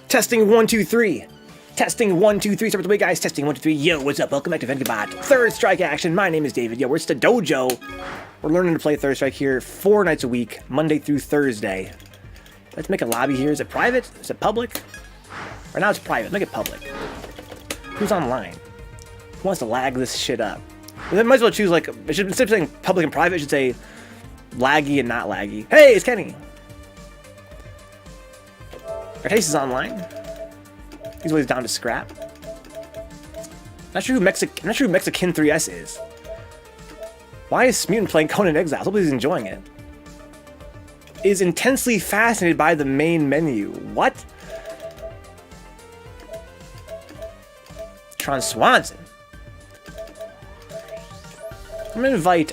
Testing 1, 2, 3. Testing 1, 2, 3. Start with the way, guys. Testing 1, 2, 3. Yo, what's up? Welcome back to Vencabot. Third Strike action. My name is David. Yo, we're just a dojo. We're learning to play Third Strike here 4 nights a week, Monday through Thursday. Let's make a lobby here. Is it private? Is it public? Right now it's private. Make it public. Who's online? Who wants to lag this shit up? Well, then might as well choose like, it should, instead of saying public and private, it should say laggy and not laggy. Hey, it's Kenny. Artace is online. He's always down to scrap. Not sure who Mexican 3S is. Why is Mutant playing Conan Exiles? Hope he's enjoying it. Is intensely fascinated by the main menu. What? Tron Swanson. I'm gonna invite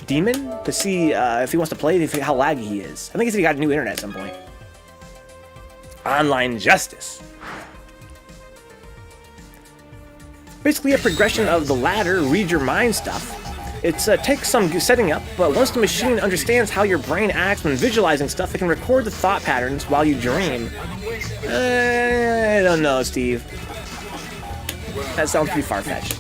Demon to see if he wants to play, how laggy he is. I think he said he got new internet at some point. Online Justice. Basically a progression of the ladder, read your mind stuff. It takes some setting up, but once the machine understands how your brain acts when visualizing stuff, it can record the thought patterns while you dream. I don't know, Steve. That sounds pretty far-fetched.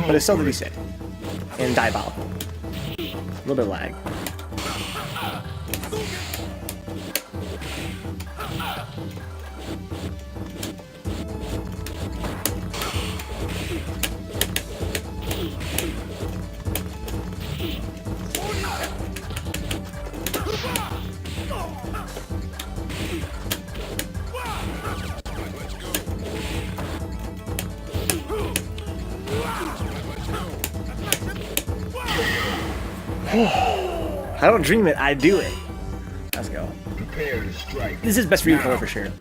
But it's so to be said. And diabolical. A little bit of lag. I don't dream it, I do it. Let's go. This is best for you for sure.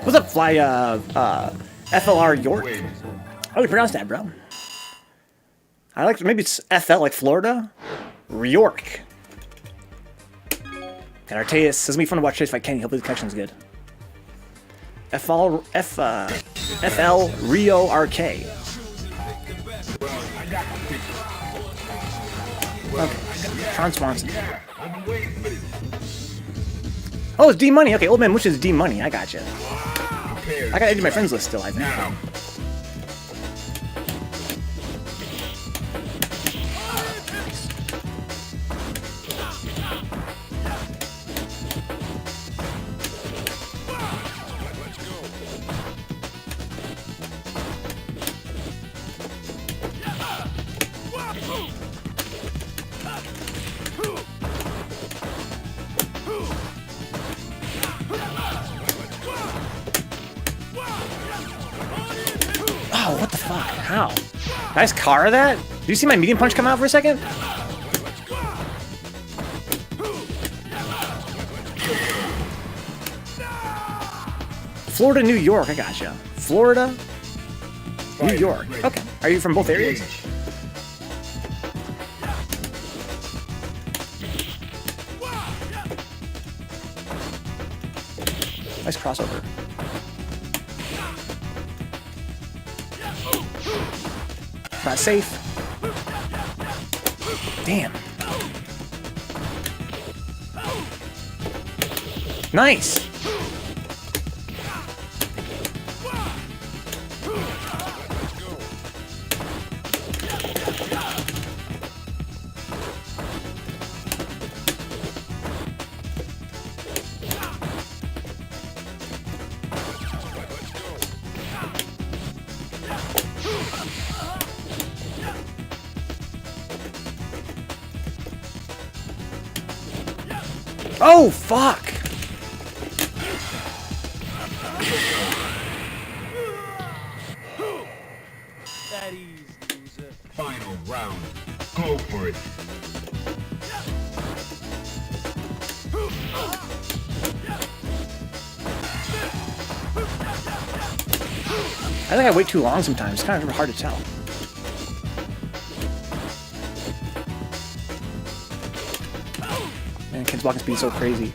What's up, Fly, FLR York? How do you pronounce that, bro? I like, maybe it's FL, like Florida? York. And Artaeus, this is gonna be fun to watch if I can. Hopefully the connection's good. FL Rio RK. Okay, Tron Swanson. Oh, it's D Money. Okay, Old Man Mush is D Money. I gotcha. I gotta edit my friends list still, I think. Oh, what the fuck? How? Nice car that? Did you see my medium punch come out for a second? Florida, New York, I gotcha. Florida, New York. Okay. Are you from both areas? Nice crossover. Not safe. Damn. Nice. Oh, fuck! That easy, loser. Final round. Go for it. I think I wait too long sometimes. It's kind of hard to tell. Man, Ken's walking speed is so crazy.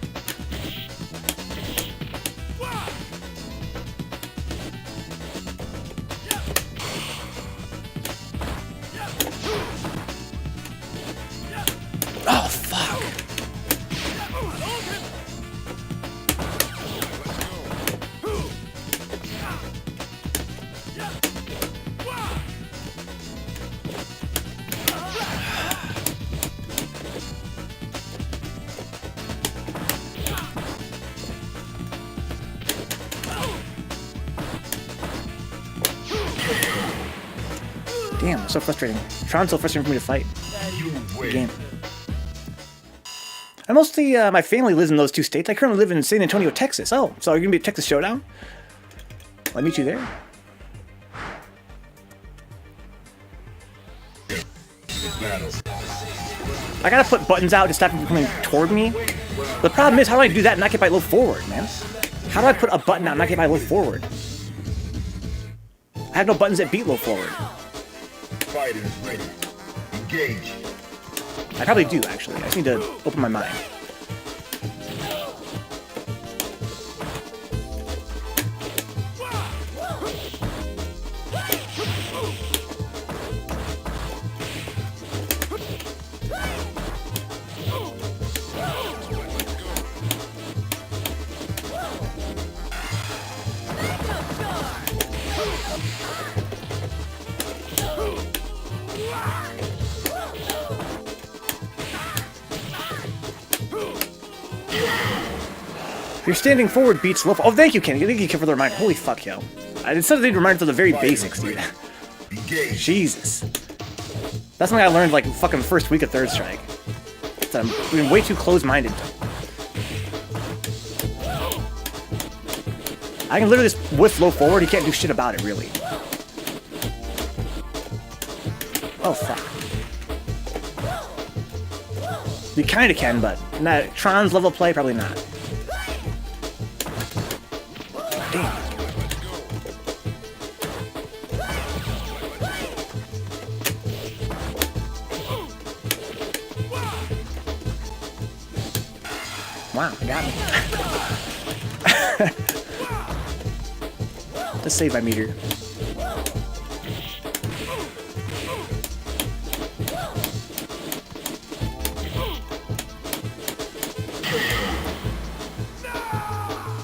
Oh, fuck. Damn, it's so frustrating. Tron's so frustrating for me to fight. Game. And mostly, my family lives in those two states. I currently live in San Antonio, Texas. Oh, so you're gonna be at Texas Showdown? I'll meet you there. I gotta put buttons out to stop them coming toward me. The problem is, how do I do that and not get my low forward, man? How do I put a button out and not get my low forward? I have no buttons that beat low forward. Fighters ready. Engage. I probably do, actually. I just need to open my mind. Your standing forward beats low. Oh, thank you, Kenny. Thank you for the reminder. Holy fuck, yo. I said they reminded of the very basics, dude. Jesus. That's something I learned like fucking first week of Third Strike. I'm being way too close-minded. I can literally just whiff low forward. He can't do shit about it, really. Oh, fuck. You kinda can, but not Tron's level play, probably not. Damn. Wow, got me. Let's save my meter.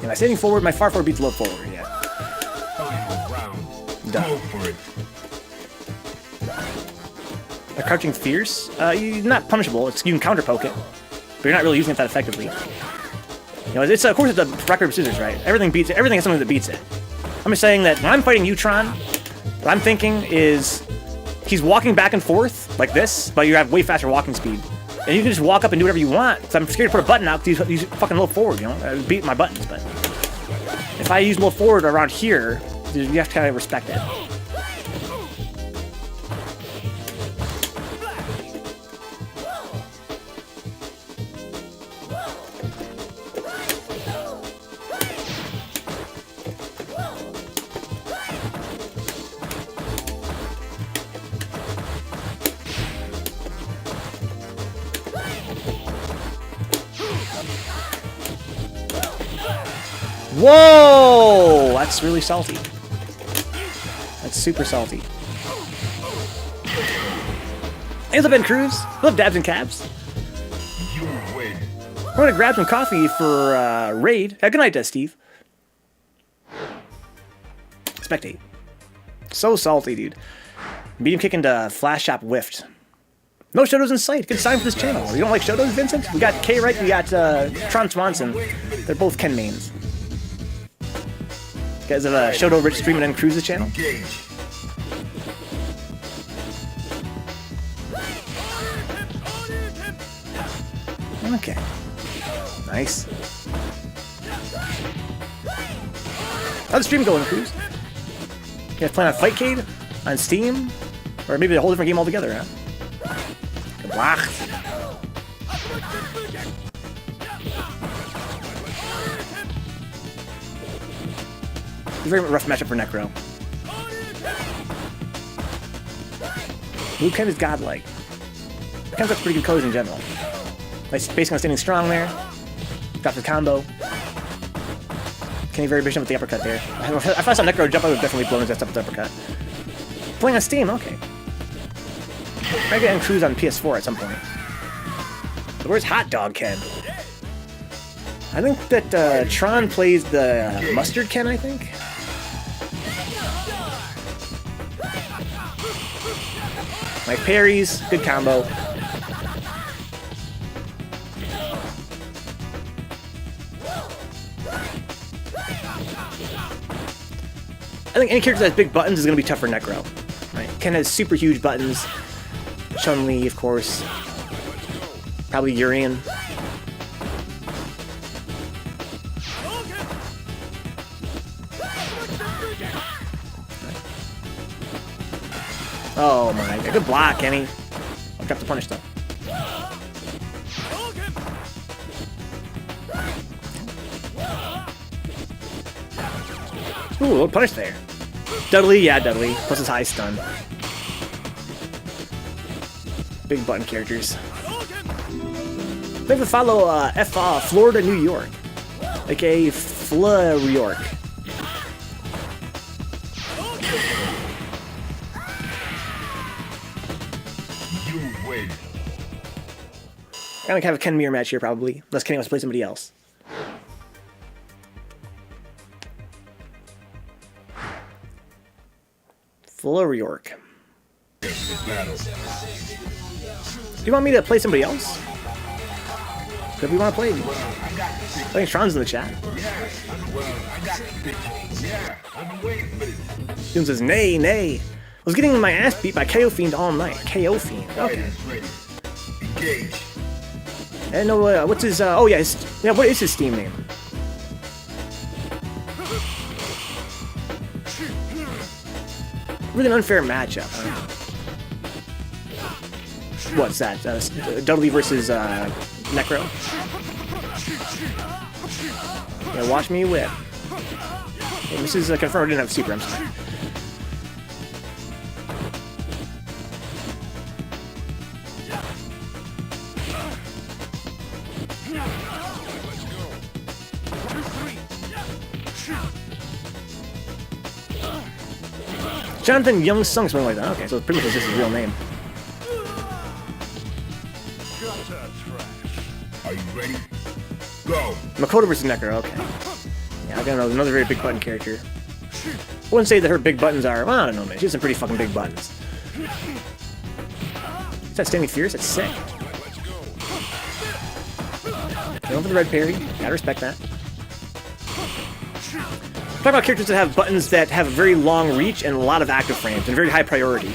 Am I standing forward? My far forward beats low forward, yeah. Final round. Done. Go for it. A crouching fierce? You're not punishable. You can counter poke it, but you're not really using it that effectively. You know, it's of course it's a record of scissors, right? Everything beats it. Everything has something that beats it. I'm just saying that when I'm fighting Tron, what I'm thinking is he's walking back and forth like this, but you have way faster walking speed, and you can just walk up and do whatever you want. So I'm scared to put a button out because he's fucking low forward. You know, I beat my buttons, but if I use low forward around here, you have to kind of respect it. Whoa! That's really salty. That's super salty. Hey, what's up, Ben Cruz? What's up, Dabs and Cabs? You win. We're gonna grab some coffee for Raid. Good night, Steve. Spectate. So salty, dude. Medium kick into Flash Shop whiffed. No Shotos in sight. Good sign for this channel. You don't like Shotos, Vincent? We got KReichJr, we got Tron Swanson. They're both Ken mains. You guys have Shoto Rich streaming and Cruise's channel? Engage. Okay. Nice. How's the stream going, Cruz? You guys playing on Fightcade? On Steam? Or maybe a whole different game altogether, huh? Good block. Very rough matchup for Necro. Blue Ken is godlike. Ken's got pretty good colors in general. Nice spacing on standing strong there. Drops the combo. Kenny very efficient with the uppercut there. If I saw Necro jump, I would have definitely blown his ass up with the uppercut. Playing on Steam, okay. Might get on Cruise on PS4 at some point. But where's Hot Dog Ken? I think that Tron plays the Mustard Ken, I think. Like parries, good combo. I think any character that has big buttons is going to be tough for Necro. Right? Ken has super huge buttons. Chun-Li, of course. Probably Urian. Oh my god, good block, Kenny. I'll drop the punish though. Ooh, a little punish there. Dudley, yeah, Dudley. Plus his high stun. Big button characters. They have to follow Florida, New York. aka York. You win. I'm gonna have a Ken mirror match here probably, unless Kenny wants to play somebody else. York. Battle. Do you want me to play somebody else? If we want to play, I think Tron's in the chat. Doom says, nay, nay. I was getting my ass beat by KO Fiend all night. KO Fiend. Okay. Engage. I didn't know what's his. Oh yeah, what is his Steam name? Really an unfair matchup. What's that? Dudley versus Necro. Yeah, watch me whip. Hey, this is confirmed. I didn't have super. I'm sorry. Jonathan Young Sung, something like that. Okay, so pretty much this is his real name. Are you ready? Go. Makoto versus Necro, okay. Yeah, I got another very big button character. I wouldn't say that her big buttons are, well, I don't know, man. She has some pretty fucking big buttons. Is that Standing Fierce? That's sick. Going for the red parry. Gotta respect that. Talk about characters that have buttons that have a very long reach and a lot of active frames and very high priority.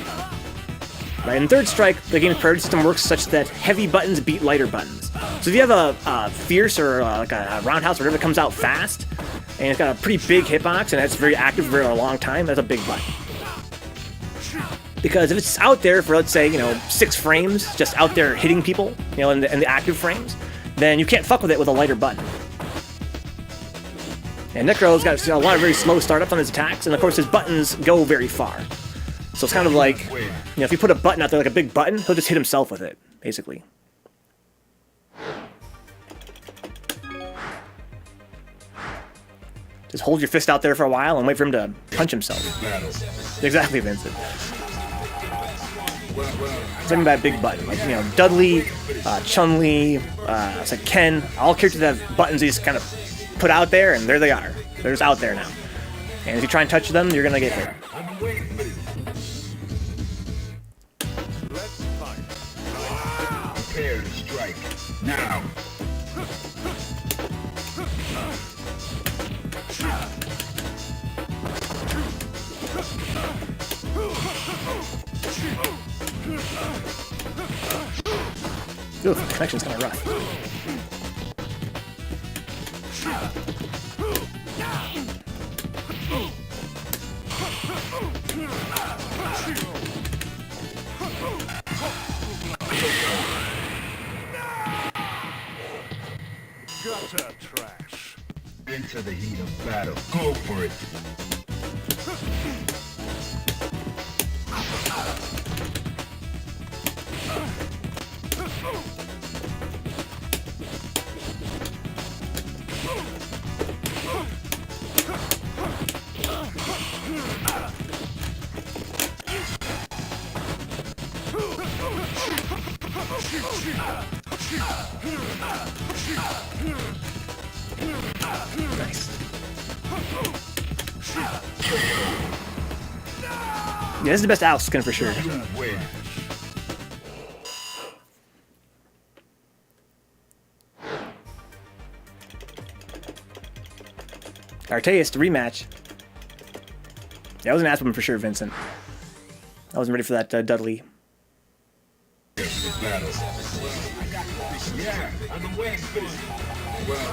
Right, in Third Strike, the game's priority system works such that heavy buttons beat lighter buttons. So if you have a Fierce or like a Roundhouse or whatever that comes out fast, and it's got a pretty big hitbox and it's very active for a long time, that's a big button. Because if it's out there for, let's say, 6 frames, just out there hitting people, in the active frames, then you can't fuck with it with a lighter button. And Necro's got a lot of very slow startups on his attacks, and of course his buttons go very far. So it's kind of like, if you put a button out there, like a big button, he'll just hit himself with it, basically. Just hold your fist out there for a while and wait for him to punch himself. Exactly, Vincent. Something about a big button, like Dudley, Chun-Li, it's like Ken, all characters that have buttons they just kind of put out there, and there they are. They're just out there now. And if you try and touch them, you're gonna get hit. Prepare to strike. Now. Ooh, the connection's kind of rough. Gutter trash. Into the heat of battle. Go for it. Nice. Yeah, this is the best Al skin for sure. You win. Artaeus, the rematch. Yeah, I was an ass woman for sure, Vincent. I wasn't ready for that Dudley. Battle. Yeah, I've been waiting for this. Well,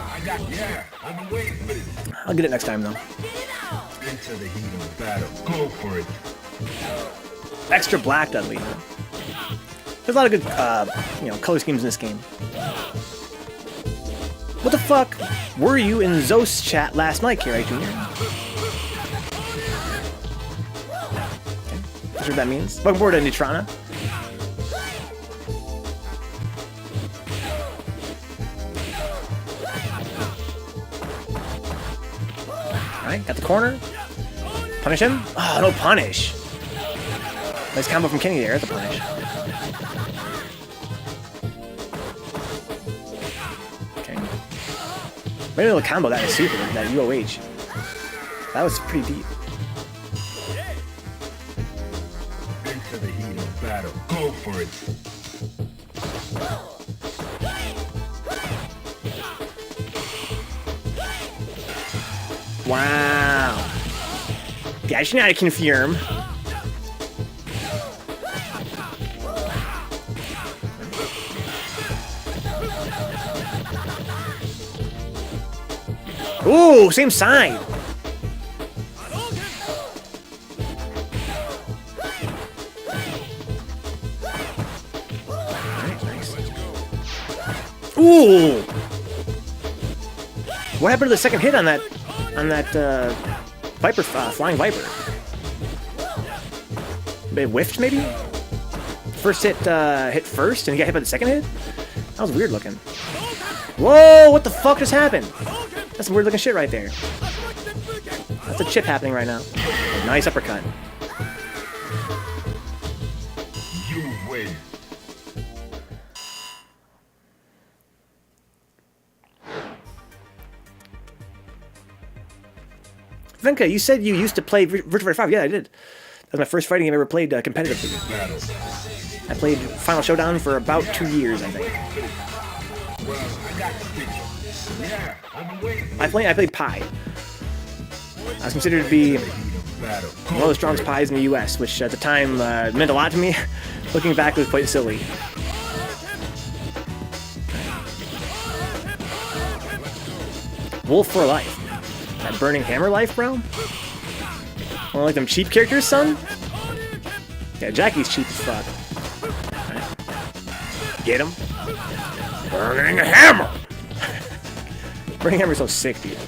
I've been waiting for this. I'll get it next time, though. Into the heat of battle. Go for it. Extra black Dudley. There's a lot of good, color schemes in this game. What the fuck were you in Zos chat last night, KReichJr? Not sure what that means. Welcome aboard, Neutrana. Alright, got the corner. Punish him? Oh, no punish. Nice combo from Kenny there at the punish. Okay. Maybe a little combo that is super, that UOH. That was pretty deep. Into the heat of battle. Go for it. Wow. Yeah, I should not confirm. Ooh, same side. Alright, nice. Ooh. What happened to the second hit on that Viper, flying Viper? It whiffed, maybe? First hit, hit first, and he got hit by the second hit? That was weird looking. Whoa, what the fuck just happened? That's some weird looking shit right there. That's a chip happening right now. Nice uppercut. You win. Venka, you said you used to play Virtua Fighter 5. Yeah, I did. That was my first fighting game I ever played competitively. Battle. I played Final Showdown for about 2 years, I think. Well, I got the picture. Yeah, I've been waiting for I played Pi. I was considered to be battle. one of the strongest pies in the U.S., which at the time meant a lot to me. Looking back, it was quite silly. Wolf for life. That burning hammer life, bro? One like them cheap characters, son? Yeah, Jackie's cheap as fuck. Right. Get him. Burning hammer! Burning hammer's so sick, dude.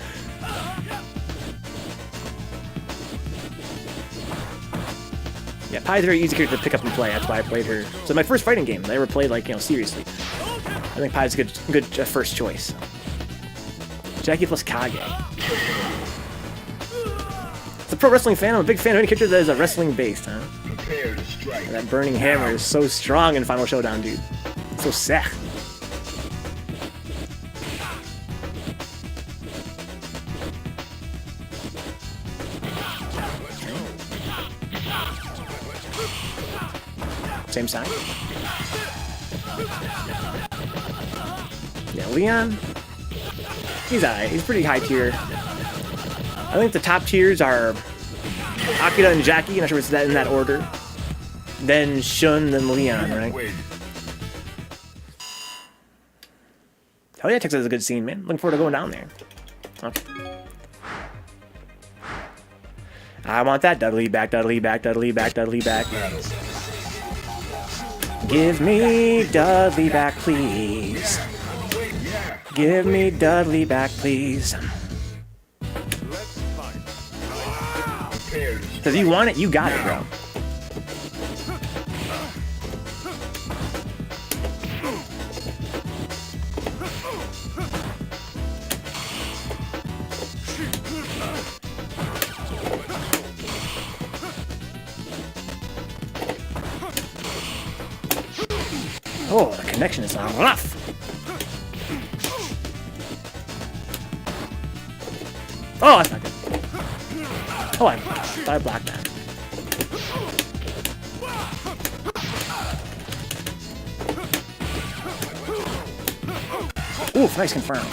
Yeah, Pie's a very easy character to pick up and play. That's why I played her. So my first fighting game I ever played, like, seriously. I think Pie's a good first choice. Jackie plus Kage. As a pro wrestling fan, I'm a big fan of any character that is a wrestling based, huh? prepare to strike. That burning hammer is so strong in Final Showdown, dude. It's so sick. Same side. Yeah, Leon. He's alright. He's pretty high tier. I think the top tiers are Akira and Jackie. I'm not sure if it's that in that order. Then Shun, then Leon, right? Hell yeah, Texas is a good scene, man. Looking forward to going down there. Okay. I want that Dudley back, Dudley back, Dudley back, Dudley back. Battle. Give me Dudley back, please. Yeah. Give me Dudley back, please. Let's fight. Prepare to Because you want it, you got it, bro. Oh, the connection is rough. Oh, that's not good. Oh, I thought I blocked that. Oof, nice confirm.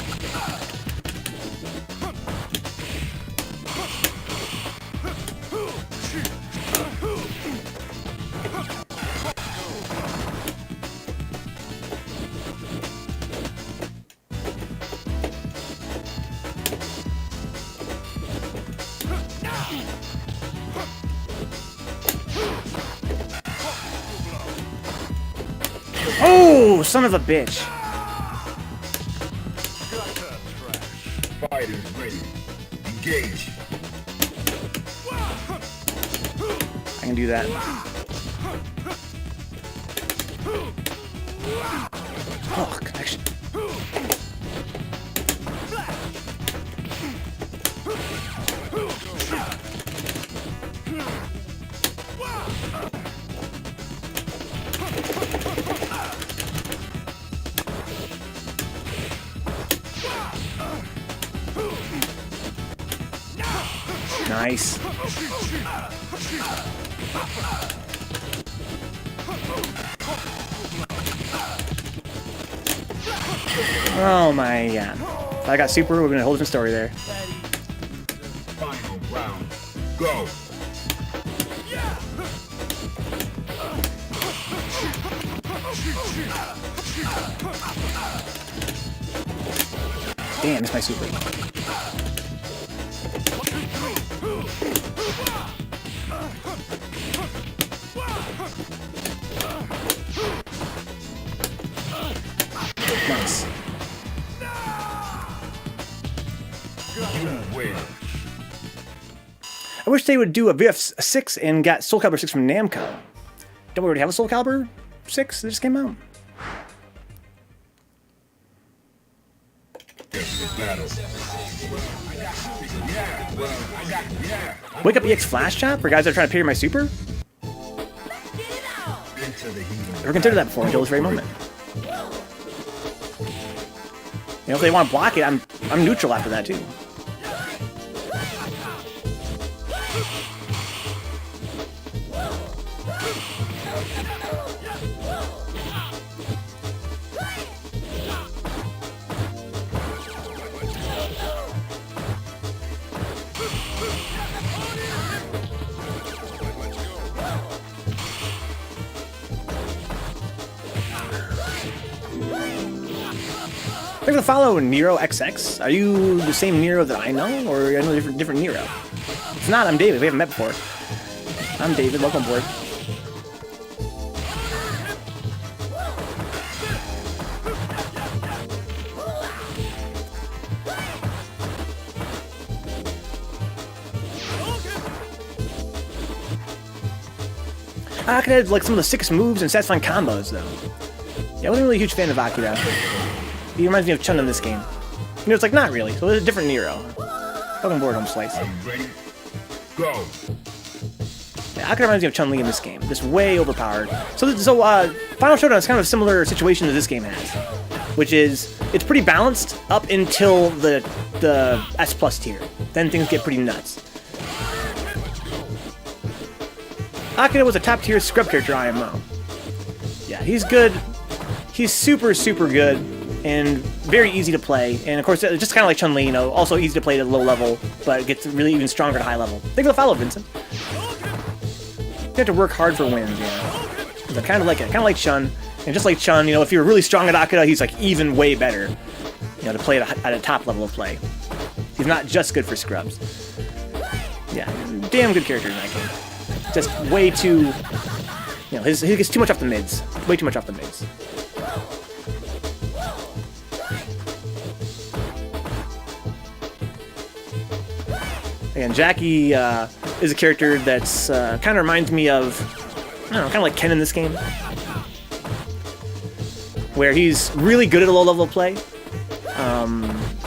Oh, son of a bitch. fighters ready. Engage. I can do that. Oh, connection. Nice. Oh my god. If I got super, we're gonna hold some story there. Final round. Go. Damn, it's my super. Nice. You win. I wish they would do a VF6 and got Soul Calibur 6 from Namco. Don't we already have a Soul Calibur 6 that just came out? Battle. Yeah, well, I got, yeah. Wake up EX Flash Chop for guys that are trying to parry my super? Into the heat. Never considered that before until this very moment. You know, if they want to block it, I'm neutral after that too. Thanks for the follow, Nero XX. Are you the same Nero that I know, or are you another different Nero? If not, I'm David. We haven't met before. I'm David. Welcome aboard. Akira had like some of the sickest moves and satisfying combos, though. Yeah, I wasn't really a huge fan of Akira. He reminds me of Chun in this game. You know, it's like, not really. So there's a different Nero. Welcome aboard, Home Slice. Are you ready? Go. Yeah, Akira reminds me of Chun-Li in this game. Just way overpowered. So Final Showdown is kind of a similar situation that this game has. Which is, it's pretty balanced up until the S plus tier. Then things get pretty nuts. Akira was a top tier scrub character IMO. Yeah, he's good. He's super, super good. And very easy to play. And of course, just kind of like Chun-Li, you know, also easy to play at a low level, but it gets really even stronger at a high level. Thanks for the follow, Vincent. You have to work hard for wins, you know. I kind of like it. Kind of like Chun. And just like Chun, you know, if you're really strong at Akira, he's like even way better, you know, to play at a top level of play. He's not just good for scrubs. Yeah, damn good character in that game. Just way too, you know, he gets too much off the mids. Way too much off the mids. Again, Jackie is a character that's kind of reminds me of, I don't know, kind of like Ken in this game, where he's really good at a low level of play,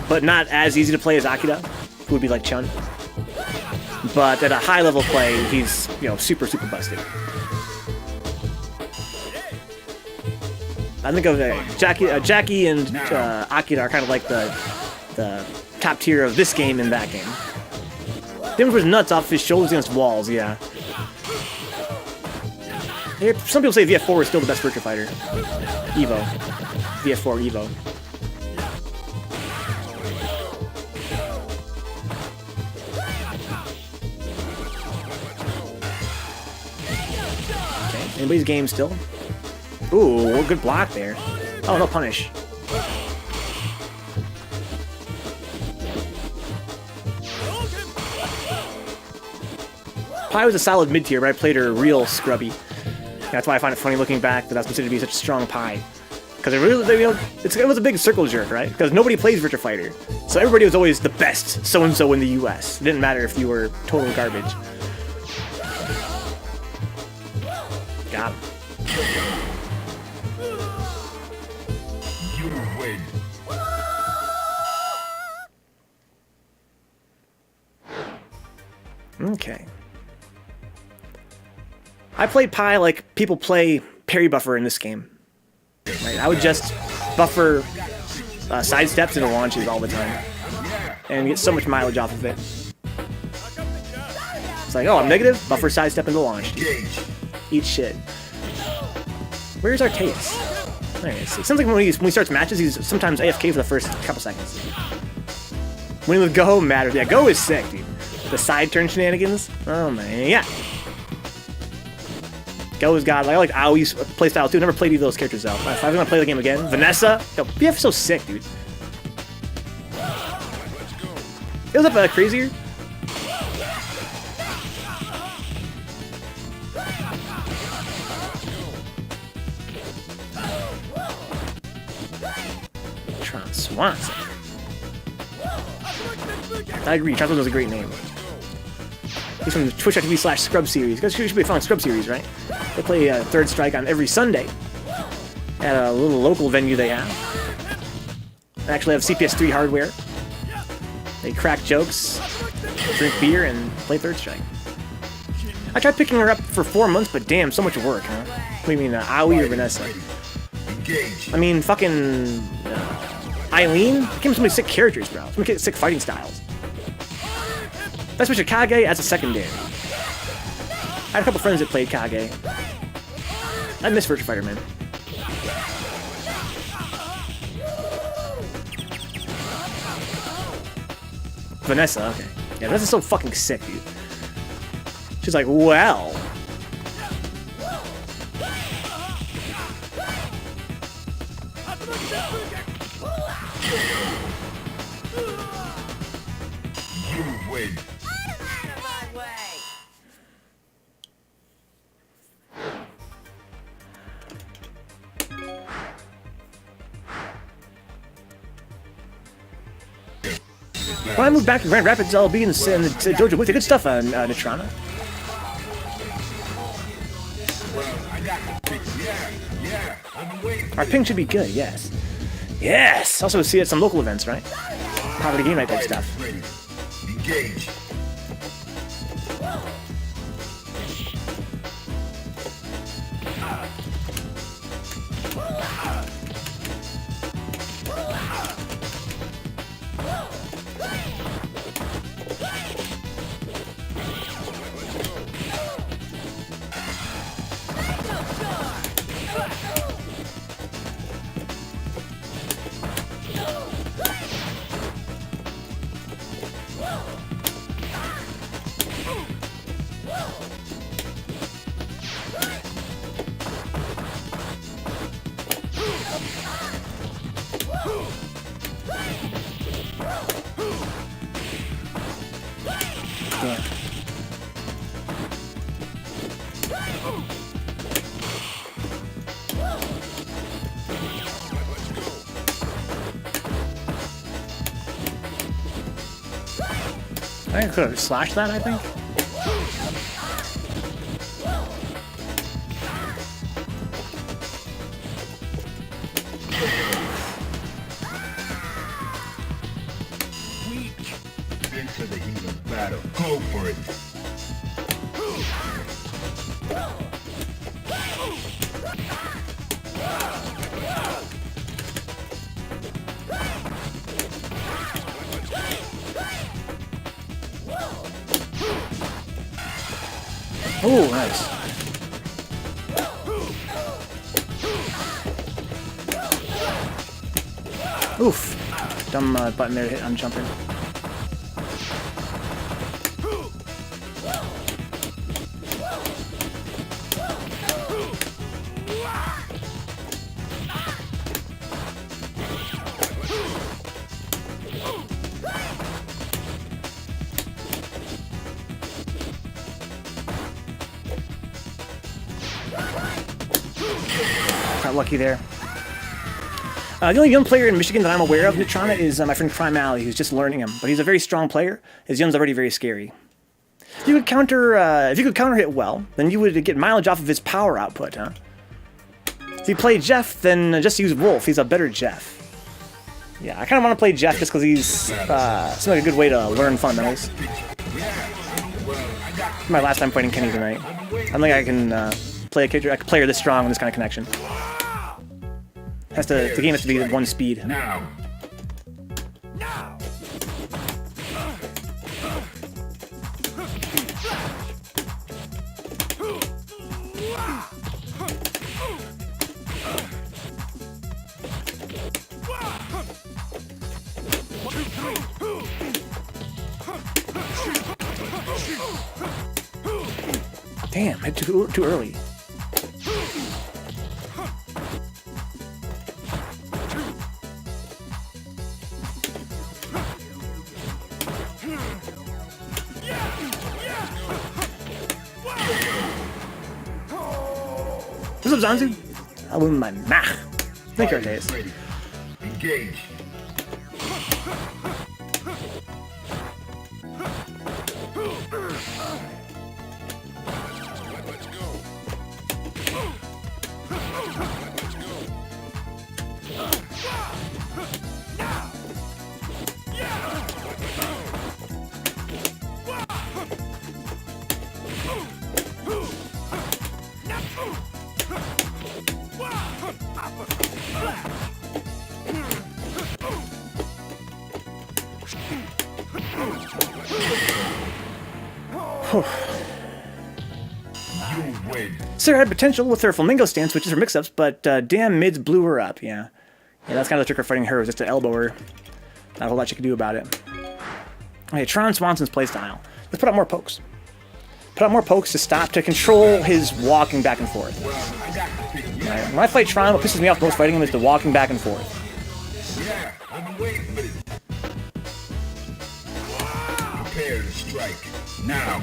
but not as easy to play as Akira, who would be like Chun. But at a high level play, he's, you know, super busted. I think of Jackie and Akira are kind of like the top tier of this game and that game. Damage was nuts off his shoulders against walls, yeah. Some people say VF4 is still the best Virtua Fighter. Evo. VF4 Evo. Okay, anybody's game still? Ooh, good block there. Oh, no punish. Pi was a solid mid-tier, but I played her real scrubby. That's why I find it funny looking back that that's considered to be such a strong Pi. Because it really, you know, it was a big circle jerk, right? Because nobody plays Virtua Fighter. So everybody was always the best so-and-so in the US. It didn't matter if you were total garbage. Got him. You win. Okay. I played Pi like people play parry buffer in this game. Right? I would just buffer side steps into launches all the time and get so much mileage off of it. It's like, oh, I'm negative, buffer side step into launch. Eat shit. Where's Artaeus? There he is. It sounds like when he starts matches, he's sometimes AFK for the first couple seconds. Winning with Go matters. Yeah, Go is sick, dude. The side turn shenanigans. Oh man, yeah. Go is god. I like Aoi's playstyle too. Never played either of those characters though. If I was gonna play the game again, Vanessa. Yo, BF is so sick, dude. It was up crazier. Swanson. I agree, Transform was a great name. He's from the Twitch.tv/Scrub series. You guys should be following Scrub series, right? They play Third Strike on every Sunday at a little local venue they have. They actually have CPS3 hardware. They crack jokes, drink beer, and play Third Strike. I tried picking her up for 4 months, but damn, so much work, huh? What do you mean, Aoi or Vanessa? I mean, fucking Eileen? It came with so many sick characters, bro. So many sick fighting styles. Especially Kage as a secondary. I had a couple friends that played Kage. I miss Virtua Fighter, man. Vanessa, okay. Yeah, Vanessa's so fucking sick, dude. She's like, well. You win. When I moved back to Grand Rapids, I'll be in the dojo with you. Good stuff, Nitrana. Our ping should be good, yes. Yes! Also see it at some local events, right? Poverty Game Night type stuff. Engage. I think I could have slashed that, I think. Into the heat of battle. Go for it. Oh, nice. Oof. Dumb button there to hit on jumping. Got lucky there. The only young player in Michigan that I'm aware of, Neutrona, is my friend Crime Alley, who's just learning him. But he's a very strong player. His yun's already very scary. If you could counter hit well, then you would get mileage off of his power output, huh? If you play Jeff, then just use Wolf. He's a better Jeff. Yeah, I kind of want to play Jeff just because he's seems like a good way to learn fundamentals. My last time fighting Kenny tonight. I don't think I can play a character. I can play her this strong with this kind of connection. The game has to be at 1 speed. Now. Damn, hit too early. What's up, Zanzu? Alumana. Thank you, Arteus. Engage. Sarah had potential with her flamingo stance, which is her mix-ups, but damn mids blew her up. Yeah, that's kind of the trick of fighting her, was just to elbow her. Not a whole lot you can do about it. Okay, Tron Swanson's playstyle. Let's put out more pokes. Put out more pokes to control his walking back and forth. Right. When I fight Tron, what pisses me off most fighting him is the walking back and forth. Yeah, I've been waiting for this. Prepare to strike. Now.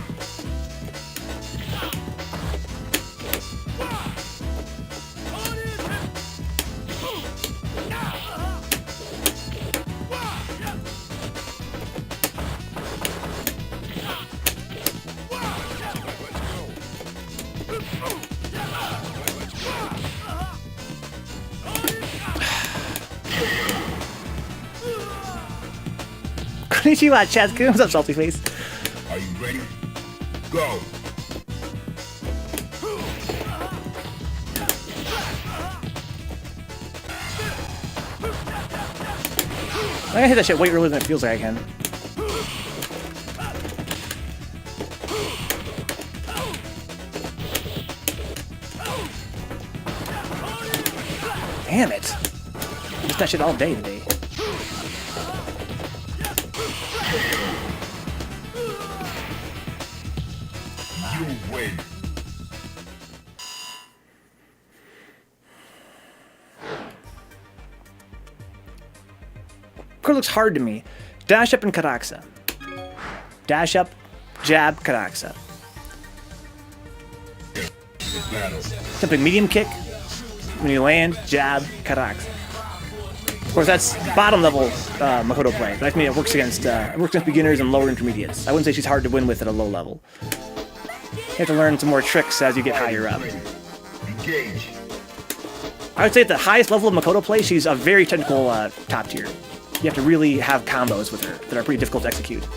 Konnichiwa, Chazku. What's up, Salty Face? Are you ready? Go. I gotta hit that shit way earlier than it feels like I can. Damn it. I used that shit all day today. You win. Core looks hard to me. Dash up and Karaksa. Dash up, jab, Karaksa. battle. Attempting medium kick. When you land, jab, karax. Of course, that's bottom level Makoto play, but I mean it works against beginners and lower intermediates. I wouldn't say she's hard to win with at a low level. You have to learn some more tricks as you get higher up. Engage. I would say at the highest level of Makoto play, she's a very technical top tier. You have to really have combos with her that are pretty difficult to execute.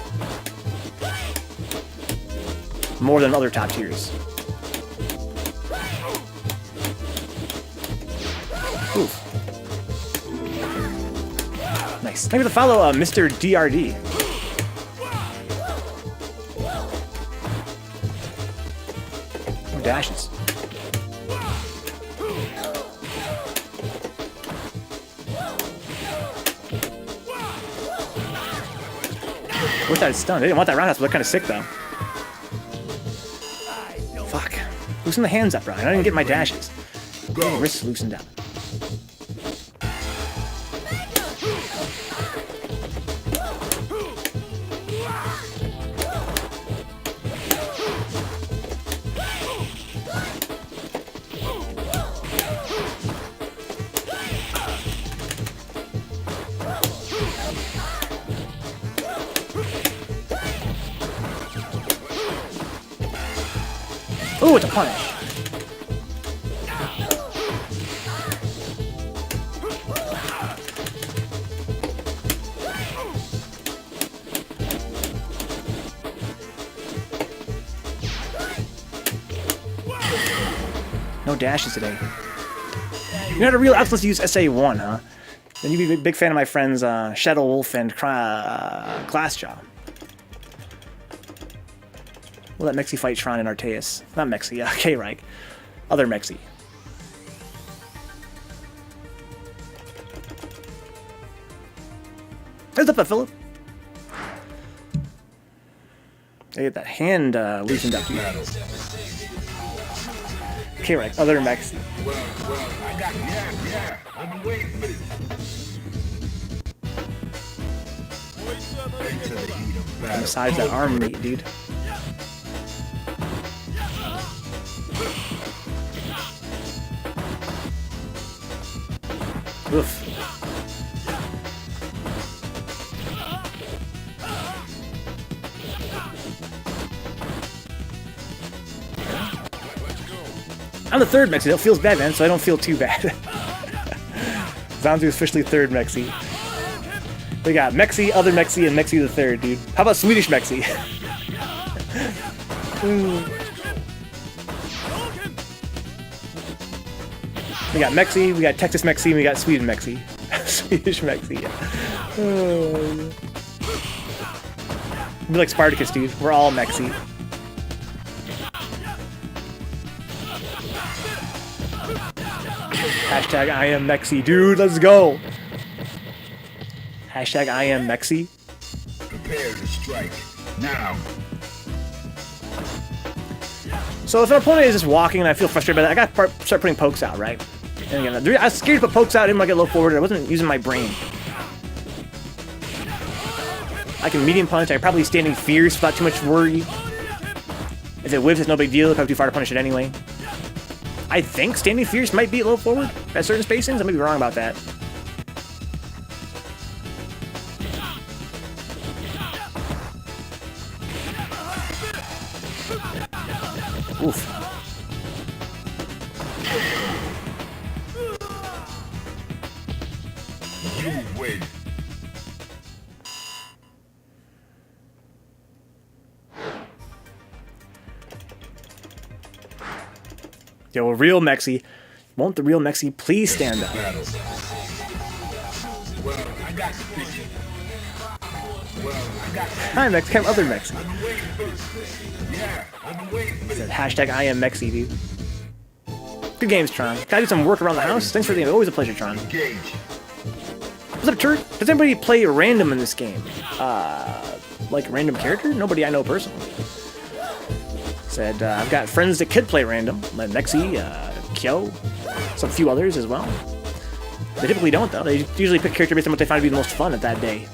More than other top tiers. Oof. Nice. Thank you for the follow, Mr. DRD. Oh, dashes. With that stun. They didn't want that roundhouse, but they're kind of sick, though. Fuck. Loosen the hands up, Brian. I didn't get my dashes. Go. Wrists loosened up. Ooh, it's a punish. No dashes today. You're not a real outlet to use SA1, huh? Then you'd be a big fan of my friends Shadow Wolf and Glassjaw. We'll let Mexi fight Tron and Arteus. Not Mexi, KReich. Other Mexi. Heads up, Philip. They get that hand loosened up, dude. KReich, other Mexi. Well, I got yeah. I've been waiting for this. Into the heat of battle. Massage that arm meat, dude. Oof. I'm the third Mexi. It feels bad, man, so I don't feel too bad. Zanzu is officially third Mexi. We got Mexi, other Mexi, and Mexi the third, dude. How about Swedish Mexi? We got Mexi, we got Texas Mexi, and we got Sweden Mexi. Swedish Mexi, yeah. We're like Spartacus, dude. We're all Mexi. Hashtag I am Mexi, dude. Let's go. Hashtag I am Mexi. Prepare to strike now. So if an opponent is just walking and I feel frustrated by that, I gotta start putting pokes out, right? And again, I was scared to put pokes out. I didn't want to get low forward. I wasn't using my brain. I can medium punish. I can probably standing fierce without too much worry. If it whiffs, it's no big deal. If I'm too far to punish it anyway. I think standing fierce might be low forward at certain spacings. I may be wrong about that. Oof. You win. Yo, real Mexi. Won't the real Mexi please stand up? Battle. Well, I got the picture. Well, I got the Hi, Mex. Come other Mexi. I've been waiting for this. Yeah, I've been waiting for Said this. hashtag I am Mexi, dude. Good games, Tron. Gotta do some work around the house. Thanks for the game. Always a pleasure, Tron. Engage. What's up, Turk? Does anybody play random in this game? Like a random character? Nobody I know personally. Said, I've got friends that could play random, like Mexi, Kyo, some few others as well. They typically don't, though. They usually pick a character based on what they find to be the most fun at that day.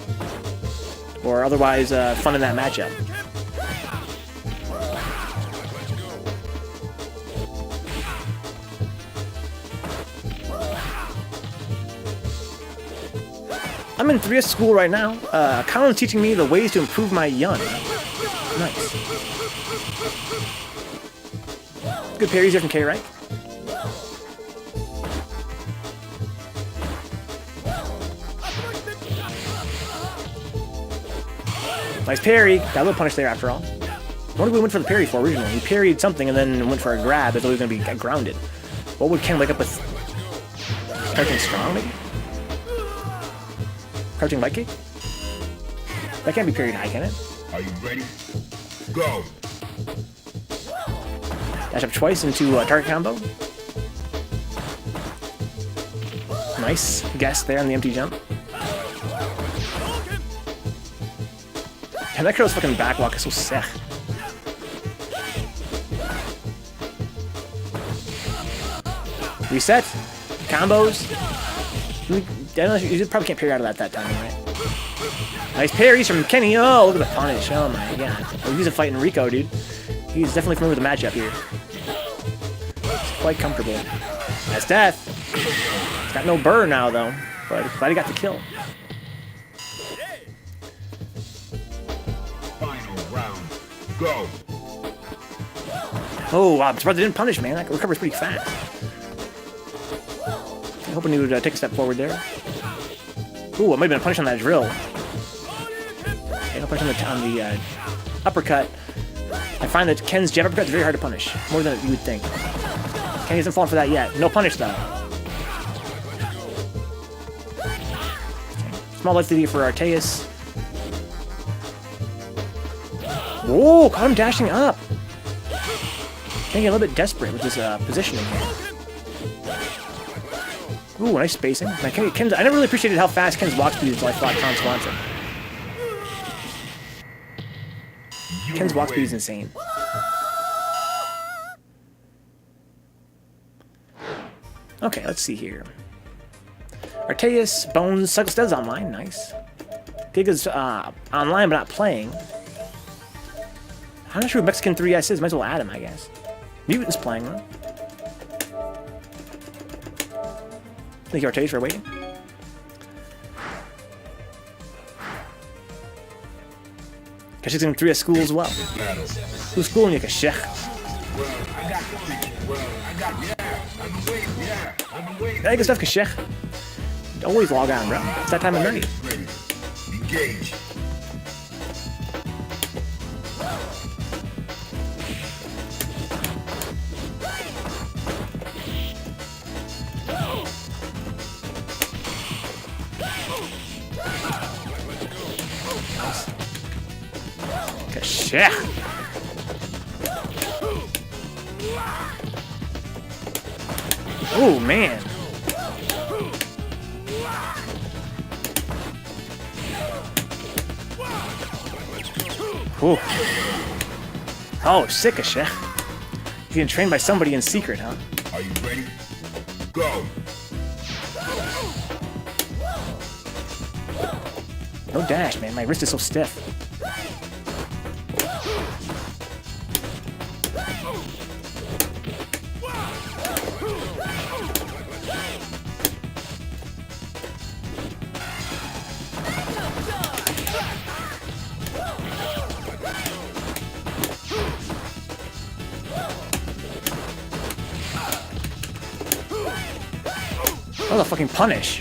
Or otherwise, fun in that matchup. I'm in 3S school right now. Colin's teaching me the ways to improve my yun. Nice. Good parries here from KReich. Nice parry. Got a little punish there after all. What did we went for the parry for originally? He parried something and then went for a grab as though he was going to be grounded. What would Ken wake up with? Crouching strong, maybe? Crouching light kick? That can't be parried high, can it? Are you ready? Go. Dash up twice into target combo. Nice guess there on the empty jump. And that girl's fucking backwalk is so sick. Reset. Combos. You probably can't parry out of that time, right? Nice parries from Kenny. Oh, look at the punish. Oh my god. Oh, he's a fighting Rico, dude. He's definitely familiar with the matchup here. He's quite comfortable. That's death. He's got no burr now, though. But glad he got the kill. Final round. Go. Oh, wow. I'm surprised they didn't punish, man. That recovers pretty fast. I'm hoping he would take a step forward there. Ooh, it might have been a punish on that drill. Okay, no punish on the uppercut. I find that Ken's jab uppercut is very hard to punish. More than you would think. Ken hasn't fallen for that yet. No punish, though. Okay. Small life lead for Arteus. Whoa, caught him dashing up. Getting a little bit desperate with his positioning here. Ooh, nice spacing. I never really appreciated how fast Ken's walk speed is until I fought Tom Swanson. Ken's walk speed is insane. Okay, let's see here. Arteus, Bones, cyclestev's online. Nice. Giga's online but not playing. I'm not sure who Mexican 3S is. Might as well add him, I guess. Mutant's playing, though. Thank you, Arteus, for waiting. Kashik's in 3S school as well. Who's schooling you, Kashik? Yeah, good stuff, Kashik. Always log on, bro. It's that time of night. Engage. Kashik. Oh, man. Ooh. Oh, sick of shit. You're getting trained by somebody in secret, huh? Are you ready? Go. No dash, man. My wrist is so stiff. That was a fucking punish.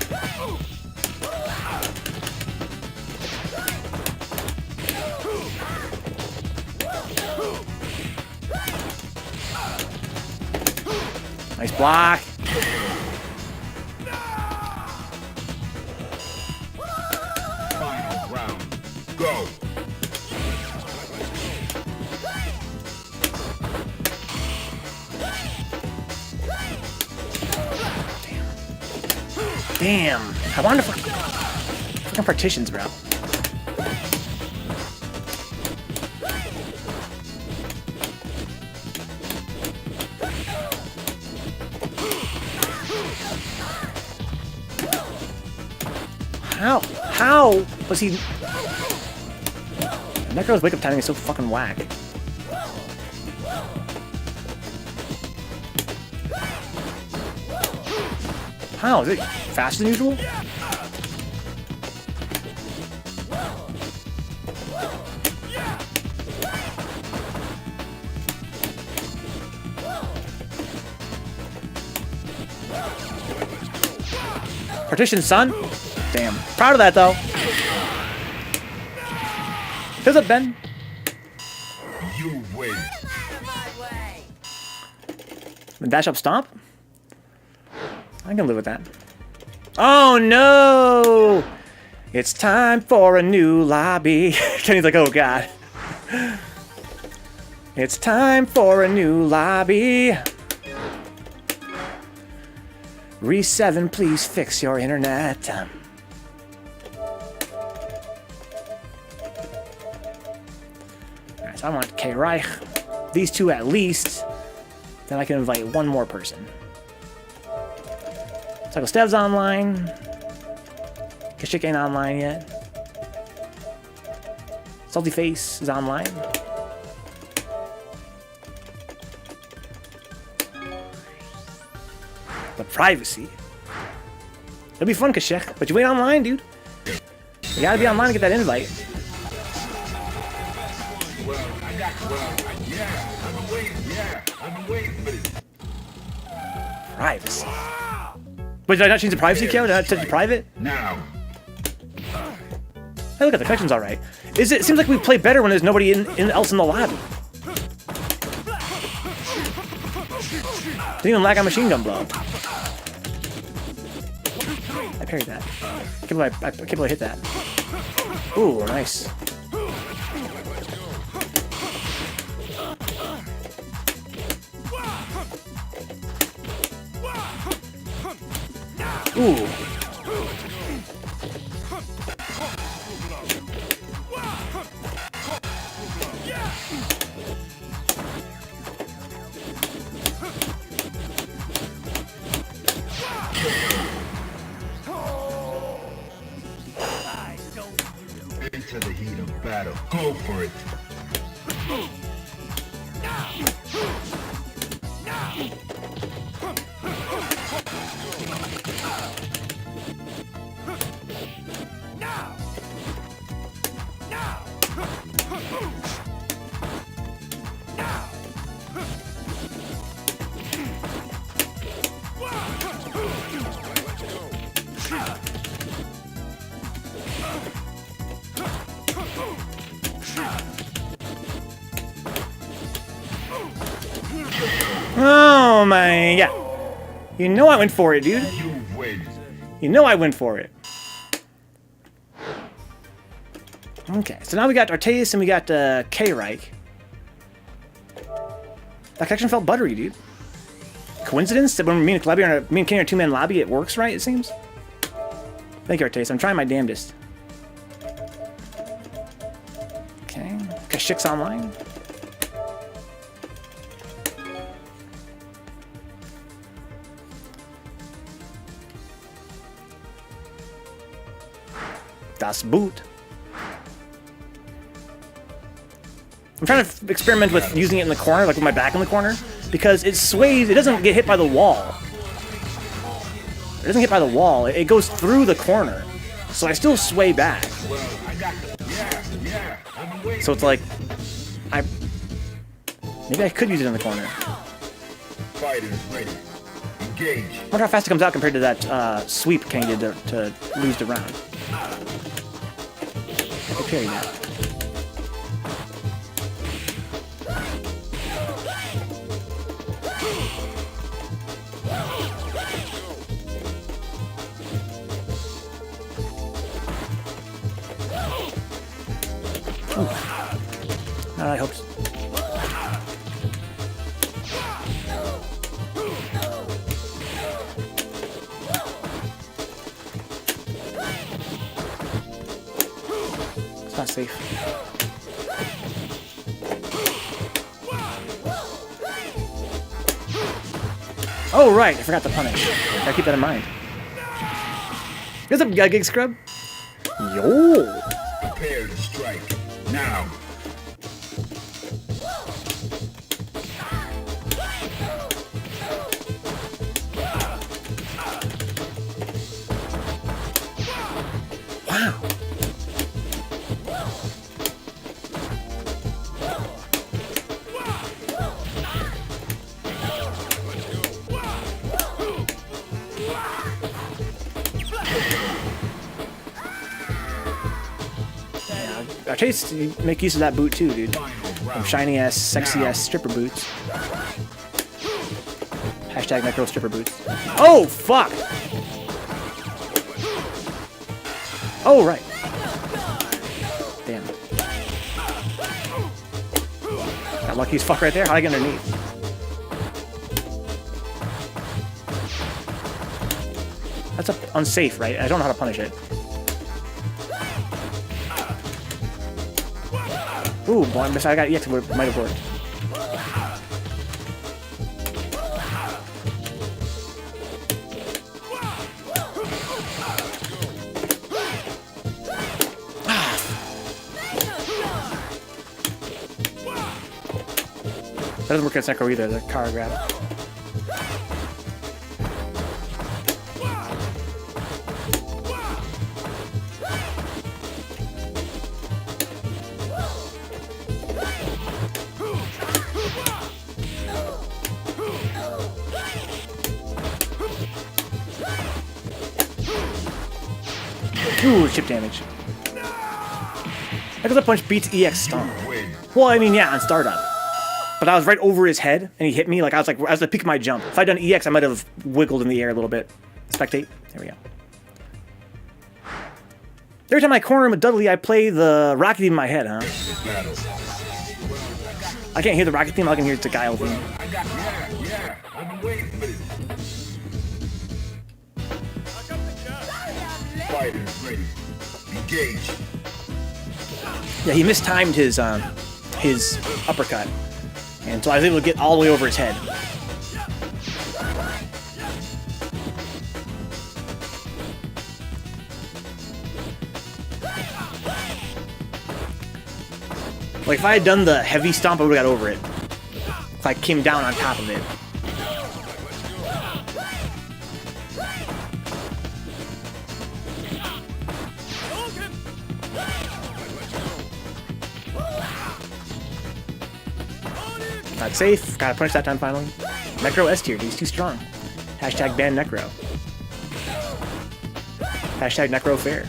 Nice block. Final round. Go. Damn. I wanted to fucking partitions, bro. How was he? That girl's wake up timing is so fucking whack. How is it faster than usual? Partition, son. Damn. Proud of that, though. Here's up, Ben. You win. Dash up, stomp. I can live with that. Oh no! It's time for a new lobby. Kenny's like, oh god. It's time for a new lobby. Re7, please fix your internet. Alright, so I want KReich. These two at least. Then I can invite one more person. Cyclestev's online. Kashik ain't online yet. SaltyFace is online. But privacy. It'll be fun, Kashik, but you ain't online, dude. You gotta be online to get that invite. Privacy. Wait, did I not change the privacy key? Did I not set it to private? Now. Hey, look at the connection's alright. It seems like we play better when there's nobody else in the lobby. Didn't even lag on machine gun blow. I parried that. I can't believe I hit that. Ooh, nice. Ooh. Into the heat of battle. Go for it. Oh my, yeah. You know I went for it, dude. You win. You know I went for it. Okay, so now we got Arteus and we got KReich. That connection felt buttery, dude. Coincidence that when me and Kenny are a two-man lobby, it works right, it seems? Thank you, Arteus. I'm trying my damnedest. Okay, Kashik's online. Das Boot. I'm trying to experiment with using it in the corner, like with my back in the corner, because it sways, it doesn't get hit by the wall. It doesn't hit by the wall, it goes through the corner. So I still sway back. So it's like, maybe I could use it in the corner. Fighters ready. Engage. I wonder how fast it comes out compared to that sweep Kenny did to lose the round. I could parry that. I hope so. It's not safe. Oh, right. I forgot to punish. Gotta keep that in mind. Here's up, Gig Scrub. Yo. Prepare to strike. Now. Wow. Martes, you make use of that boot too, dude. Them shiny ass, sexy ass stripper boots. Hashtag Necro stripper boots. Oh, fuck! Oh, right. Damn. Got lucky as fuck right there. How'd I get underneath? That's unsafe, right? I don't know how to punish it. Ooh, boy, I got EX, it might have worked. That doesn't work against Necro either, the car grab. Ooh, chip damage. Because the punch beats EX stomp. Well, I mean, yeah, on startup. But I was right over his head, and he hit me. Like I was at the peak of my jump. If I'd done EX, I might have wiggled in the air a little bit. Spectate. There we go. Every time I corner him with Dudley, I play the rocket theme in my head, huh? I can't hear the rocket theme. I can hear the Guile theme. Yeah, I've been waiting for this. Fighters ready. Engage. Yeah, he mistimed his uppercut, and so I was able to get all the way over his head. Like if I had done the heavy stomp, I would have got over it. If I came down on top of it. Not safe. Gotta punish that time finally. Necro S tier. He's too strong. Hashtag ban Necro. Hashtag Necro fair.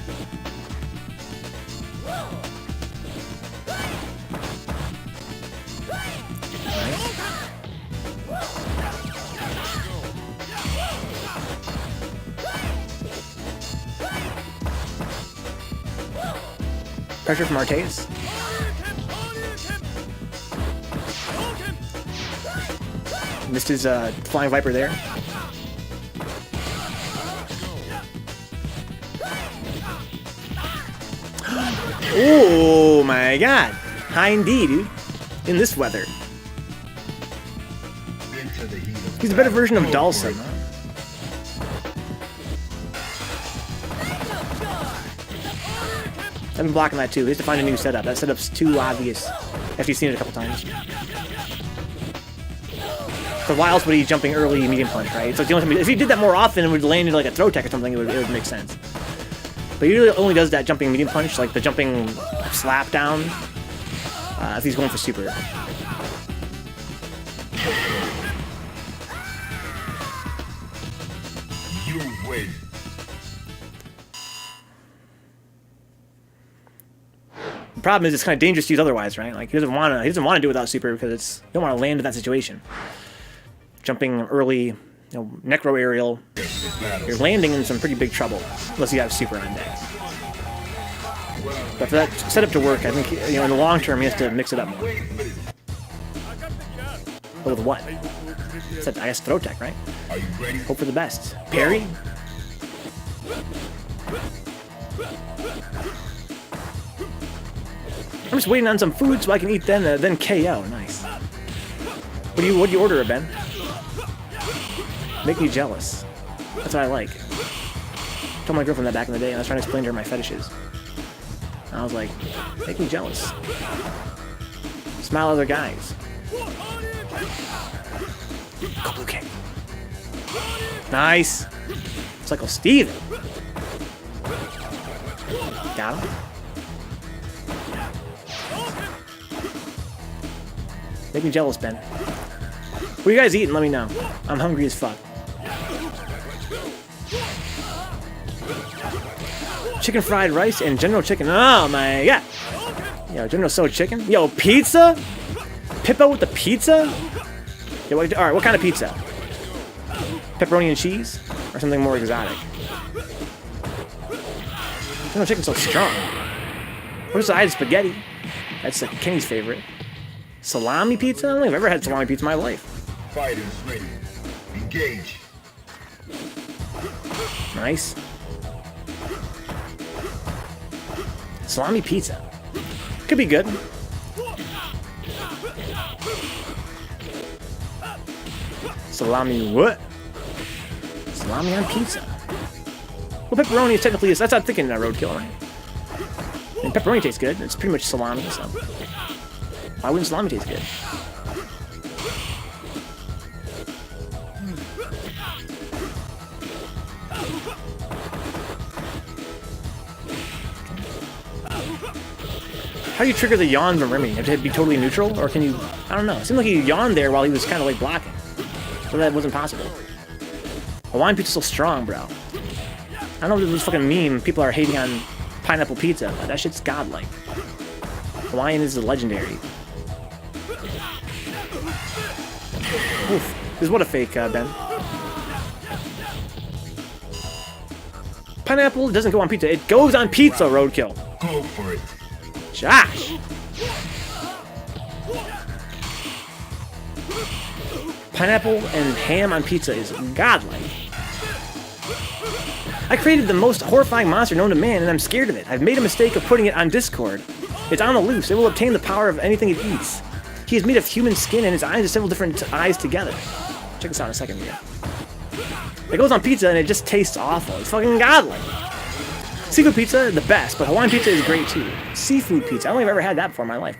Pressure from Artaeus. Missed his Flying Viper there. Oh my god. High indeed, dude. In this weather. He's a better version of Dalsum. I've been blocking that too. He has to find a new setup. That setup's too obvious after you've seen it a couple times. So why else would he jumping early medium punch, right? So the only time if he did that more often and would land into like a throw tech or something, it would make sense. But he really only does that jumping medium punch, like the jumping slap down, if he's going for super. You win. The problem is it's kind of dangerous to use otherwise, right? Like he doesn't want to do it without super because you don't want to land in that situation. Jumping early, Necro aerial, you're landing in some pretty big trouble unless you have super on deck. But for that setup to work, I think in the long term he has to mix it up more. But with what? Except I guess throw tech, right? Are you ready? Hope for the best. Parry. I'm just waiting on some food so I can eat then KO. Nice. What do you order, Ben? Make me jealous. That's what I like. I told my girlfriend that back in the day, and I was trying to explain to her my fetishes. And I was like, make me jealous. Smile at other guys. Couple kick. Nice. Cyclestev. Got him. Make me jealous, Ben. What are you guys eating? Let me know. I'm hungry as fuck. Chicken fried rice and general chicken. Oh my god. Yo, do you know so chicken? Yo, pizza? Pippo with the pizza? Yo, all right, what kind of pizza? Pepperoni and cheese, or something more exotic? You know, chicken's so strong. What's the side spaghetti? That's Kenny's favorite. Salami pizza? I don't think I've ever had salami pizza in my life. Fighters ready. Engage. Nice. Salami pizza. Could be good. Salami what? Salami on pizza. Well, pepperoni is technically, that's not thinking roadkill, right? I mean, pepperoni tastes good. It's pretty much salami, so. Why wouldn't salami taste good? How do you trigger the yawn from Remy? Have to be totally neutral, or can you? I don't know. It seemed like he yawned there while he was kind of like blocking, so that wasn't possible. Hawaiian pizza's so strong, bro. I don't know if this fucking meme. People are hating on pineapple pizza, but that shit's godlike. Hawaiian is legendary. Oof. This is what a fake, Ben. Pineapple doesn't go on pizza. It goes on pizza, roadkill. Go for it. Josh! Pineapple and ham on pizza is godlike. I created the most horrifying monster known to man, and I'm scared of it. I've made a mistake of putting it on Discord. It's on the loose. It will obtain the power of anything it eats. He is made of human skin, and his eyes are several different eyes together. Check this out in a second here. It goes on pizza, and it just tastes awful. It's fucking godlike. Seafood pizza, the best, but Hawaiian pizza is great too. Seafood pizza, I don't think I've ever had that before in my life.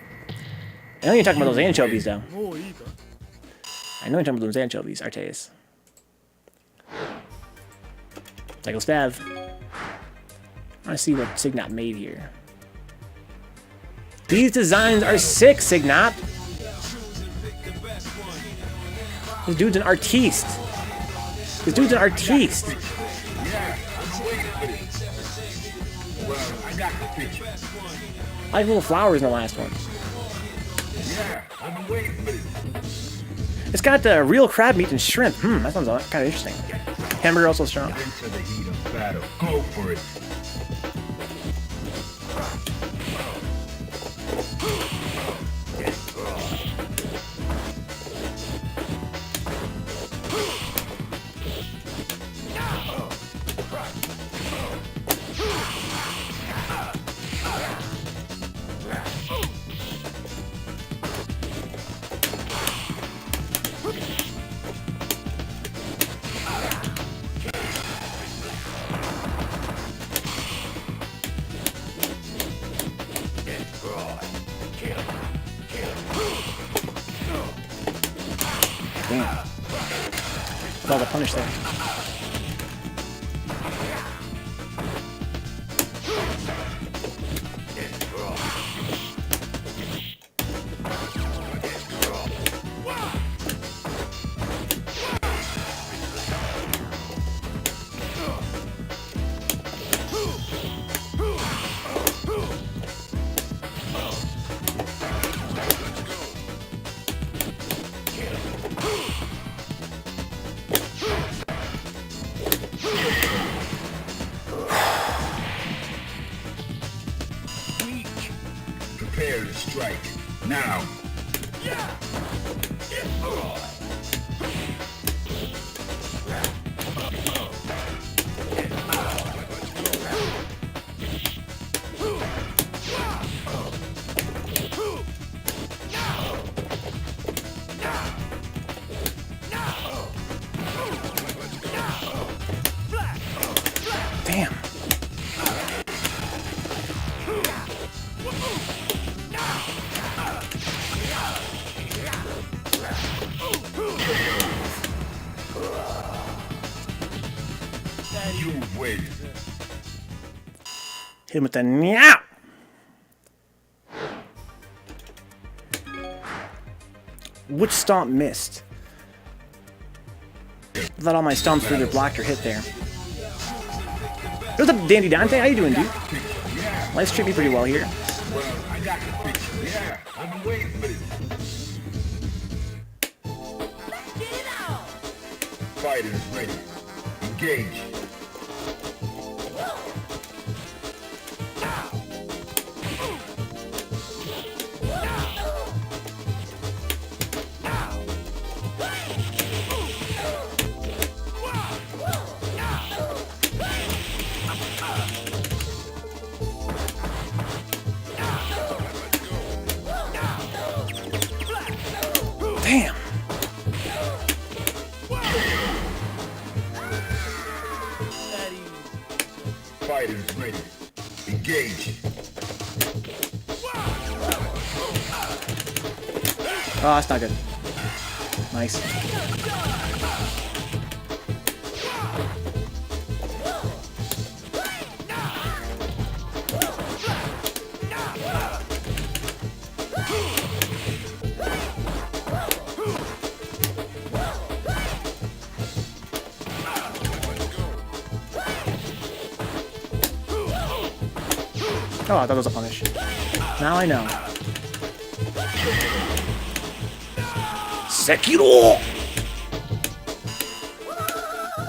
I know you're talking about those anchovies, though. I know you're talking about those anchovies, Arteus. Cyclestev. I want to see what Signat made here. These designs are sick, Signat. This dude's an artiste. This dude's an artiste. I like little flowers in the last one. It's got real crab meat and shrimp. That sounds kind of interesting. Hamburger also strong. Into the heat of battle. Go for it. Damn. With all the punish there. Prepare to strike. Now. Damn. You win. Hit him with the meow. Which stomp missed? I thought all my stomps were either blocked or hit there. What's up, Dandy Dante? How you doing, dude? Life's treating me pretty well here. got the picture. Yeah, I've been waiting for this. Fighters ready. Engage. Damn. Fighters ready. Engage. Oh, that's not good. Nice. Oh, I thought it was a punish. Now I know. Sekiro!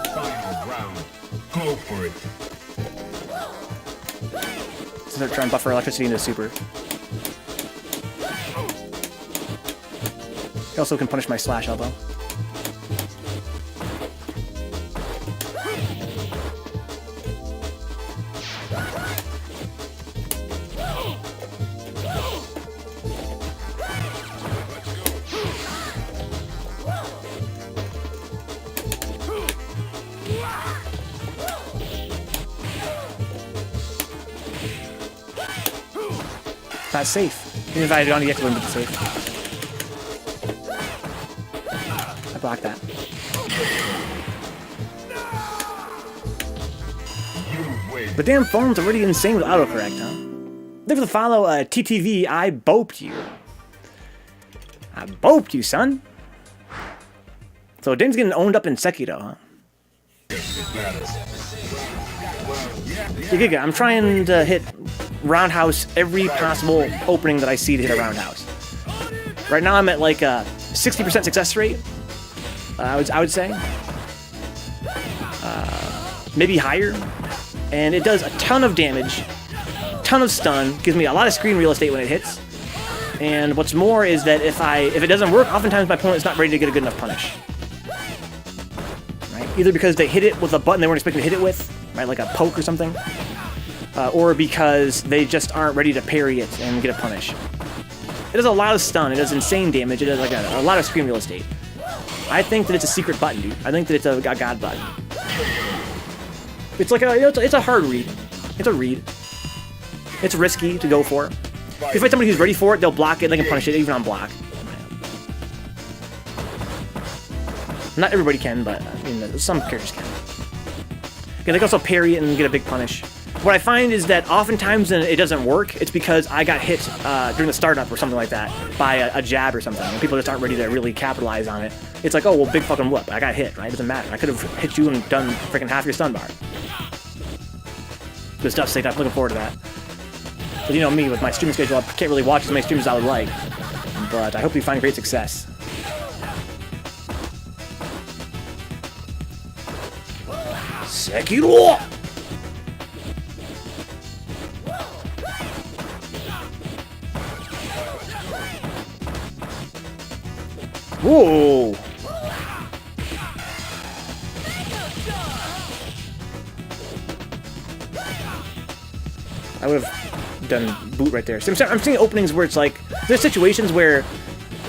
Final round. Go for it. So they're trying to buffer electricity into super. He also can punish my slash elbow. Not safe. Even if I had gone to get to him, but it's safe. I blocked that. The damn phone's already insane with autocorrect, huh? Thanks for the follow, TTV, I boped you. I boped you, son. So Dane's getting owned up in Sekiro, huh? Yeah, I'm trying to hit roundhouse every possible opening that I see to hit a roundhouse. Right now I'm at like a 60% success rate. I would say. Maybe higher. And it does a ton of damage, ton of stun, gives me a lot of screen real estate when it hits. And what's more is that if it doesn't work, oftentimes my opponent's not ready to get a good enough punish. Right? Either because they hit it with a button they weren't expecting to hit it with, right, like a poke or something, or because they just aren't ready to parry it and get a punish. It does a lot of stun, it does insane damage, it does like a lot of screen real estate. I think that it's a secret button, dude. I think that it's a god button. It's like it's a hard read. It's a read. It's risky to go for. If you fight somebody who's ready for it, they'll block it, they can punish it even on block. Not everybody can, but I mean, some characters can. Okay, they can also parry it and get a big punish. What I find is that oftentimes when it doesn't work, it's because I got hit during the startup or something like that by a jab or something, and people just aren't ready to really capitalize on it. It's like, oh, well, big fucking whoop. I got hit, right? It doesn't matter. I could have hit you and done freaking half your stun bar. Good stuff, Satan. I'm looking forward to that. But you know me, with my streaming schedule, I can't really watch as many streams as I would like. But I hope you find great success. Sekiro! Whoa! I would have done boot right there. So I'm seeing openings where it's like, there's situations where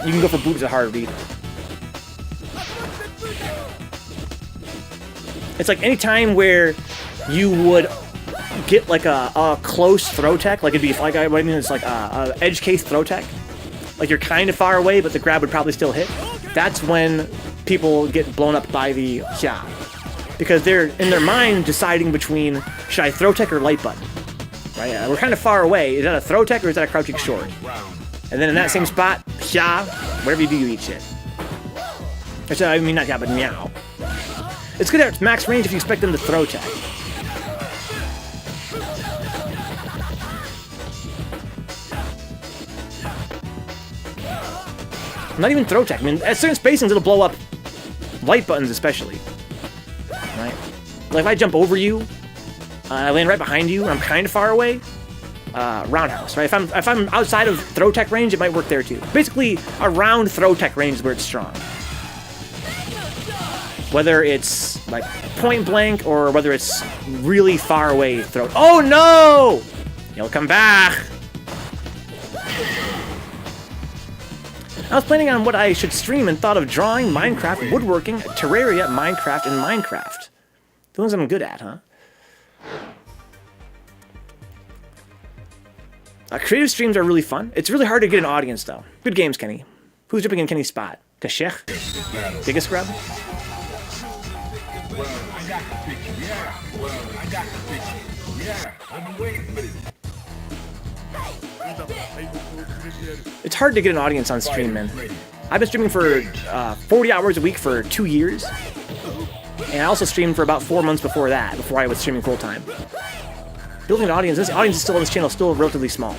you can go for boot as a hard read. It's like any time where you would get like a close throw tech, like it'd be like, what I mean is like a edge case throw tech. Like you're kind of far away, but the grab would probably still hit. That's when people get blown up by the yeah. Because they're, in their mind, deciding between, should I throw tech or light button? Right? We're kind of far away. Is that a throw tech or is that a crouching short? And then in that same spot, yeah, whatever you do, you eat shit. I mean, not yeah, but meow. It's good at max range if you expect them to throw tech. Not even throw tech. I mean, at certain spacings, it'll blow up light buttons, especially. Right? Like if I jump over you, I land right behind you, and I'm kind of far away. Roundhouse, right? If I'm outside of throw tech range, it might work there too. Basically, around throw tech range is where it's strong. Whether it's like point blank or whether it's really far away throw. Oh no! You'll come back. I was planning on what I should stream and thought of drawing, Minecraft, woodworking, Terraria, Minecraft, and Minecraft. The ones I'm good at, huh? Creative streams are really fun. It's really hard to get an audience, though. Good games, Kenny. Who's jumping in Kenny's spot? Kashech? Biggest grub? Well, I got the picture. Yeah. Well, I got the picture. Yeah. I've been waiting for it. It's hard to get an audience on stream, man. I've been streaming for 40 hours a week for 2 years. And I also streamed for about 4 months before that, before I was streaming full-time. Building an audience, this audience is still on this channel, still relatively small.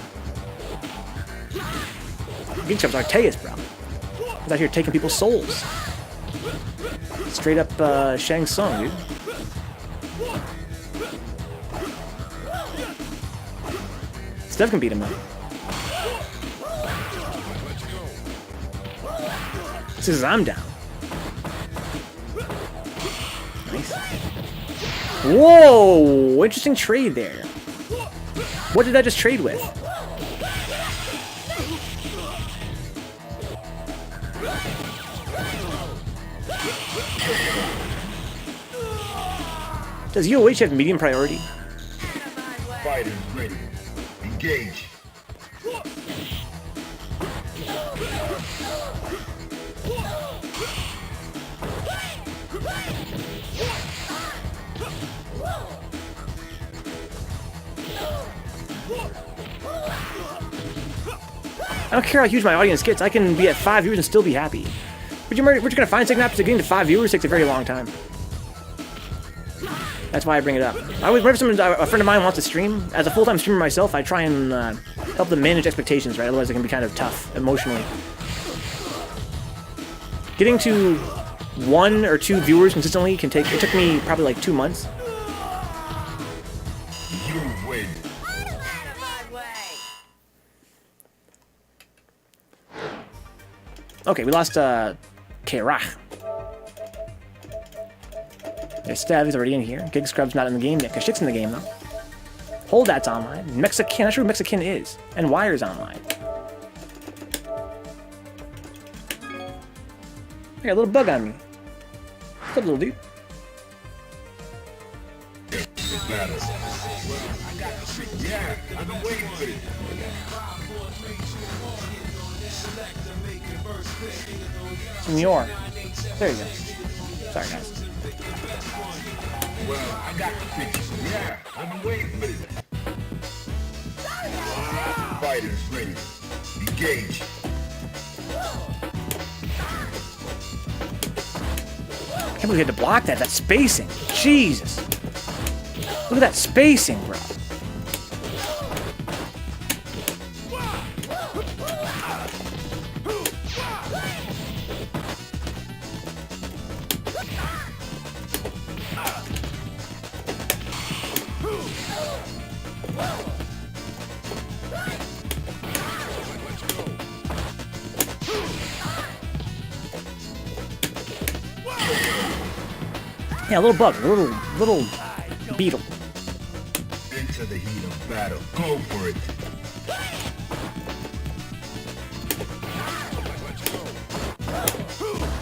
Geek Chub's Arteus, bro. He's out here taking people's souls. Straight up Shang Tsung, dude. Steph can beat him, though. This is I'm down. Nice. Whoa! Interesting trade there. What did I just trade with? Does UOH have medium priority? Fighters ready. Engage. I don't care how huge my audience gets. I can be at 5 viewers and still be happy. But we're just gonna find second after getting to 5 viewers takes a very long time. That's why I bring it up. Whenever a friend of mine wants to stream, as a full-time streamer myself, I try and help them manage expectations, right? Otherwise, it can be kind of tough emotionally. Getting to 1 or 2 viewers consistently can take. It took me probably like 2 months. You win. Okay, we lost KReichJr. There's Stev, he's already in here. Gig Scrub's not in the game yet. Kashik's in the game, though. Hold that's online. Mexican, I'm not sure who Mexican is. And Wire's online. I got a little bug on me. What's up, little dude? Yeah, I've been waiting for it. Senor. There you go. Sorry, guys. Well, I got the picture. Yeah, I've been waiting for it. Fighters ready. Engage. I can't believe you had to block that. That spacing. Jesus. Look at that spacing, bro. Yeah, a little bug, a little beetle. Into the heat of battle. Go for it.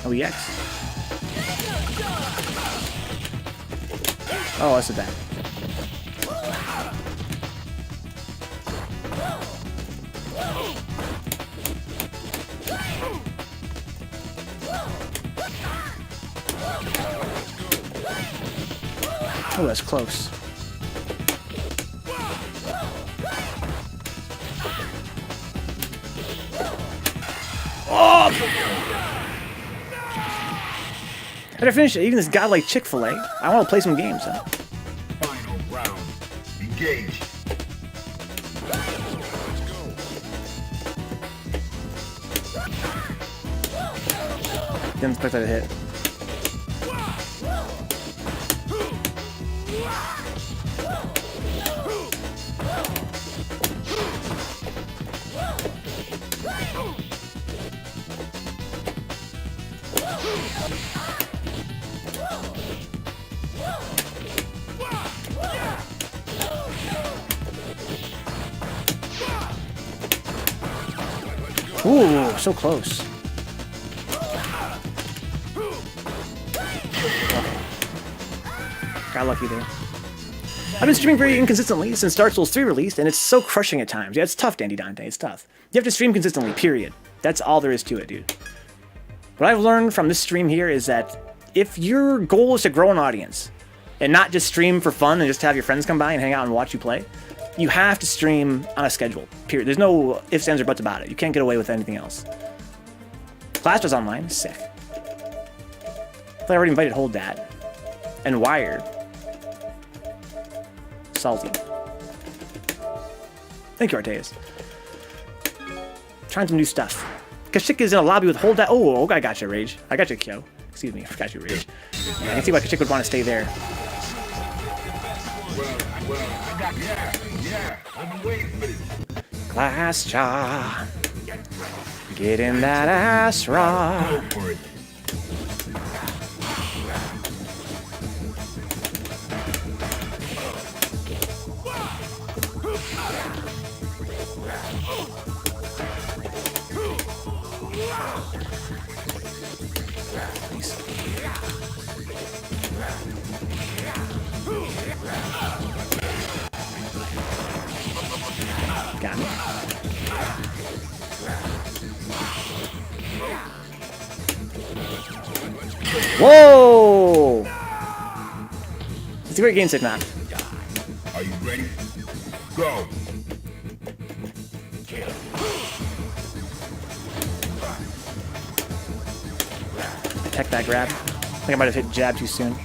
OEX. Oh, that's a bad. Oh, that's close. Oh! How did I finish it? Even this guy like Chick-fil-A. I want to play some games, huh? Final round. Engage. Didn't expect that to hit. Ooh, so close. Got lucky there. I've been streaming very inconsistently since Dark Souls 3 released, and it's so crushing at times. Yeah, it's tough, Dandy Dante. It's tough. You have to stream consistently, period. That's all there is to it, dude. What I've learned from this stream here is that if your goal is to grow an audience, and not just stream for fun and just have your friends come by and hang out and watch you play, you have to stream on a schedule, period. There's no ifs, ands, or buts about it. You can't get away with anything else. Clash was online. Sick. I thought I already invited Hold That. And Wired. Salty. Thank you, Arteus. Trying some new stuff. Kashik is in a lobby with Hold That. Oh, I got you, Rage. I got you, Kyo. Excuse me, I forgot you, Rage. Yeah, I can see why Kashik would want to stay there. Well, I got yeah, I've been waiting for this. Glass jaw. Get in that ass raw. Go for it. Got me. Whoa! It's a great game, Sigma. Are you ready? Go. Tech that grab. I think I might have hit jab too soon.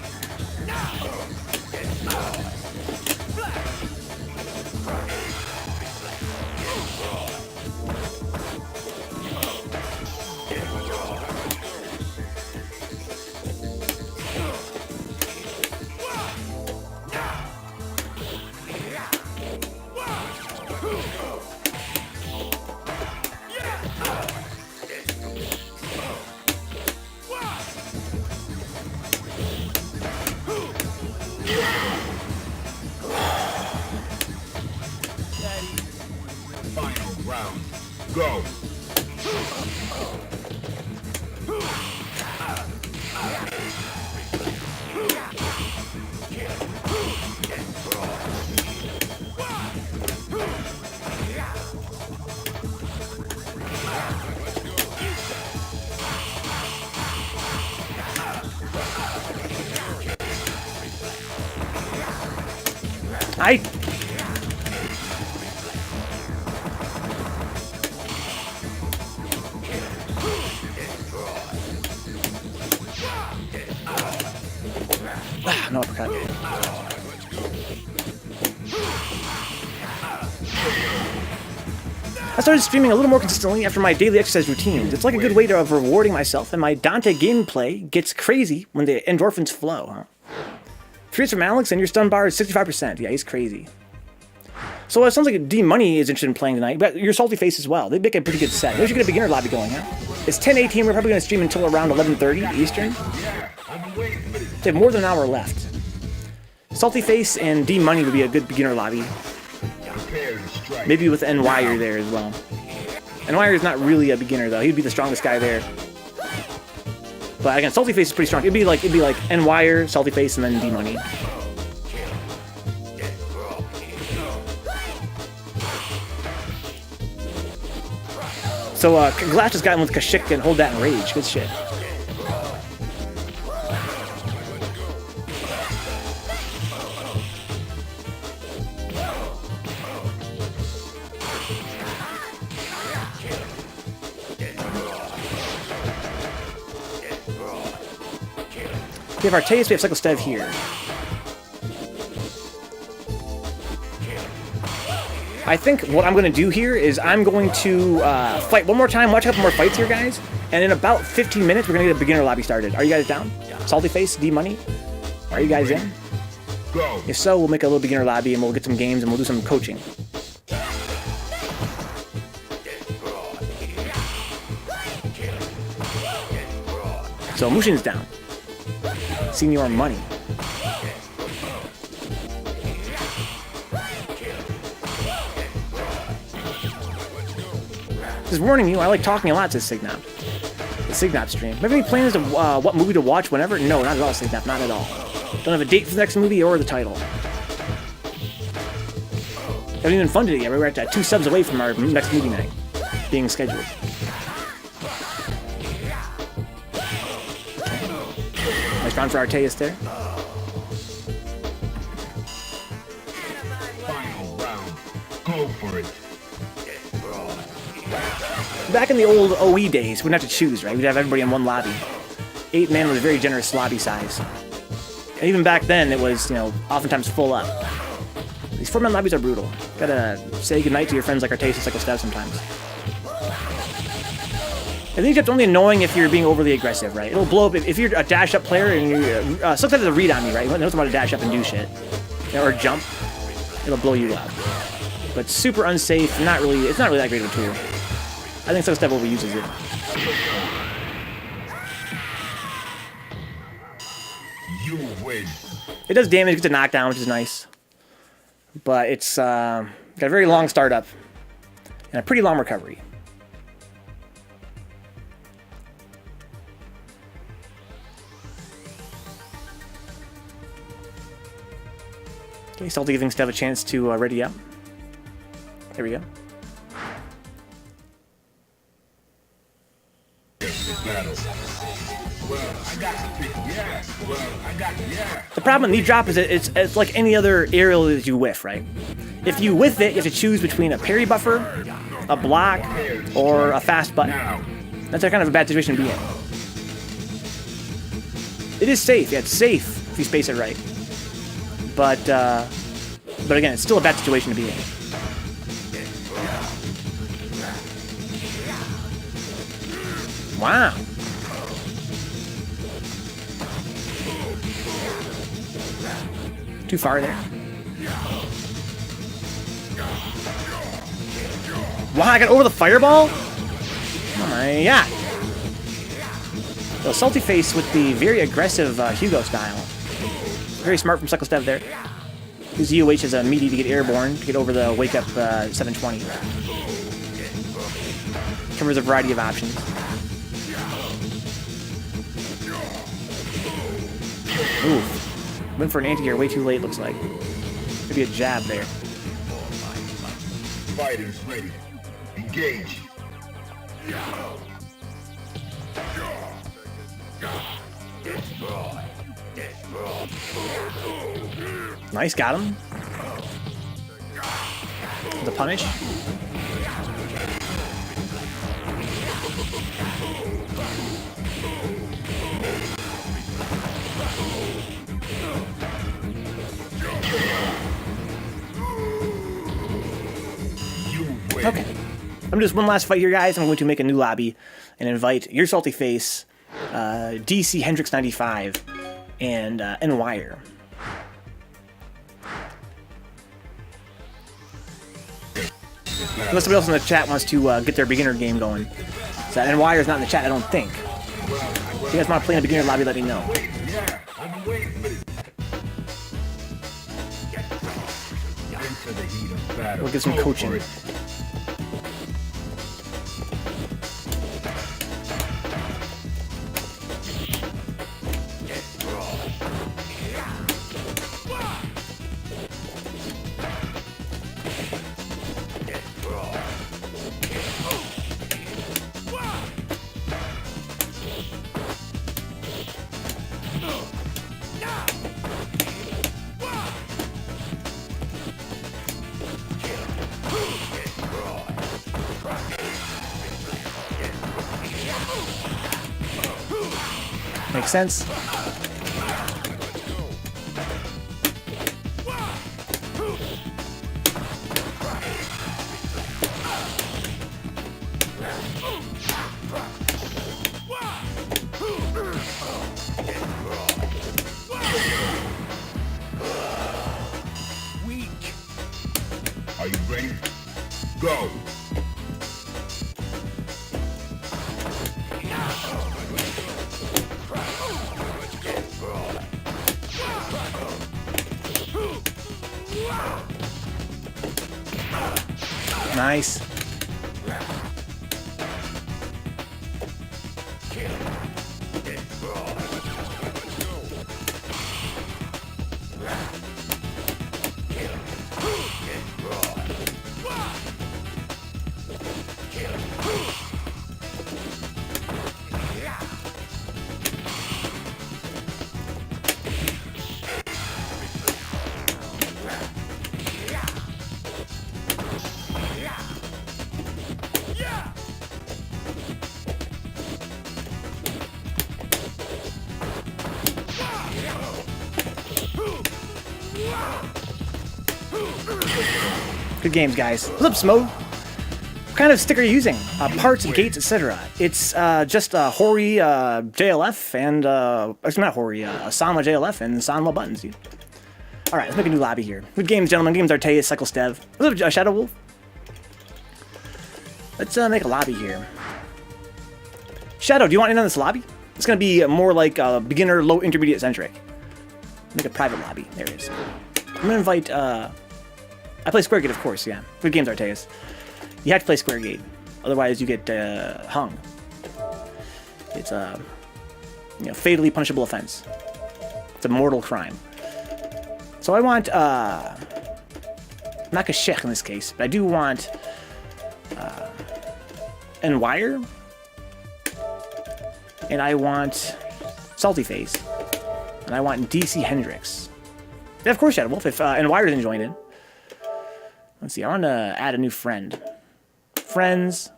Final round. Go. I... no uppercut. I started streaming a little more consistently after my daily exercise routines. It's like a good way of rewarding myself, and my Dante gameplay gets crazy when the endorphins flow, huh? Treats from Alex, and your stun bar is 65%. Yeah, he's crazy. So it sounds like D-Money is interested in playing tonight, but YourSaltyFace as well. They make a pretty good set. Maybe we should get a beginner lobby going, huh? It's 10:18. We're probably going to stream until around 11:30 Eastern. They have more than an hour left. SaltyFace and D-Money would be a good beginner lobby. Maybe with N-Wire there as well. N-Wire is not really a beginner though. He'd be the strongest guy there. But again, SaltyFace is pretty strong. It'd be like N-Wire, SaltyFace, and then D-Money. So Glass just got in with Kashik and Hold That and Rage. Good shit. We have Arteus, we have cyclestev here. I think what I'm going to do here is I'm going to fight one more time, watch a couple more fights here, guys, And in about 15 minutes, we're gonna get a beginner lobby started. Are you guys down? SaltyFace, D-Money? Are you guys in? Go. If so, we'll make a little beginner lobby and we'll get some games and we'll do some coaching. So Mushin's down. Senior money. Just warning you, I like talking a lot, says Signop. The Signop stream. Have any plans to what movie to watch whenever? No, not at all, Signop, not at all. Don't have a date for the next movie or the title. Haven't even funded it yet. We're at 2 subs away from our next movie night being scheduled. Nice round for Arteus there. Final round. Go for it. Back in the old OE days, we wouldn't have to choose, right? We'd have everybody in one lobby. 8-man was a very generous lobby size. And even back then, it was, you know, oftentimes full up. These 4-man lobbies are brutal. Gotta say goodnight to your friends like Arteus and cyclestev sometimes. I think it's only annoying if you're being overly aggressive, right? It'll blow up if you're a dash-up player and you sometimes a read on me, right? You know somebody to dash up and do shit, or jump. It'll blow you up. But super unsafe. It's not really that great of a tool. I think cyclestev overuses it. You win. It does damage, gets a knockdown, which is nice. But it's got a very long startup and a pretty long recovery. Okay, Salty giving Stev a chance to ready up. There we go. The problem with knee drop is that it's like any other aerial that you whiff, right? If you whiff it, you have to choose between a parry buffer, a block, or a fast button. That's kind of a bad situation to be in. It is safe, yeah, it's safe if you space it right. But again, it's still a bad situation to be in. Wow. Too far there. Wow, I got over the fireball? Oh my god. So SaltyFace with the very aggressive Hugo style. Very smart from cyclestev there. Use UH as a meaty to get airborne, to get over the wake up 720. Covers a variety of options. Ooh. Went for an anti-air way too late, looks like. Maybe a jab there. Fighters ready. Engage. Nice, got him. The punish. Okay. I'm just one last fight here, guys. I'm going to make a new lobby and invite YourSaltyFace, DC Hendrix 95, and Wire. Unless somebody else in the chat wants to get their beginner game going. So, and Wire's not in the chat, I don't think. If you guys want to play in a beginner lobby, let me know. We'll get some coaching. Makes sense. Ready? Go. Nice. Good games, guys. What's up, Smo? What kind of stick are you using? Parts, gates, etc. It's just Hori JLF and actually not Hori, Sanwa JLF and Sanwa buttons, dude. All right, let's make a new lobby here. Good games, gentlemen. Games Arteus, cyclestev. What's up, Shadow Wolf? Let's make a lobby here. Shadow, do you want in on this lobby? It's gonna be more like beginner, low, intermediate centric. Make a private lobby. There it is. I'm gonna invite. I play Square Gate, of course. Yeah, good games, Arteus. You have to play Square Gate, otherwise you get hung. It's a fatally punishable offense. It's a mortal crime. So I want not Kashech in this case, but I do want Wire, and I want SaltyFace, and I want DC Hendrix. Yeah, of course, Shadow Wolf. If Wire isn't joined in. Let's see, I want to add a new friend. Friends.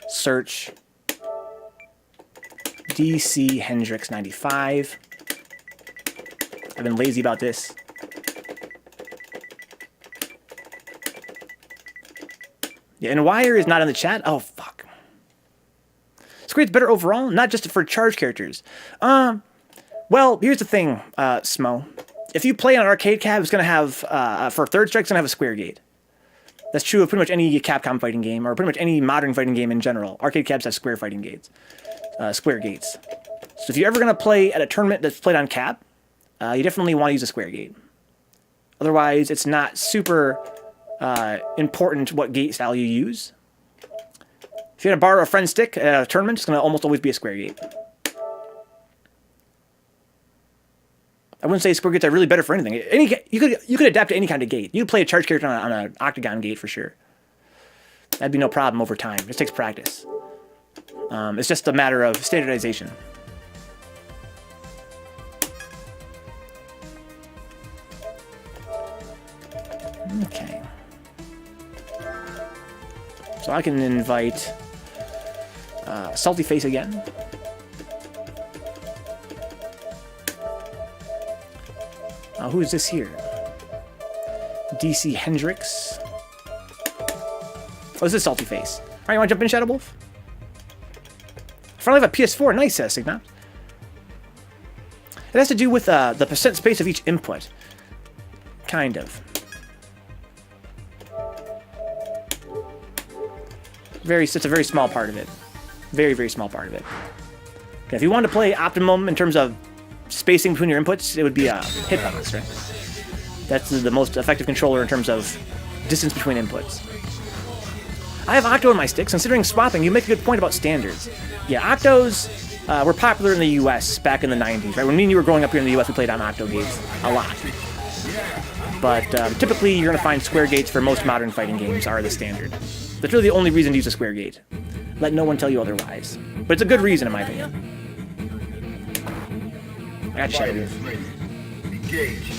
Search. DC Hendrix 95. I've been lazy about this. Yeah, and Wire is not in the chat. Oh, fuck. Square's better overall, not just for charge characters. Well, here's the thing, Smo. If you play on arcade cab, it's going to have, for third strike, it's going to have a square gate. That's true of pretty much any Capcom fighting game, or pretty much any modern fighting game in general. Arcade cabs have square fighting gates. Square gates. So if you're ever going to play at a tournament that's played on cab, you definitely want to use a square gate. Otherwise, it's not super important what gate style you use. If you're going to borrow a friend's stick at a tournament, it's going to almost always be a square gate. I wouldn't say square gates are really better for anything. You could adapt to any kind of gate. You could play a charge character on an octagon gate for sure. That'd be no problem over time. It just takes practice. It's just a matter of standardization. Okay. So I can invite SaltyFace again. Who is this here? DC Hendrix. Oh, this is SaltyFace. All right, you want to jump in, Shadow Wolf? Finally have a PS4. Nice, Signa. It has to do with the percent space of each input. Kind of. It's a very small part of it. Very, very small part of it. Okay, if you want to play optimum in terms of spacing between your inputs, it would be hitbox, right? That's the most effective controller in terms of distance between inputs. I have Octo on my sticks. Considering swapping, you make a good point about standards. Yeah, Octos were popular in the US back in the 90s, right? When me and you were growing up here in the US, we played on Octo gates a lot. But typically, you're going to find square gates for most modern fighting games are the standard. That's really the only reason to use a square gate. Let no one tell you otherwise. But it's a good reason, in my opinion. I got Shadow Wolf. Engage.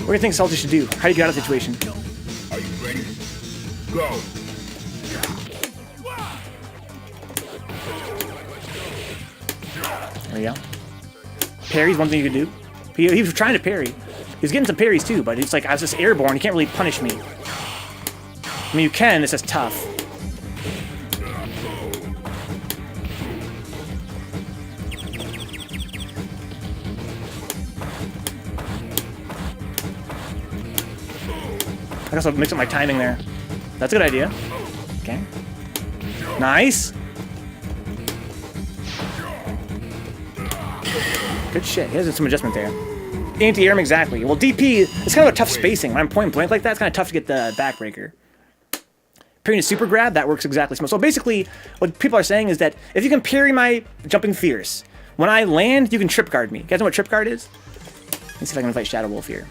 do you think Salty should do? How do you get out of the situation? Are you ready? Go. There you go. Parry's one thing you can do. He was trying to parry. He's getting some parries too, but it's like, I was just airborne. You can't really punish me. I mean, you can. It's just tough. I guess I'll mix up my timing there. That's a good idea. Okay. Nice. Good shit. He has some adjustment there. Anti-airm, exactly. Well, DP, it's kind of a tough spacing. When I'm point blank like that, it's kind of tough to get the backbreaker. Parrying a super grab, that works exactly. So basically, what people are saying is that if you can parry my jumping fierce, when I land, you can trip guard me. You guys know what trip guard is? Let's see if I can fight Shadow Wolf here.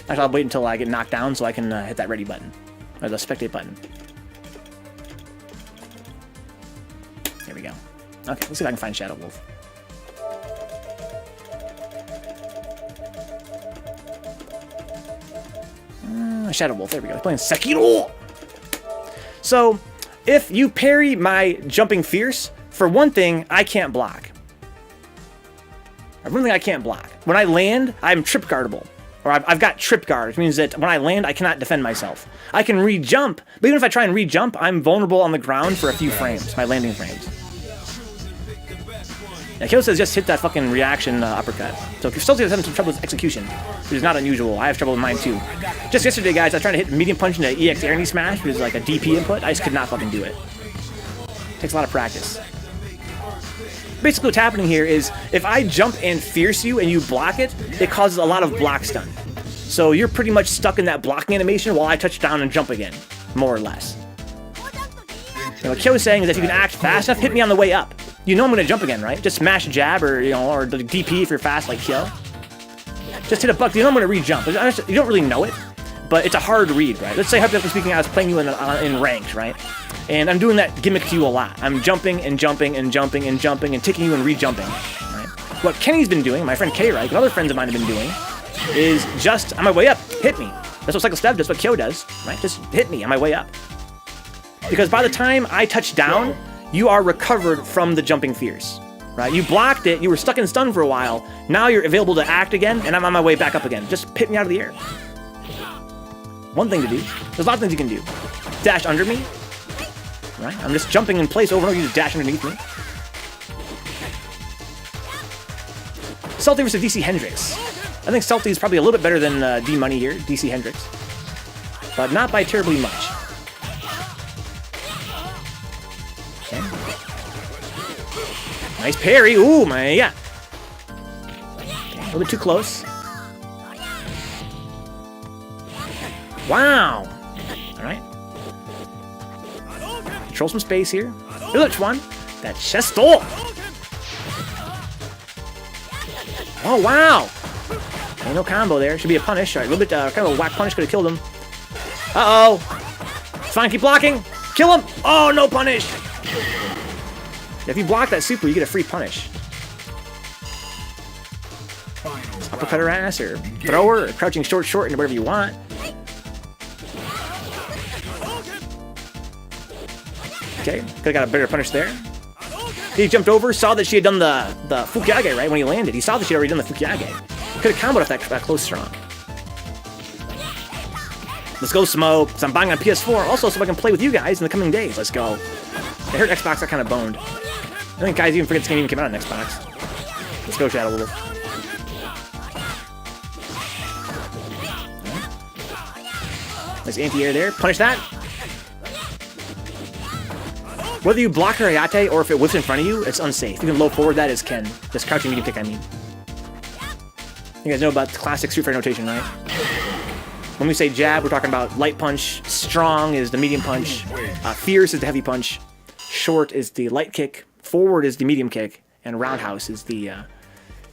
Actually, I'll wait until I get knocked down so I can hit that ready button. Or the spectate button. There we go. Okay, let's see if I can find Shadow Wolf. Shadow Wolf, there we go. He's playing Sekiro! So, if you parry my jumping fierce, for one thing, I can't block. One thing I can't block. When I land, I'm trip guardable. Or I've got trip guard, which means that when I land, I cannot defend myself. I can re-jump, but even if I try and re-jump, I'm vulnerable on the ground for a few frames, my landing frames. Now, Kyo says just hit that fucking reaction uppercut. So if you're still having some trouble with execution, which is not unusual, I have trouble with mine too. Just yesterday, guys, I was trying to hit medium punch into EX air knee smash, which is like a DP input. I just could not fucking do it. Takes a lot of practice. Basically what's happening here is, if I jump and fierce you and you block it, it causes a lot of block stun. So you're pretty much stuck in that blocking animation while I touch down and jump again, more or less. And what Kyo is saying is that if you can act fast enough, hit me on the way up. You know I'm going to jump again, right? Just smash a jab or, you know, or the DP if you're fast like Kyo. Just hit a buck. You know I'm going to re-jump. You don't really know it, but it's a hard read, right? Let's say, hypothetically speaking, I was playing you in ranked, right? And I'm doing that gimmick to you a lot. I'm jumping and jumping and jumping and jumping and taking you and re-jumping, right? What Kenny's been doing, my friend KReichJr, and other friends of mine have been doing, is just on my way up, hit me. That's what cyclestev does, what Kyo does, right? Just hit me on my way up. Because by the time I touch down, you are recovered from the jumping fierce, right? You blocked it, you were stuck in stun for a while, now you're available to act again, and I'm on my way back up again. Just hit me out of the air. One thing to do. There's a lot of things you can do. Dash under me, right? I'm just jumping in place over and over, you just dash underneath me. Salty versus DC Hendrix. I think Salty is probably a little bit better than D-Money here, DC Hendrix. But not by terribly much. Okay. Nice parry. Ooh, my, yeah. Okay, a little bit too close. Wow. All right. Control some space here. Village one. That chesto. Oh, wow. Okay, no combo there. Should be a punish. All right, a little bit, kind of a whack punish could have killed him. Uh-oh. Fine, keep blocking. Kill him. Oh, no punish. If you block that super, you get a free punish. Uppercut her ass, or throw her, or crouching short, into whatever you want. Okay, could've got a better punish there. He jumped over, saw that she had done the Fukiage, right, when he landed. He saw that she had already done the Fukiage. Could've comboed off that close strong. Let's go, Smo. So I'm buying on PS4, also so I can play with you guys in the coming days. Let's go. I heard Xbox got kind of boned. I think guys even forget this game even came out on Xbox. Let's go, Shadow Wolf. Nice anti-air there. Punish that. Whether you block her Hayate or if it whips in front of you, it's unsafe. You can low forward that as Ken. Just crouching medium kick, I mean. You guys know about the classic Street Fighter notation, right? When we say jab, we're talking about light punch. Strong is the medium punch. Fierce is the heavy punch. Short is the light kick. Forward is the medium kick. And roundhouse is the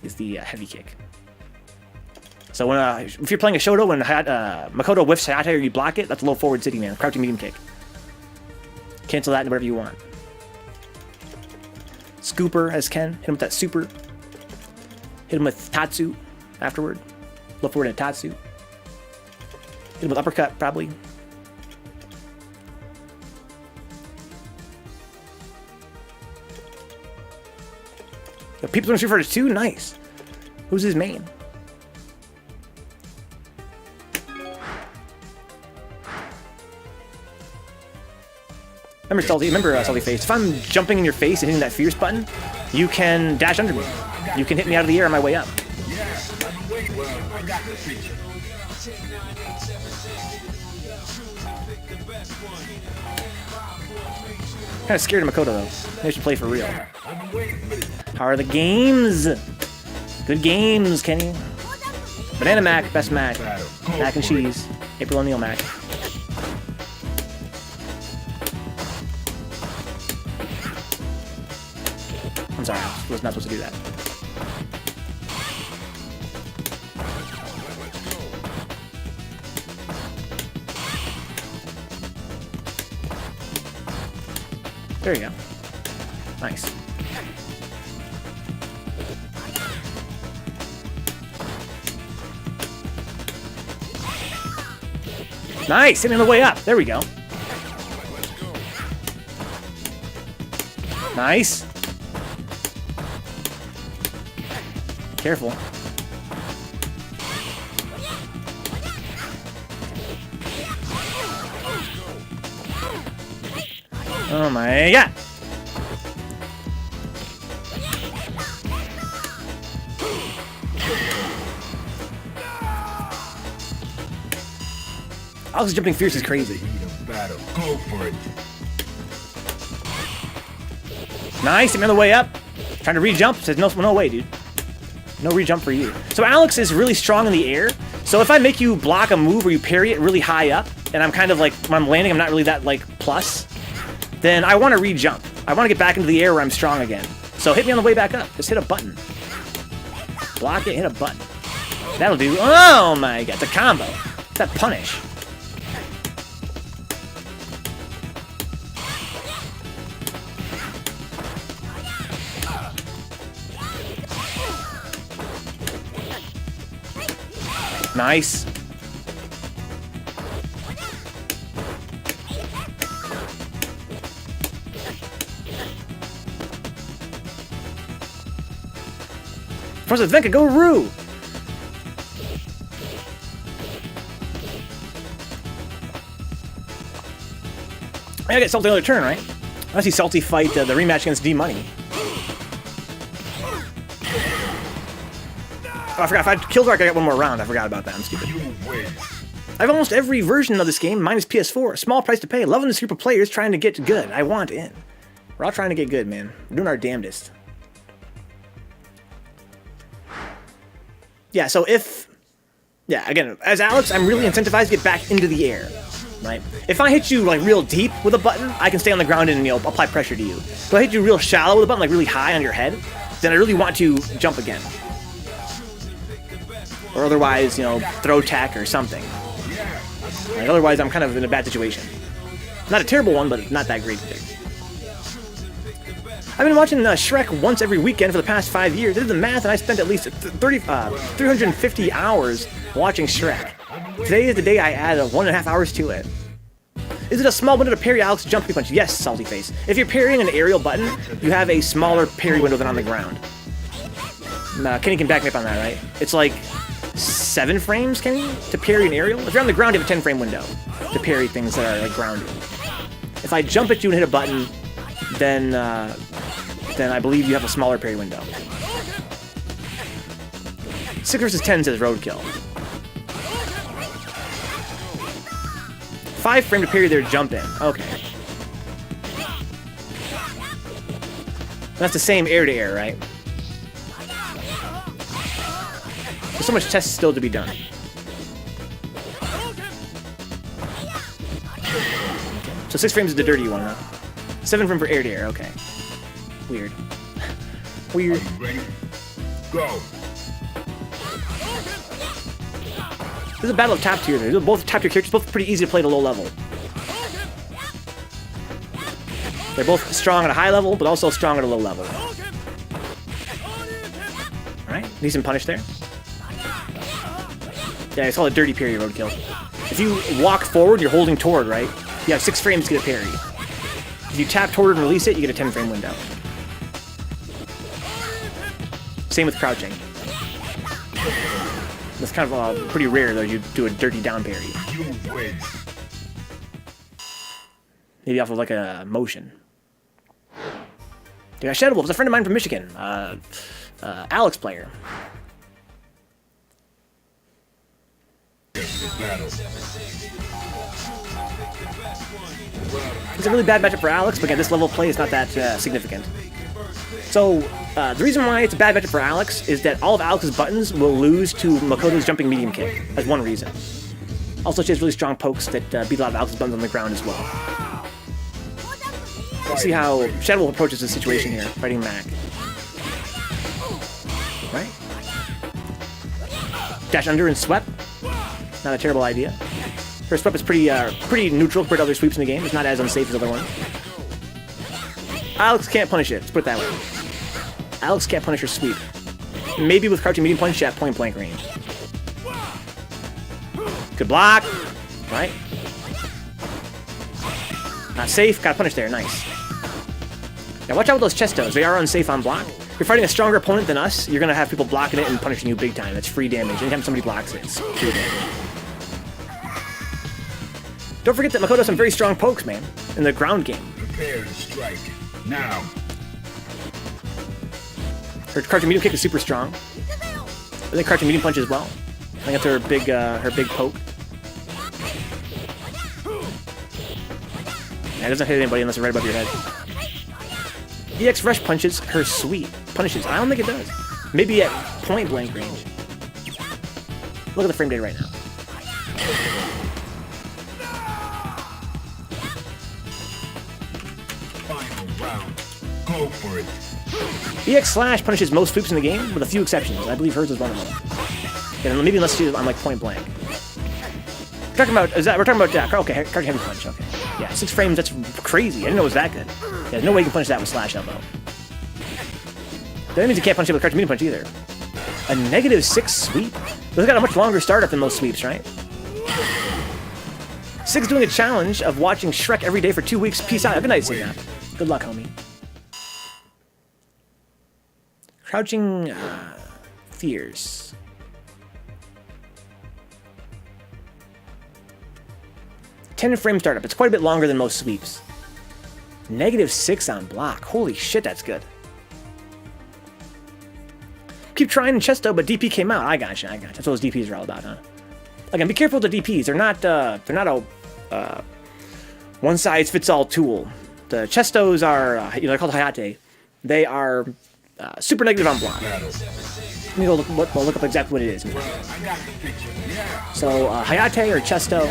heavy kick. So when if you're playing a Shoto, when Makoto whiffs Hayate or you block it, that's low forward city man. Crouching medium kick. Cancel that into whatever you want. Scooper as Ken. Hit him with that super. Hit him with Tatsu afterward. Low forward at Tatsu. Hit him with uppercut, probably. The people in Street Fighter 2? Nice. Who's his main? Remember SaltyFace. If I'm jumping in your face and hitting that fierce button, you can dash under me. You can hit me out of the air on my way up. Yeah, I'm the way. Well, I got the picture. Kind of scared of Makoto though. They should play for real. Yeah, I'm the way. How are the games? Good games, Kenny. Banana Mac, best Mac. Mac and cheese. April O'Neil Mac. I'm sorry, I was not supposed to do that. There you go. Nice. Nice! Hit me on the way up. There we go. Nice. Careful. Oh my god! Alex jumping fierce is crazy. Battle. Go for it. Nice, hit me on the way up. Trying to re-jump, says no way, dude. No re-jump for you. So Alex is really strong in the air. So if I make you block a move or you parry it really high up, and I'm kind of like, when I'm landing, I'm not really that like plus, then I want to re-jump. I want to get back into the air where I'm strong again. So hit me on the way back up. Just hit a button. Block it, hit a button. That'll do. Oh my god, it's a combo. It's that punish. Nice. First Venka, go Roo! I gotta get Salty another turn, right? I see Salty fight the rematch against D-Money. Oh, I forgot. If I killed Ark, I got one more round. I forgot about that. I'm stupid. I have almost every version of this game, minus PS4. Small price to pay. Loving this group of players trying to get good. I want in. We're all trying to get good, man. We're doing our damnedest. Yeah, so if... Yeah, again, as Alex, I'm really incentivized to get back into the air. Right? If I hit you, like, real deep with a button, I can stay on the ground and, you know, apply pressure to you. If I hit you real shallow with a button, like really high on your head, then I really want to jump again. Or otherwise, you know, throw tack or something. Like, otherwise, I'm kind of in a bad situation. Not a terrible one, but not that great either. I've been watching Shrek once every weekend for the past 5 years. I did the math, and I spent at least 350 hours watching Shrek. Today is the day I added 1.5 hours to it. Is it a small window to parry Alex jumping punch? Yes, SaltyFace. If you're parrying an aerial button, you have a smaller parry window than on the ground. Kenny can back me up on that, right? It's like 7 frames, Kenny, to parry an aerial? If you're on the ground, you have a 10-frame window to parry things that are like grounded. If I jump at you and hit a button, then I believe you have a smaller parry window. 6 versus 10 says roadkill. 5 frame to parry their jump in. Okay. That's the same air to air, right? There's so much test still to be done. So 6 frames is the dirty one, huh? 7 frame for air to air, okay. Weird. Weird. Ready? Go. This is a battle of top tier. They're both top tier characters, both pretty easy to play at a low level. They're both strong at a high level, but also strong at a low level. Alright, decent punish there. Yeah, it's called a dirty parry roadkill. If you walk forward, you're holding toward, right? You have 6 frames to get a parry. If you tap toward and release it, you get a 10 frame window. Same with crouching. That's kind of pretty rare, though. You do a dirty down parry. Maybe off of like a motion. You got Shadow Wolf. It's a friend of mine from Michigan. Alex player. It's a really bad matchup for Alex, but again, this level of play is not that significant. So, the reason why it's a bad matchup for Alex is that all of Alex's buttons will lose to Makoto's jumping medium kick. That's one reason. Also, she has really strong pokes that beat a lot of Alex's buttons on the ground as well. Let's see how Shadow Wolf approaches this situation here, fighting Mac. Right? Dash under and swept. Not a terrible idea. Her sweep is pretty neutral compared to other sweeps in the game. It's not as unsafe as other ones. Alex can't punish it. Let's put it that way. Alex can't punish her sweep. Maybe with crouching medium punch at point blank range. Good block. Right? Not safe. Gotta punish there. Nice. Now watch out with those chestos. They are unsafe on block. If you're fighting a stronger opponent than us, you're gonna have people blocking it and punishing you big time. That's free damage. Anytime somebody blocks it, it's free damage. Don't forget that Makoto has some very strong pokes, man, in the ground game. Prepare to strike. Now. Her crouching medium kick is super strong. I think crouching medium punch as well. I think that's her big poke. Yeah, it doesn't hit anybody unless it's right above your head. EX rush punches her sweep. Punishes. I don't think it does. Maybe at point blank range. Look at the frame data right now. Final round. Go for it. EX slash punishes most sweeps in the game, with a few exceptions. I believe hers is one of them. And maybe unless she's on like point blank. We're talking about okay, crouching heavy punch. Okay, yeah, 6 frames. That's crazy. I didn't know it was that good. Yeah, there's no way you can punish that with slash elbow. That means you can't punish it with crouching medium punch either. A -6 sweep. Those got a much longer startup than most sweeps, right? 6 doing a challenge of watching Shrek every day for 2 weeks. Peace out. Have a good night, Sigap. Good luck, homie. Crouching fears. Frame startup. It's quite a bit longer than most sweeps. -6 on block. Holy shit, that's good. Keep trying in Chesto, but DP came out. I gotcha. That's what those DPs are all about, huh? Again, be careful with the DPs. They're not a one-size-fits-all tool. The Chestos are, they're called Hayate. They are super negative on block. Let me go look up exactly what it is. So, Hayate or Chesto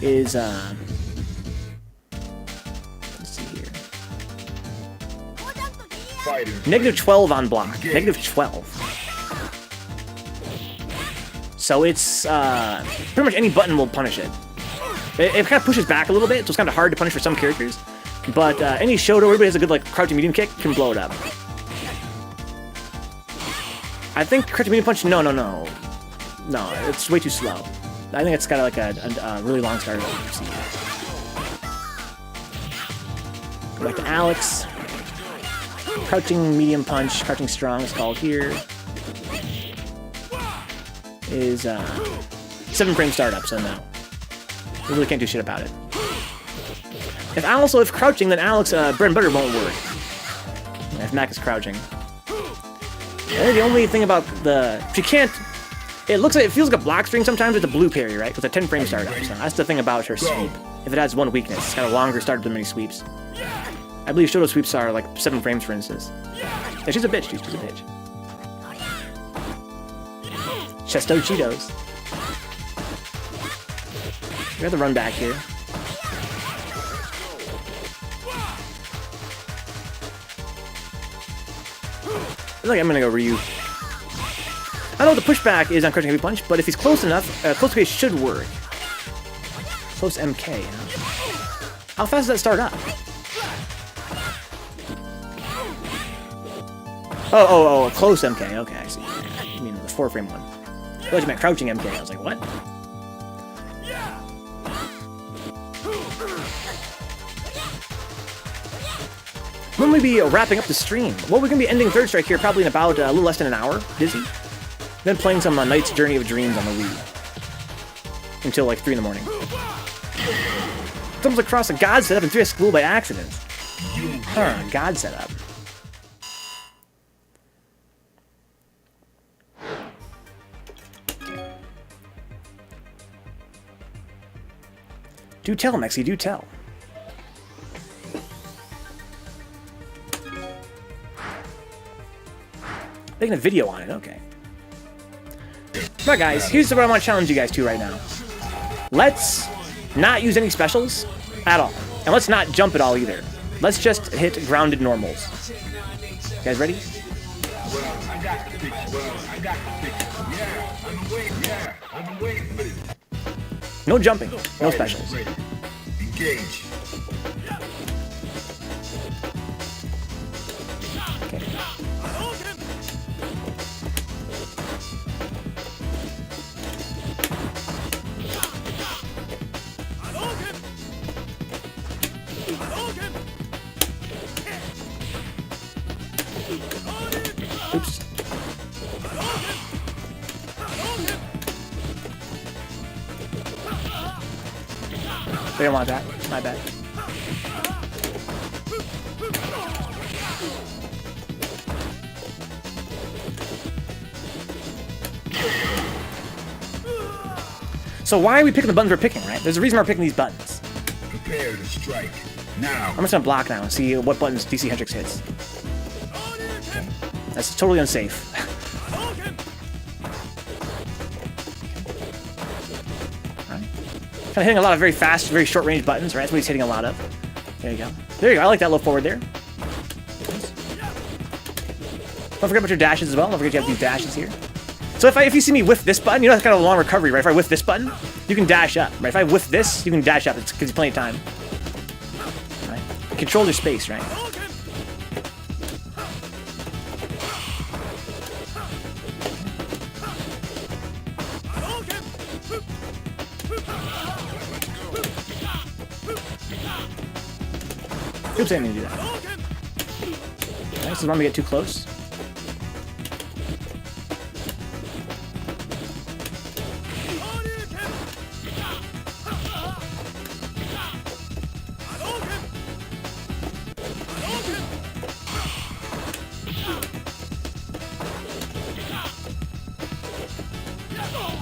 is, let's see here. -12 on block. -12. So it's, pretty much any button will punish it. It kind of pushes back a little bit, so it's kind of hard to punish for some characters. But any Shoto, everybody has a good like crouching medium kick, can blow it up. I think crouching medium punch, no, it's way too slow. I think it's got like a really long start. Go back to Alex. Crouching medium punch, crouching strong is called here. Is 7 frame startup, so no. We really can't do shit about it. If crouching, then Alex bread and butter won't work. If Mac is crouching. The only thing about she can't. It feels like a block string sometimes with a blue parry, right? With a 10 frame startup. So that's the thing about her sweep. If it has one weakness, it's got a longer startup than many sweeps. I believe Shoto sweeps are like 7 frames, for instance. Yeah, she's a bitch. She's a bitch. Chesto Cheetos. We have the run back here. I think I'm gonna go Ryu. I know the pushback is on crouching heavy punch, but if he's close enough, close base should work. Close MK, huh? How fast does that start up? Oh, close MK. Okay, I see. You mean the 4 frame one. I thought you meant crouching MK. I was like, what? When will we be wrapping up the stream? Well, we're going to be ending Third Strike here probably in about a little less than an hour. Busy. Then playing some Knight's Journey of Dreams on the Wii. Until like 3 in the morning. Stumbles across a God setup in 3S School by accident. Huh, God setup. Do tell, Mexi, do tell. Making a video on it, okay. Alright guys, here's what I want to challenge you guys to right now. Let's not use any specials at all. And let's not jump at all either. Let's just hit grounded normals. You guys ready? No jumping, no specials. Engage. Okay. Oops. They don't want that. My bad. So why are we picking the buttons we're picking, right? There's a reason we're picking these buttons. Prepare to strike. Now. I'm just gonna block now and see what buttons DC Hendrix hits. That's totally unsafe. Kind of hitting a lot of very fast, very short range buttons, right? That's what he's hitting a lot of. There you go. There you go. I like that little forward there. Don't forget about your dashes as well. Don't forget you have these dashes here. So if you see me whiff this button, you know that's kind of a long recovery, right? If I whiff this button, you can dash up, right? If I whiff this, you can dash up. It's because plenty of time. Right? Control your space, right? Oops, I didn't mean to do that. Nice, as long as we get too close.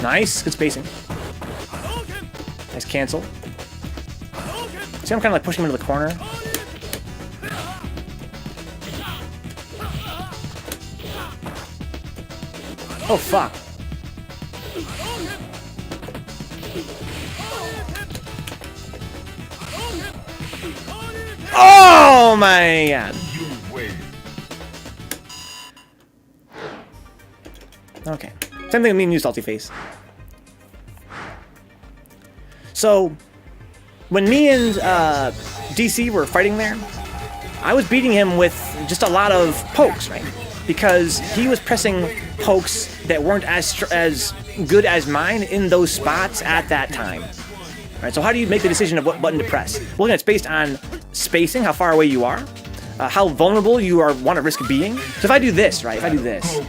Nice, good spacing. Nice cancel. See, I'm kind of like pushing him into the corner. Oh, fuck. Oh, my God. Okay. Same thing with me and YourSaltyFace. So, when me and DC were fighting there, I was beating him with just a lot of pokes, right? Because he was pressing pokes that weren't as good as mine in those spots at that time. Right, so how do you make the decision of what button to press? Well, again, it's based on spacing, how far away you are, how vulnerable you want to risk being. So if I do this, right, if I do this,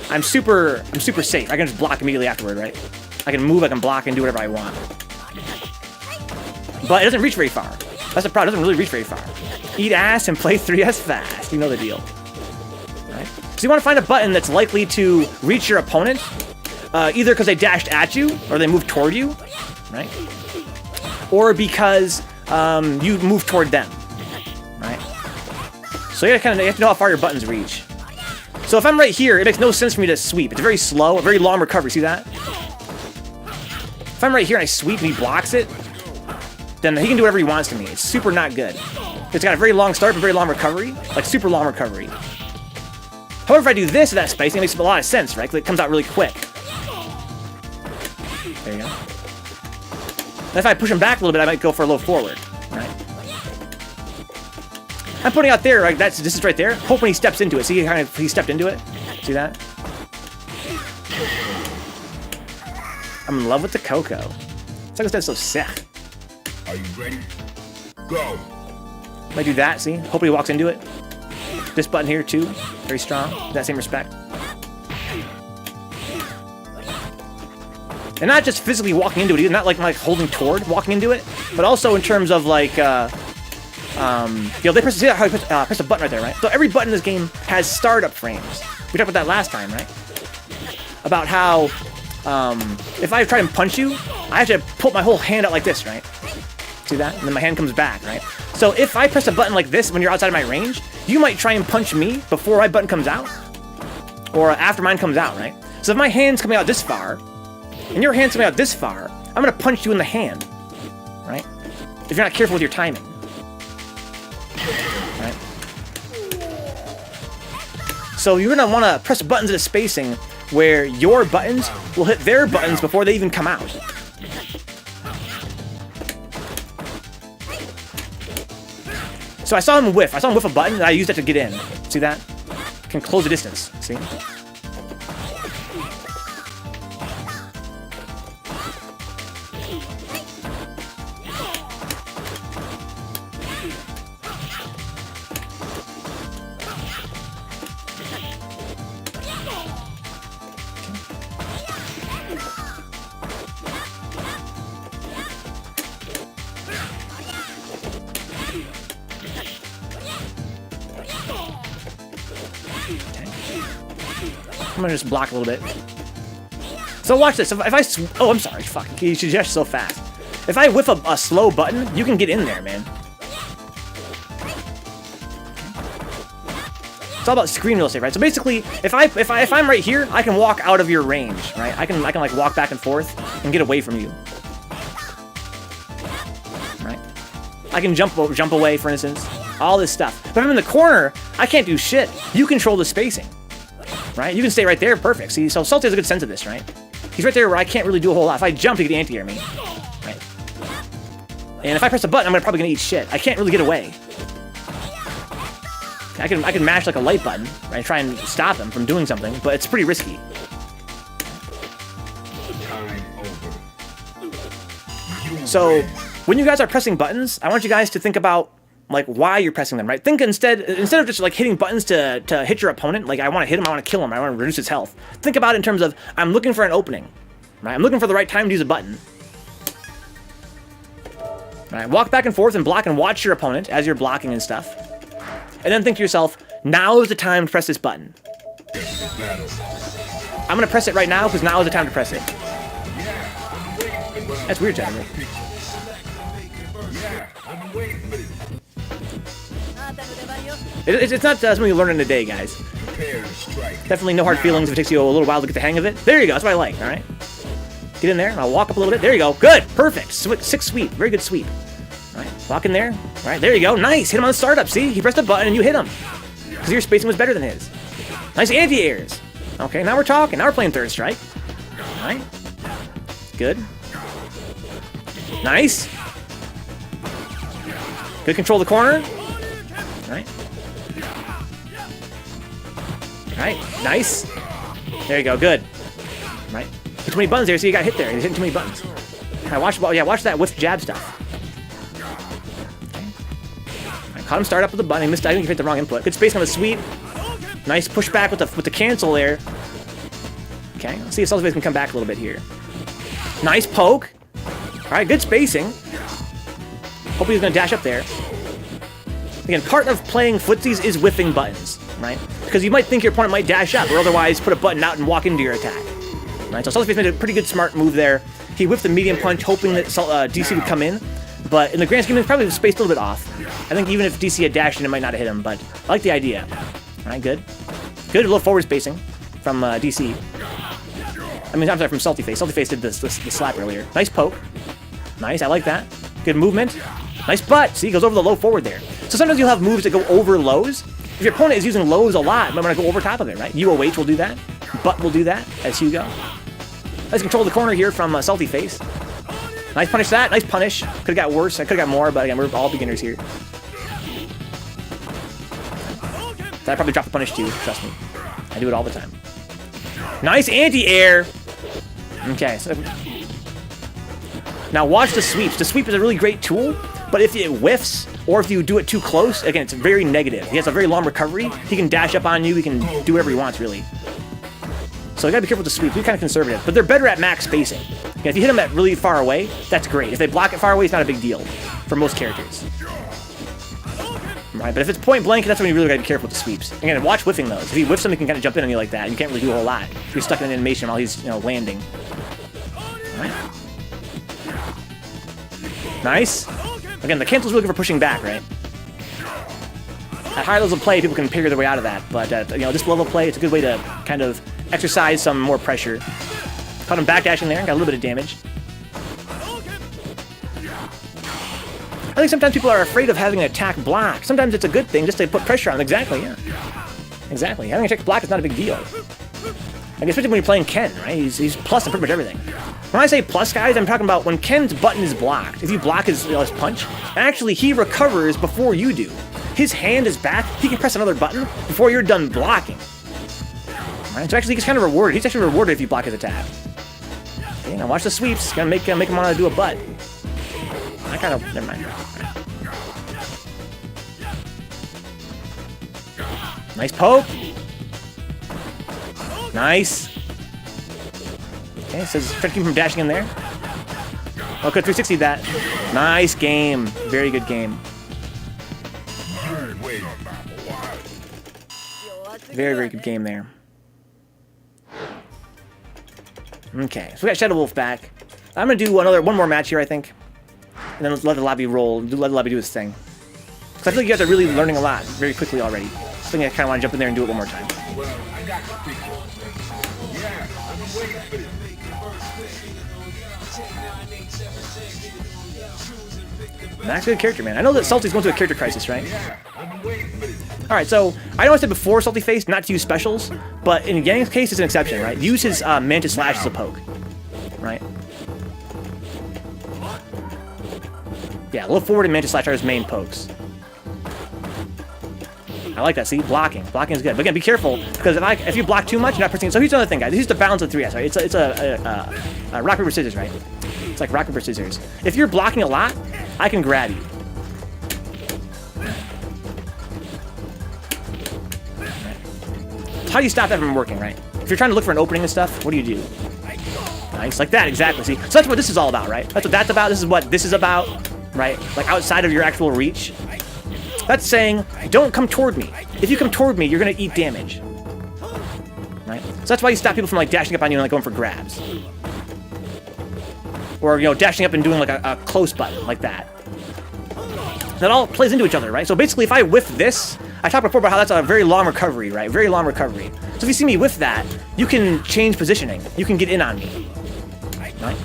I'm super safe. I can just block immediately afterward, right? I can move, I can block, and do whatever I want. But it doesn't reach very far. That's the problem, it doesn't really reach very far. Eat ass and play 3S fast. You know the deal. Right? So you want to find a button that's likely to reach your opponent, either because they dashed at you, or they moved toward you, right? Or because you moved toward them, right? So you have to know how far your buttons reach. So if I'm right here, it makes no sense for me to sweep. It's very slow, a very long recovery. See that? If I'm right here and I sweep and he blocks it, then he can do whatever he wants to me. It's super not good. It's got a very long start but very long recovery, like super long recovery. However, if I do this with that spacing, it makes a lot of sense, right? Because it comes out really quick. There you go. And if I push him back a little bit, I might go for a little forward, right? I'm putting out there, like this is right there. Hope when he steps into it. See, he stepped into it. See that? I'm in love with the cocoa. Cyclestev's so sick. Are you ready? Go. Might do that, see? Hopefully he walks into it. This button here, too. Very strong. That same respect. And not just physically walking into it, either. Not like holding toward walking into it, but also in terms of like, you know, they press, see how you press a button right there, right? So every button in this game has startup frames. We talked about that last time, right? About how, if I try and punch you, I have to put my whole hand out like this, right? See that? And then my hand comes back, right? So if I press a button like this when you're outside of my range, you might try and punch me before my button comes out, or after mine comes out, right? So if my hand's coming out this far, and your hand's coming out this far, I'm gonna punch you in the hand, right? If you're not careful with your timing, right? So you're gonna wanna press buttons at a spacing where your buttons will hit their buttons before they even come out. So I saw him whiff. I saw him whiff a button, and I used that to get in. See that? Can close the distance. See? I'm gonna just block a little bit. So watch this. If I oh, I'm sorry. Fuck. You should gesture so fast. If I whiff a slow button, you can get in there, man. It's all about screen real estate, right? So basically, if I'm right here, I can walk out of your range, right? I can like walk back and forth and get away from you, right? I can jump away, for instance. All this stuff. But if I'm in the corner, I can't do shit. You control the spacing. Right? You can stay right there, perfect. See, so Salty has a good sense of this, right? He's right there where I can't really do a whole lot. If I jump, he can anti-air me. Right? And if I press a button, I'm probably gonna eat shit. I can't really get away. I can mash like a light button, right? Try and stop him from doing something, but it's pretty risky. So when you guys are pressing buttons, I want you guys to think about like why you're pressing them, right? Think instead of just like hitting buttons to hit your opponent, like I want to hit him, I want to kill him, I want to reduce his health. Think about it in terms of I'm looking for an opening, right? I'm looking for the right time to use a button. Right? Walk back and forth and block and watch your opponent as you're blocking and stuff. And then think to yourself, now is the time to press this button. I'm gonna press it right now because now is the time to press it. That's weird, gentlemen. It's not something you learn in a day, guys. Definitely no hard feelings if it takes you a little while to get the hang of it. There you go. That's what I like. All right. Get in there. And I'll walk up a little bit. There you go. Good. Perfect. Six sweep. Very good sweep. All right. Walk in there. All right. There you go. Nice. Hit him on the startup. See? He pressed a button and you hit him. Because your spacing was better than his. Nice anti-airs. Okay. Now we're talking. Now we're playing third strike. All right. Good. Nice. Good control of the corner. All right. Alright, nice. There you go, good. Right. Hit too many buttons there, so you got hit there. He's hitting too many buttons. Right, watch that whiff jab stuff. Okay. Right, caught him start up with the button. He missed. I think he hit the wrong input. Good spacing on the sweep. Nice pushback with the cancel there. Okay, let's see if cyclestev can come back a little bit here. Nice poke. Alright, good spacing. Hopefully he's gonna dash up there. Again, part of playing footsies is whiffing buttons, right? Because you might think your opponent might dash up, or otherwise put a button out and walk into your attack. Right? So cyclestev made a pretty good smart move there. He whiffed the medium punch, hoping that DC would come in. But in the grand scheme, it's probably spaced a little bit off. I think even if DC had dashed in, it might not have hit him, but I like the idea. All right, good. Good, a little forward spacing from DC. I mean, I'm sorry, from SaltyFace. SaltyFace did the slap earlier. Nice poke. Nice, I like that. Good movement. Nice butt. See, he goes over the low forward there. So sometimes you'll have moves that go over lows. If your opponent is using lows a lot, I'm going to go over top of it, right? UOH will do that. Butt will do that as Hugo. Let's control the corner here from SaltyFace. Nice punish that. Nice punish. Could have got worse. I could have got more, but again, we're all beginners here. So I probably drop the punish too, trust me. I do it all the time. Nice anti-air. Okay, so Now watch the sweeps. The sweep is a really great tool, but if it whiffs, or if you do it too close, again, it's very negative. He has a very long recovery. He can dash up on you. He can do whatever he wants, really. So you gotta be careful with the sweeps. They're kind of conservative, but they're better at max spacing. Again, if you hit them at really far away, that's great. If they block it far away, it's not a big deal for most characters. Right, but if it's point blank, that's when you really gotta be careful with the sweeps. Again, watch whiffing those. If he whiffs them, he can kind of jump in on you like that. You can't really do a whole lot. You're stuck in an animation while he's, landing. Right. Nice. Again, the cancel's really good for pushing back, right? At higher levels of play, people can figure their way out of that, but this level of play, it's a good way to kind of exercise some more pressure. Caught him backdashing there, got a little bit of damage. I think sometimes people are afraid of having an attack block. Sometimes it's a good thing just to put pressure on them. Exactly, yeah. Exactly. Having an attack block is not a big deal. Like, especially when you're playing Ken, right? He's plus on pretty much everything. When I say plus, guys, I'm talking about when Ken's button is blocked. If you block his punch, actually he recovers before you do. His hand is back. He can press another button before you're done blocking. Right? So actually, he's kind of rewarded. He's actually rewarded if you block his attack. Okay, now watch the sweeps. Gonna make him want to do a butt. I kind of never mind. Nice poke. Nice. Okay, so try to keep him from dashing in there. Oh, could 360 that. Nice game. Very good game. Very, very good game there. Okay, so we got Shadow Wolf back. I'm gonna do one more match here, I think, and then let's let the lobby roll. Let the lobby do its thing. Because I feel like you guys are really learning a lot very quickly already. So I think I kind of want to jump in there and do it one more time. Max good character, man. I know that Salty's going through a character crisis, right? Alright, so I know I said before SaltyFace not to use specials, but in Yang's case it's an exception, right? Use his Mantis Slash as a poke, right? Yeah, look forward and Mantis Slash are his main pokes. I like that, see? Blocking. Blocking is good. But again, be careful, because if you block too much, you're not pressing. So here's another thing, guys. Here's the balance of 3S, right? It's a rock, paper, scissors, right? It's like rock, paper, scissors. If you're blocking a lot, I can grab you. How do you stop that from working, right? If you're trying to look for an opening and stuff, what do you do? Nice, like that, exactly, see? So that's what this is all about, right? That's what that's about, this is what this is about, right? Like outside of your actual reach. That's saying, don't come toward me. If you come toward me, you're gonna eat damage. Right? So that's why you stop people from like dashing up on you and like going for grabs. Or, dashing up and doing like a close button, like that. That all plays into each other, right? So basically, if I whiff this, I talked before about how that's a very long recovery, right? Very long recovery. So if you see me whiff that, you can change positioning. You can get in on me, right?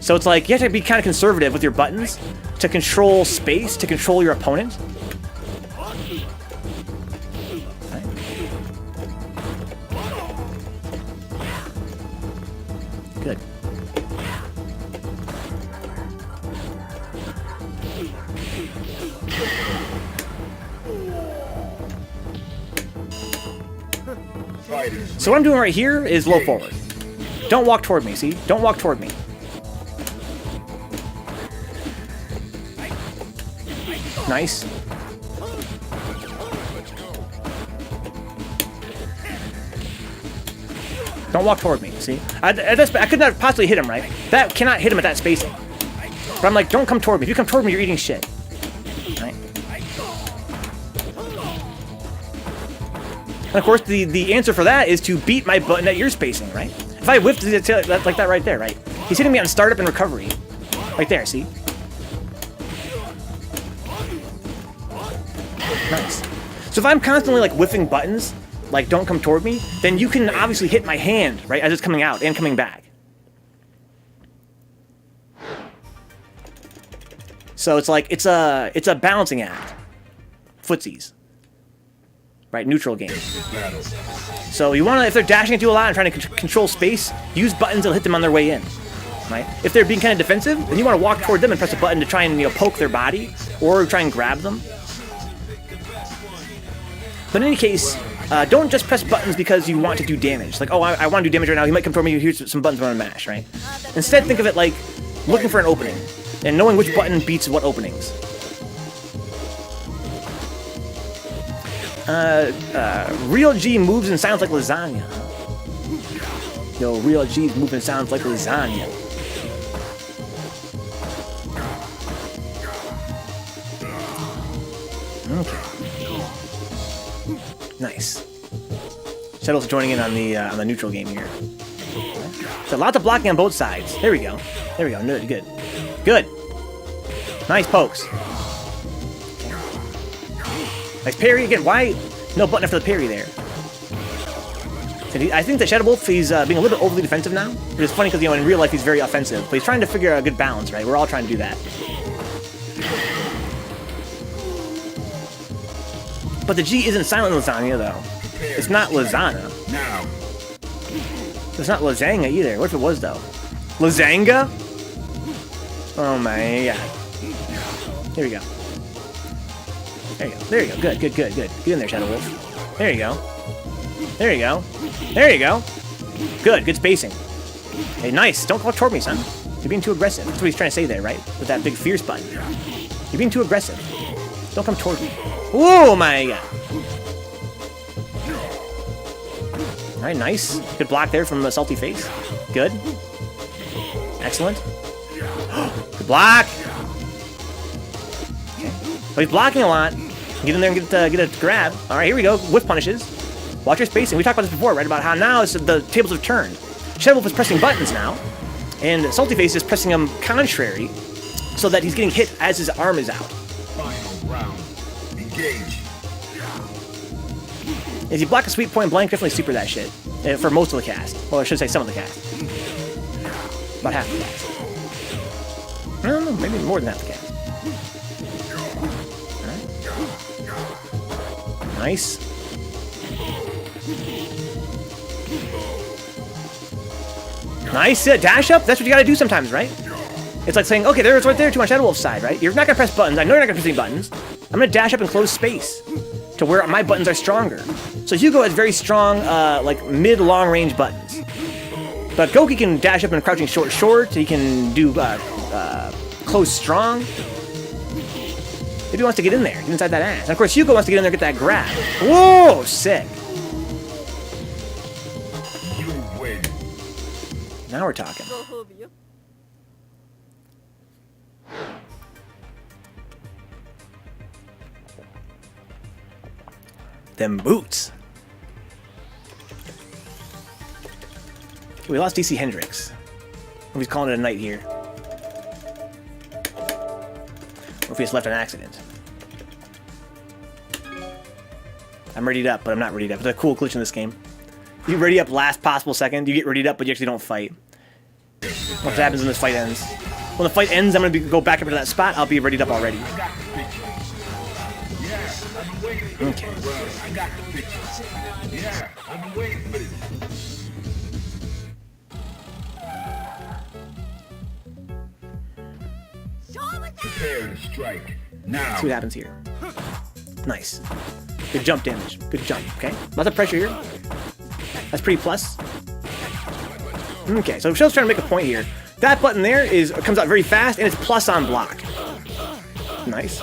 So it's like, you have to be kind of conservative with your buttons to control space, to control your opponent. Right? Good. So what I'm doing right here is low forward. Don't walk toward me, see? Don't walk toward me. Nice. Don't walk toward me, see? I could not possibly hit him, right? That cannot hit him at that spacing. But I'm like, don't come toward me. If you come toward me, you're eating shit. Right? And of course, the answer for that is to beat my button at your spacing, right? If I whiffed it like that right there, right? He's hitting me on startup and recovery. Right there, see? Nice. So if I'm constantly like whiffing buttons, like don't come toward me, then you can obviously hit my hand, right, as it's coming out and coming back. So it's like, it's a balancing act. Footsies. Right, neutral game. So you want to, if they're dashing at you a lot and trying to control space, use buttons that'll hit them on their way in. Right? If they're being kind of defensive, then you want to walk toward them and press a button to try and poke their body or try and grab them. But in any case, don't just press buttons because you want to do damage. Like, oh, I want to do damage right now. He might come toward me. Here's some buttons I want to mash, right? Instead, think of it like looking for an opening, and knowing which button beats what openings. Real G moves and sounds like lasagna. Yo, Real G's moving sounds like lasagna. Okay. Nice. Shadow's joining in on the neutral game here. So lots of blocking on both sides. There we go. There we go. Good. Good. Nice pokes. Nice parry again. Why no button after the parry there? I think that Shadow Wolf, he's being a little bit overly defensive now. It's funny because, you know, in real life he's very offensive, but he's trying to figure out a good balance, right? We're all trying to do that. But the G isn't silent lasagna, though. It's not lasagna. It's not lasagna either. What if it was, though? Lasanga? Oh my god. Here we go. There you go. There you go. Good. Get in there, Shadow Wolf. There you go. There you go. There you go. Good spacing. Hey, nice. Don't walk toward me, son. You're being too aggressive. That's what he's trying to say there, right? With that big fierce button. You're being too aggressive. Don't come toward me. Oh my god. Alright, nice. Good block there from the YourSaltyFace. Good. Excellent. Good block. Okay. Well, he's blocking a lot. Get in there and get a grab. Alright, here we go. Whiff punishes. Watch your spacing. We talked about this before, right? About how now the tables have turned. Shadow Wolf is pressing buttons now, and YourSaltyFace is pressing them contrary, so that he's getting hit as his arm is out. Final round. Engage. If you block a sweep point blank, definitely super that shit. For most of the cast. Well, I should say some of the cast. About half the cast. I don't know, maybe more than half the cast. Alright. Nice. Nice. Dash up? That's what you gotta do sometimes, right? It's like saying, okay, there's right there to my Shadow Wolf's side, right? You're not gonna press buttons. I know you're not gonna press any buttons. I'm gonna dash up and close space to where my buttons are stronger. So Hugo has very strong, like mid-long range buttons. But Goki can dash up and crouching short. He can do close strong. If he wants to get in there, get inside that ass. And of course, Hugo wants to get in there and get that grab. Whoa, sick. You win. Now we're talking. Them boots. We lost DC Hendrix. He's calling it a night here. Or if he just left on accident. I'm readied up, but I'm not readied up. It's a cool glitch in this game. You ready up last possible second, you get readied up, but you actually don't fight. What happens when this fight ends? When the fight ends, I'm going to go back up to that spot. I'll be readied up already. Okay. I got the picture. Yeah, I've been waiting for this. Prepare to strike. Now. See what happens here. Nice. Good jump damage. Good jump, okay? Lots of pressure here. That's pretty plus. Okay, so Shell's trying to make a point here. That button there comes out very fast, and it's plus on block. Nice.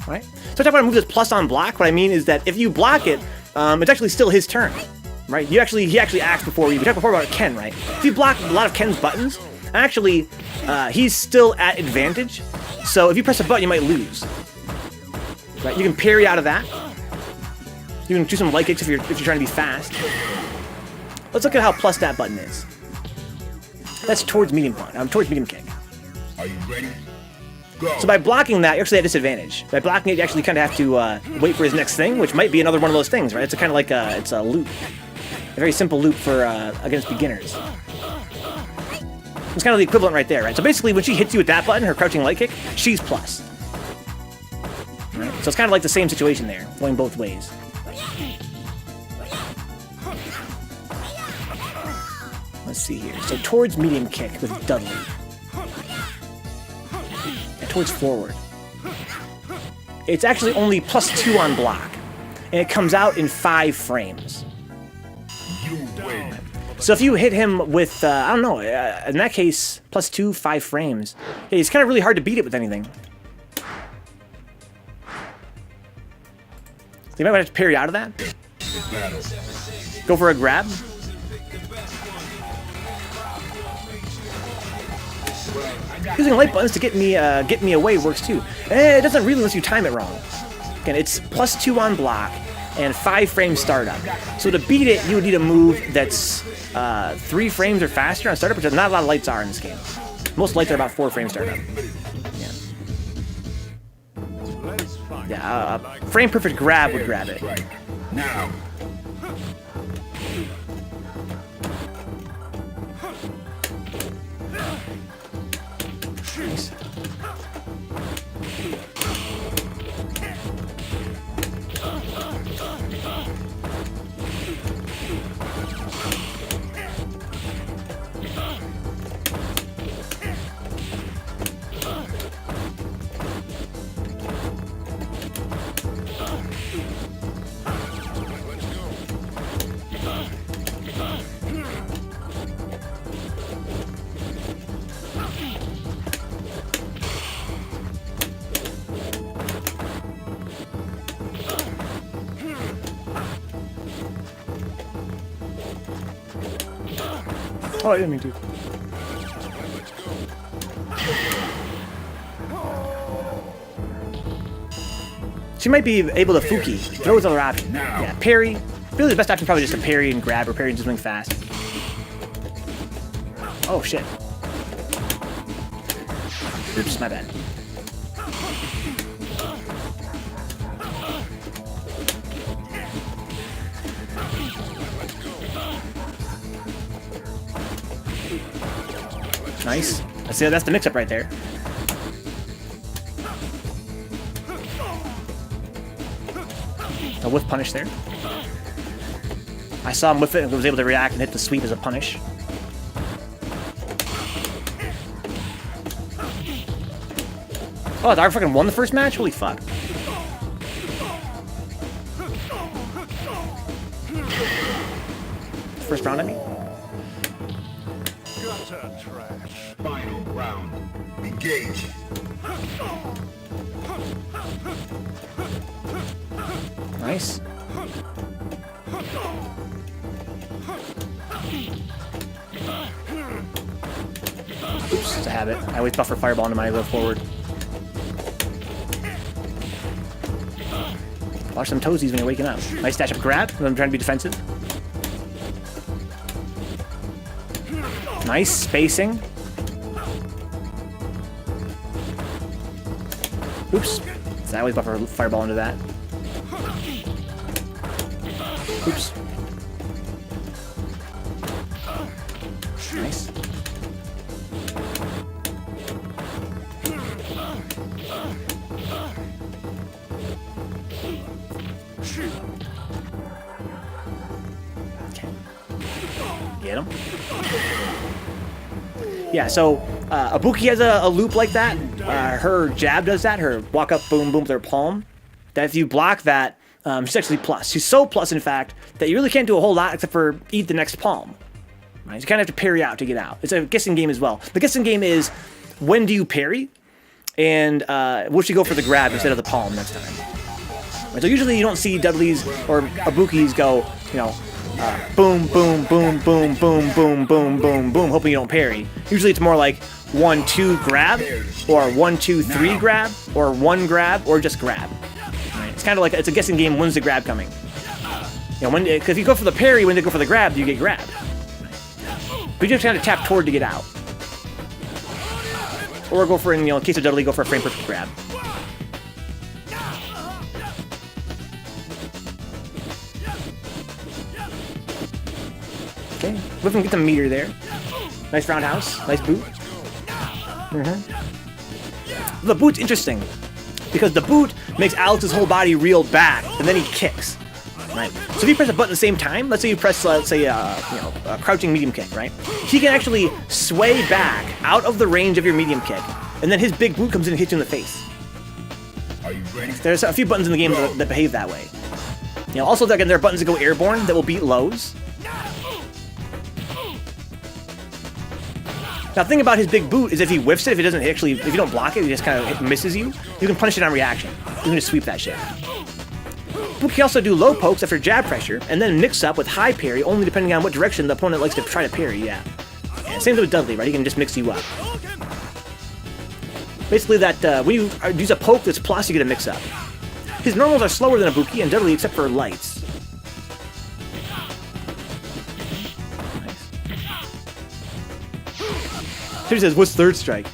Alright. So talk about a move that's plus on block. What I mean is that if you block it, it's actually still his turn. Right? He actually acts before you. We talked before about Ken, right? If you block a lot of Ken's buttons, actually, he's still at advantage. So if you press a button, you might lose. Right? You can parry out of that. You can do some light kicks if you're trying to be fast. Let's look at how plus that button is. That's towards medium punch. Towards medium kick. Are you ready? Go. So by blocking that, you're actually at disadvantage. By blocking it, you actually kind of have to wait for his next thing, which might be another one of those things, right? It's kind of like it's a loop. A very simple loop for against beginners. It's kind of the equivalent right there, right? So basically, when she hits you with that button, her crouching light kick, she's plus. Right? So it's kind of like the same situation there, going both ways. Let's see here. So towards medium kick with Dudley. And towards forward. It's actually only +2 on block. And it comes out in 5 frames. You win. So if you hit him with, I don't know, in that case, +2, 5 frames. Yeah, it's kind of really hard to beat it with anything. So you might have to parry out of that. Go for a grab. Using light buttons to get me away works too. It doesn't really unless you time it wrong. Again, it's +2 on block and 5 frames startup. So to beat it, you would need a move that's 3 frames or faster on startup, which not a lot of lights are in this game. Most lights are about 4 frames startup. Yeah, frame perfect grab would grab it. Now. Nice. Oh, I didn't mean to. She might be able to Fuki. Throws other option. Yeah, parry. Really, the best option is probably just to parry and grab, or parry and do something fast. Oh, shit. Oops, my bad. Nice. That's the mix-up right there. A whiff punish there. I saw him whiff it and was able to react and hit the sweep as a punish. Oh, I fucking won the first match? Holy fuck. First round, I mean. Final round. Engage. Nice. Oops, it's a habit. I always buffer fireball into my go forward. Watch them toesies when you're waking up. Nice dash up grab when I'm trying to be defensive. Nice spacing. Oops. So I always buffer fireball into that. Oops. Nice. Okay. Get him. Yeah, so Ibuki has a loop like that. Her jab does that. Her walk up, boom, boom with her palm. That if you block that, she's actually plus. She's so plus, in fact, that you really can't do a whole lot except for eat the next palm. Right? You kind of have to parry out to get out. It's a guessing game as well. The guessing game is when do you parry, and will she go for the grab instead of the palm next time. Right? So usually you don't see Dudley's or Ibukis go, you know, boom, boom, boom, boom, boom, boom, boom, boom, boom, hoping you don't parry. Usually it's more like 1, 2 grab, or 1, 2, 3 grab, or 1 grab, or just grab. Right? It's kind of like it's a guessing game. When's the grab coming? You know, because if you go for the parry, when they go for the grab, you get grabbed. But you just kind of tap toward to get out, or go for, in case of Dudley, go for a frame perfect grab. Okay, whip him, get the meter there. Nice roundhouse, nice boot. The boot's interesting because the boot makes Alex's whole body reel back, and then he kicks. Right. So if you press a button at the same time, let's say you press, let's say, a crouching medium kick, right? He can actually sway back out of the range of your medium kick, and then his big boot comes in and hits you in the face. Are you ready? There's a few buttons in the game that behave that way. Also, again, there are buttons that go airborne that will beat lows. Now, the thing about his big boot is if he whiffs it, if you don't block it, he just kind of misses you, you can punish it on reaction. You can just sweep that shit. Boot can also do low pokes after jab pressure, and then mix up with high parry, only depending on what direction the opponent likes to try to parry, yeah. Same thing with Dudley, right? He can just mix you up. Basically, that when you use a poke that's plus, you get a mix up. His normals are slower than Ibuki and Dudley, except for lights. Nice. He says, "What's third strike?"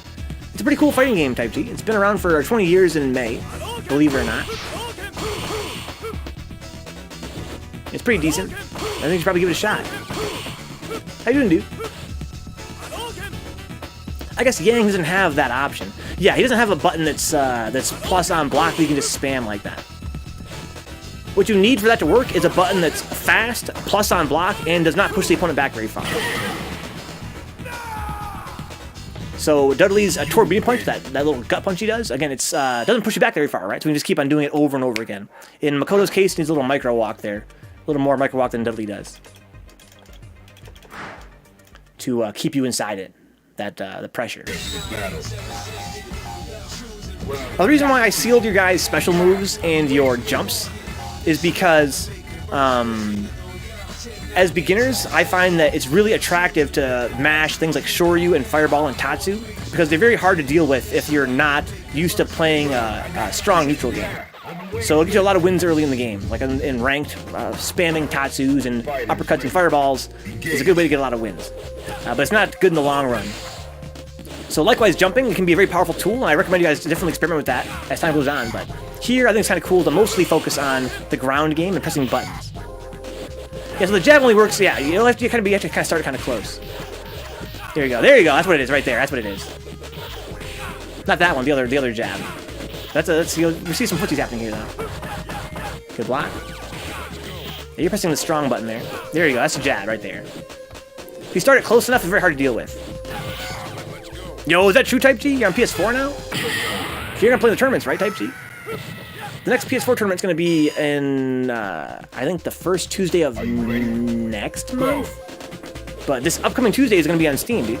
It's a pretty cool fighting game, Type G. It's been around for 20 years in May, believe it or not. It's pretty decent. I think you should probably give it a shot. How you doing, dude? I guess Yang doesn't have that option. Yeah, he doesn't have a button that's plus on block that you can just spam like that. What you need for that to work is a button that's fast, plus on block, and does not push the opponent back very far. So Dudley's torpedo punch, that little gut punch he does, again, it's doesn't push you back very far, right? So we can just keep on doing it over and over again. In Makoto's case, he needs a little micro walk there. A little more micro walk than Dudley does. To keep you inside it. The pressure. Now, the reason why I sealed your guys' special moves and your jumps is because as beginners, I find that it's really attractive to mash things like Shoryu and Fireball and Tatsu because they're very hard to deal with if you're not used to playing a strong neutral game. So it'll get you a lot of wins early in the game, like in ranked, spamming Tatsus and uppercuts and Fireballs is a good way to get a lot of wins. But it's not good in the long run. So likewise, jumping can be a very powerful tool, and I recommend you guys to definitely experiment with that as time goes on. But here, I think it's kind of cool to mostly focus on the ground game and pressing buttons. Yeah, so the jab only works, yeah, you have to kind of start kind of close. There you go, that's what it is right there, that's what it is. Not that one, the other jab. You'll see some footsies happening here, though. Good block. Yeah, you're pressing the strong button there. There you go, that's a jab right there. If you start it close enough, it's very hard to deal with. Yo, is that true, Type G? You're on PS4 now? You're gonna play the tournaments, right, Type G? The next PS4 tournament's gonna be in, I think, the first Tuesday of next month? But this upcoming Tuesday is gonna be on Steam, dude.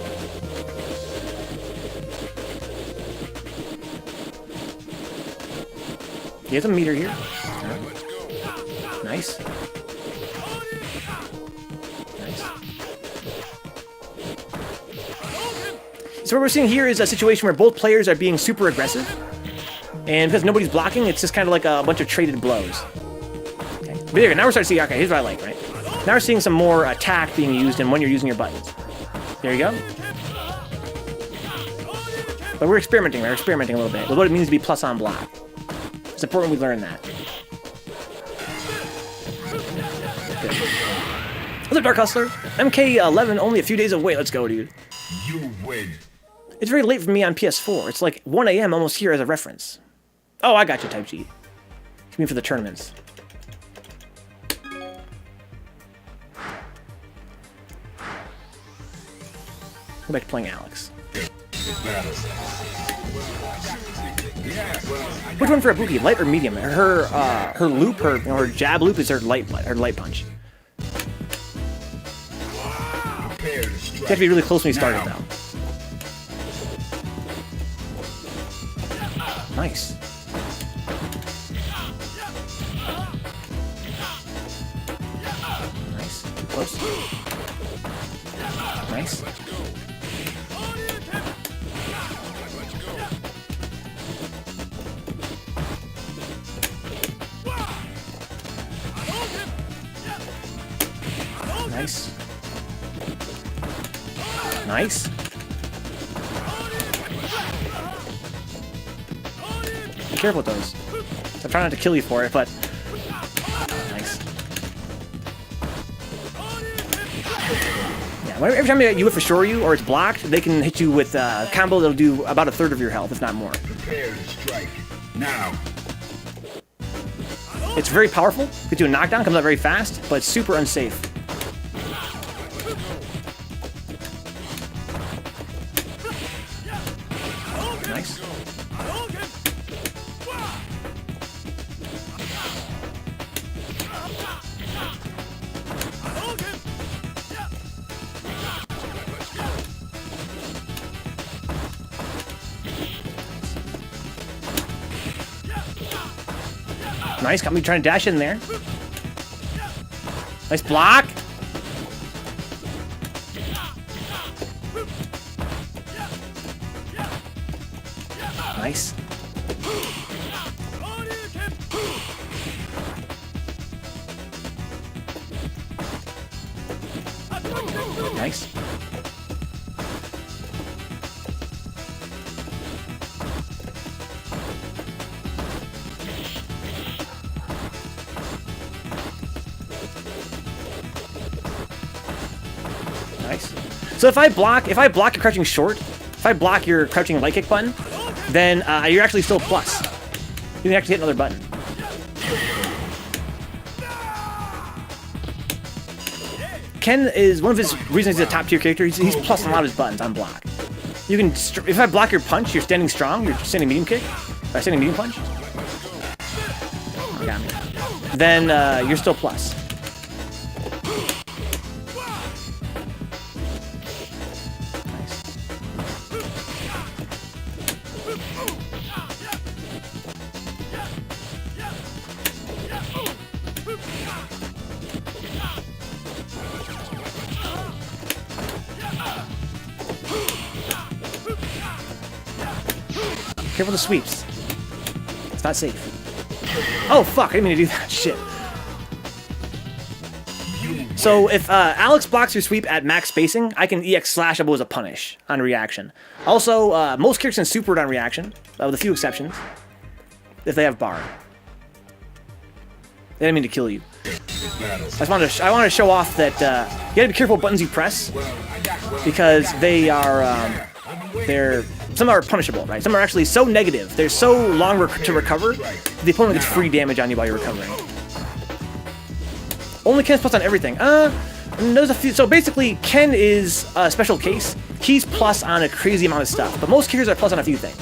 He has a meter here. Nice. So what we're seeing here is a situation where both players are being super aggressive. And because nobody's blocking, it's just kind of like a bunch of traded blows. Okay. But there, now we're starting to see, okay, here's what I like, right? Now we're seeing some more attack being used and when you're using your buttons. There you go. But we're experimenting, right? We're experimenting a little bit with what it means to be plus on block. It's important we learn that. Good. What's up, Dark Hustler? MK11, only a few days away. Let's go, dude. You win. It's very late for me on PS4. It's like 1 a.m. almost here as a reference. Oh, I got you, Type G. You mean for the tournaments. Go back to playing Alex. Which one for Ibuki, light or medium? Her loop, her jab loop is her light punch. You have to be really close when you start it, though. Nice. Nice. Too close. Nice. Nice. Nice. Be careful with those. I'm trying not to kill you for it, but... Nice. Yeah, every time you whiff a Shoryu or it's blocked, they can hit you with a combo that'll do about a third of your health, if not more. Prepare to strike. Now. It's very powerful. Gets you a knockdown, comes out very fast, but it's super unsafe. Nice. Nice, got me trying to dash in there. Nice block. Nice. Nice. Nice. So if I block your crouching short, if I block your crouching light kick button, then you're actually still plus. You can actually hit another button. Ken is one of his reasons he's a top tier character. He's plus on a lot of his buttons on block. You can, if I block your punch, you're standing strong. You're standing medium kick, or standing medium punch. Oh, got me. Then you're still plus. Careful the sweeps. It's not safe. Oh fuck! I didn't mean to do that. Shit. So if Alex blocks your sweep at max spacing, I can EX slash elbow as a punish on reaction. Also, most characters can super on reaction, with a few exceptions, if they have bar. They didn't mean to kill you. I want to show off that you gotta be careful what buttons you press, because they are some are punishable, right? Some are actually so negative, they're so long to recover, the opponent gets free damage on you while you're recovering. Only Ken's plus on everything. There's a few. So basically, Ken is a special case. He's plus on a crazy amount of stuff, but most characters are plus on a few things.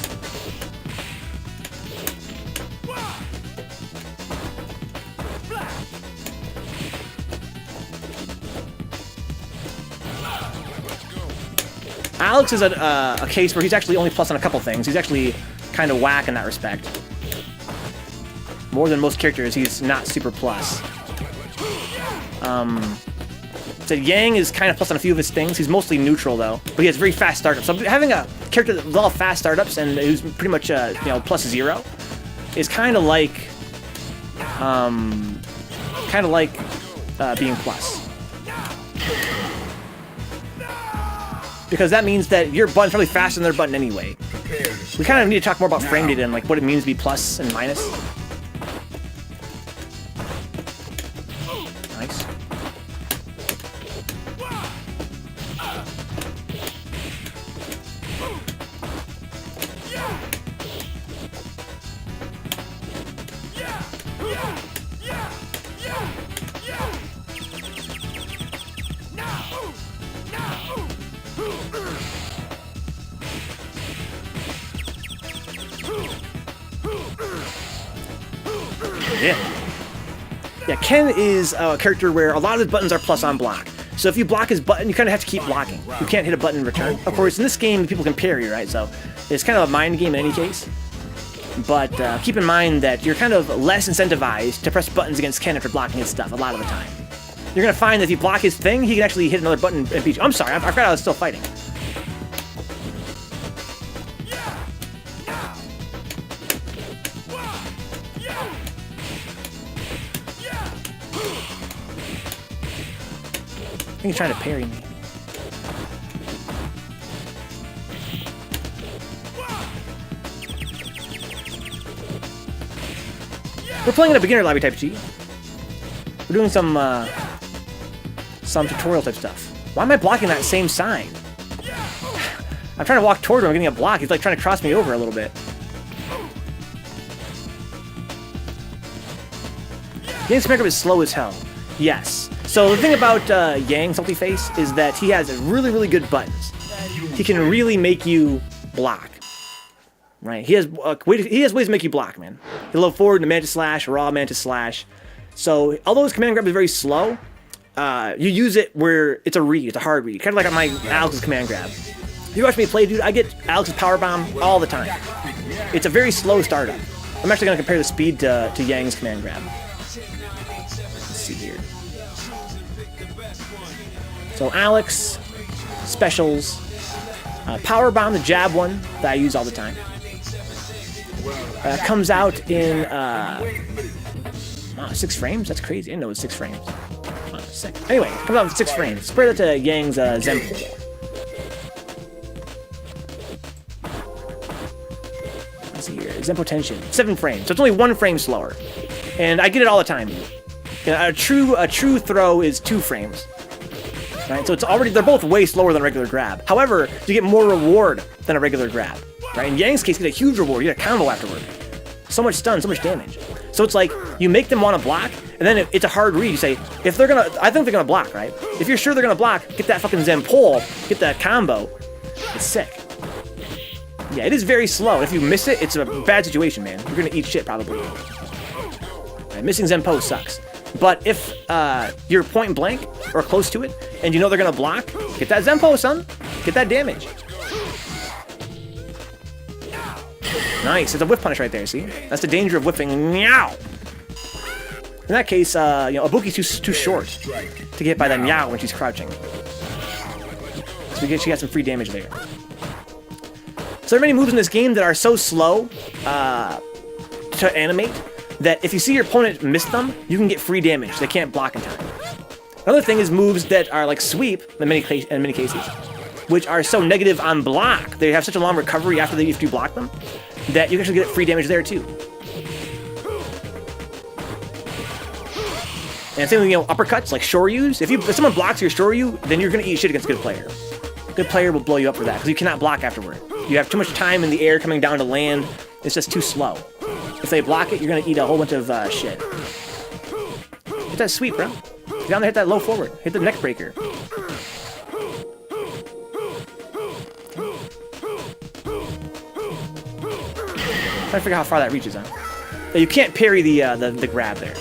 Alex is a case where he's actually only plus on a couple things. He's actually kind of whack in that respect. More than most characters, he's not super plus. So Yang is kind of plus on a few of his things. He's mostly neutral though, but he has very fast startups. So having a character with all fast startups and who's pretty much plus 0 is kind of like being plus. Because that means that your button's probably faster than their button anyway. We kind of need to talk more about frame data and like what it means to be plus and minus. Nice. Yeah, Ken is a character where a lot of his buttons are plus on block. So if you block his button, you kind of have to keep blocking. You can't hit a button in return. Of course, in this game, people can parry, right? So it's kind of a mind game in any case. But keep in mind that you're kind of less incentivized to press buttons against Ken after blocking his stuff a lot of the time. You're going to find that if you block his thing, he can actually hit another button and beat you. I'm sorry, I forgot I was still fighting. I think he's trying to parry me. We're playing in a beginner lobby type G. We're doing some tutorial type stuff. Why am I blocking that same sign? I'm trying to walk toward him, I'm getting a block. He's like trying to cross me over a little bit. Yang Smack Up is slow as hell. Yes. So the thing about YourSaltyFace is that he has really, really good buttons. He can really make you block. Right? He has ways to make you block, man. He low forward to mantis slash, raw mantis slash. So although his command grab is very slow, you use it where it's a read, it's a hard read, kind of like my Alex's command grab. If you watch me play, dude, I get Alex's power bomb all the time. It's a very slow startup. I'm actually going to compare the speed to Yang's command grab. Let's see here. So Alex, specials, power bomb, the jab one that I use all the time. Comes out in 6 frames. That's crazy. I didn't know it was 6 frames. Sick. Anyway, comes out in 6 frames. Spread it to Yang's Zen pull. Let's see here. Zen tension, 7 frames. So it's only 1 frame slower, and I get it all the time. A true throw is 2 frames. Right, so it's already, they're both way slower than a regular grab. However, you get more reward than a regular grab. Right? In Yang's case, you get a huge reward. You get a combo afterward. So much stun, so much damage. So it's like you make them want to block, and then it's a hard read. You say, if they're gonna, I think they're gonna block, right? If you're sure they're gonna block, get that fucking Zen pull, get that combo. It's sick. Yeah, it is very slow. If you miss it, it's a bad situation, man. You're gonna eat shit probably. Right, missing Zen pose sucks. But if you're point blank or close to it, and you know they're gonna block, get that Zen pose, son. Get that damage. Nice. It's a whiff punish right there. See, that's the danger of whiffing. Meow. In that case, Ibuki's too short to get hit by that meow when she's crouching. So she got some free damage there. So there are many moves in this game that are so slow to animate that if you see your opponent miss them, you can get free damage. They can't block in time. Another thing is moves that are like sweep in many cases, which are so negative on block. They have such a long recovery after you block them that you can actually get free damage there too. And same with uppercuts like shoryus. If someone blocks your shoryu, then you're gonna eat shit against a good player. Good player will blow you up for that because you cannot block afterward. You have too much time in the air coming down to land. It's just too slow. If they block it, you're gonna eat a whole bunch of shit. Hit that sweep, bro. Get down there, hit that low forward. Hit the neck breaker. Trying to figure out how far that reaches, huh? You can't parry the grab there.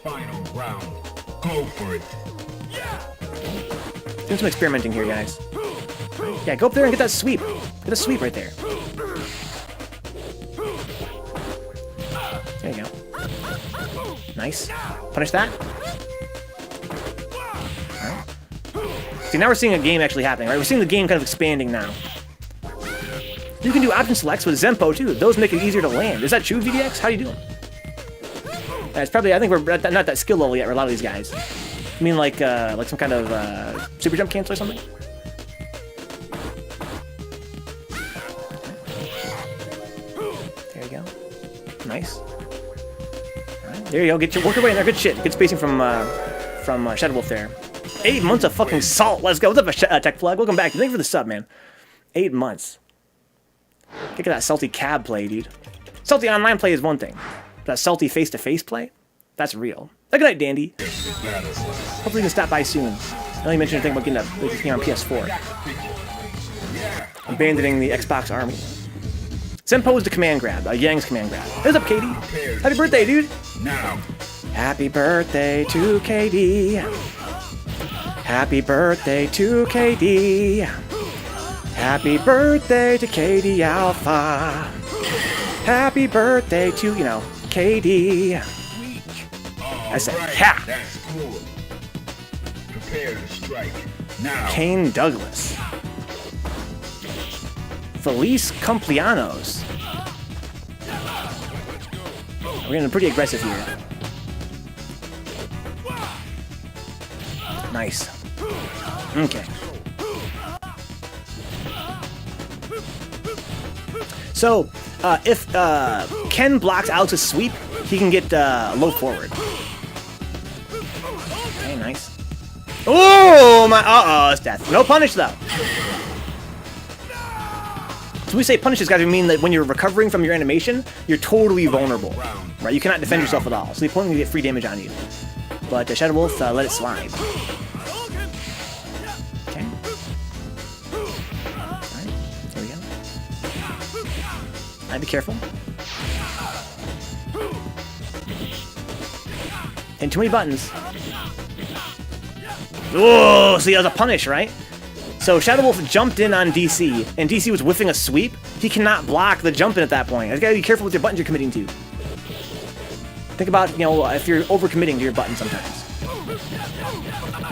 Final round. Go for it. Doing some experimenting here, guys. Yeah, go up there and get that sweep. Get a sweep right there. There you go. Nice. Punish that. Alright. See, now we're seeing a game actually happening, right? We're seeing the game kind of expanding now. You can do option selects with Zenpo too. Those make it easier to land. Is that true, VDX? How do you do them? It's probably, I think we're not that skill level yet for a lot of these guys. You mean like some kind of super jump cancel or something? There you go. Nice. Alright, there you go. Work your way in there. Good shit. Good spacing from Shadow Wolf there. 8 months of fucking salt. Let's go. What's up, Tech Plug? Welcome back. Thank you for the sub, man. 8 months. Look at that salty cab play, dude. Salty online play is one thing. That salty face-to-face play, that's real. Good night, Dandy. Hopefully you can stop by soon. I know you mentioned a thing about getting this game on PS4. Abandoning the Xbox army. Zenpo is the command grab, Yang's command grab. What's up, Katie? Happy birthday, dude. Now. Happy birthday to KD. Happy birthday to KD. Happy birthday to KD Alpha. Happy birthday to, KD. I said, ha! That's cool. Prepare to strike. Now. Kane Douglas. Felice Cumpleaños. We're getting pretty aggressive here. Nice. Okay. So, if Ken blocks Alex's sweep, he can get low forward. Okay, nice. Oh my! It's death. No punish though. So we say punishes, guys. We mean that when you're recovering from your animation, you're totally vulnerable, right? You cannot defend yourself at all. So the opponent can get free damage on you. But Shadow Wolf let it slide. Okay. All right. There we go. I'd be careful. And too many buttons. Oh, see, that was a punish, right? So Shadow Wolf jumped in on DC, and DC was whiffing a sweep. He cannot block the jump in at that point. You gotta be careful with your buttons you're committing to. Think about, you know, if you're overcommitting to your button sometimes.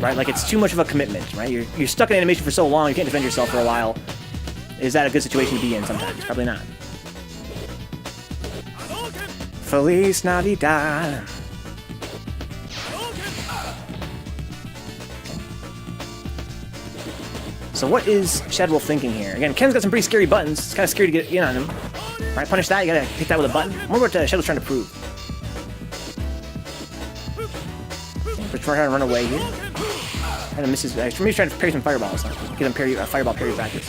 Right, like it's too much of a commitment, right? You're stuck in animation for so long, you can't defend yourself for a while. Is that a good situation to be in sometimes? Probably not. Feliz Navidad. So what is Shadow Wolf thinking here? Again, Ken's got some pretty scary buttons. It's kind of scary to get in on him. Right, punish that, you gotta hit that with a button. More what Shadow's trying to prove. We're trying to run away here. Trying to miss his. For me, he's trying to parry some fireballs. Get him parry, fireball parry practice.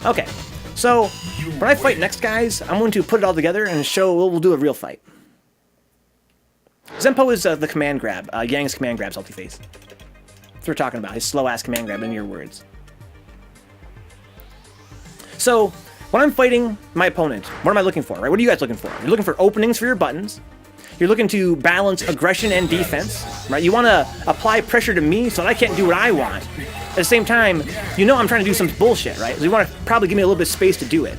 Okay, so when I fight next, guys, I'm going to put it all together and show. We'll do a real fight. Zenpo is the command grab. Yang's command grab, salty face. That's what we're talking about. His slow ass command grab in your words. So when I'm fighting my opponent, what am I looking for? Right? What are you guys looking for? You're looking for openings for your buttons. You're looking to balance aggression and defense, right? You want to apply pressure to me so that I can't do what I want. At the same time, you know I'm trying to do some bullshit, right? So you want to probably give me a little bit of space to do it.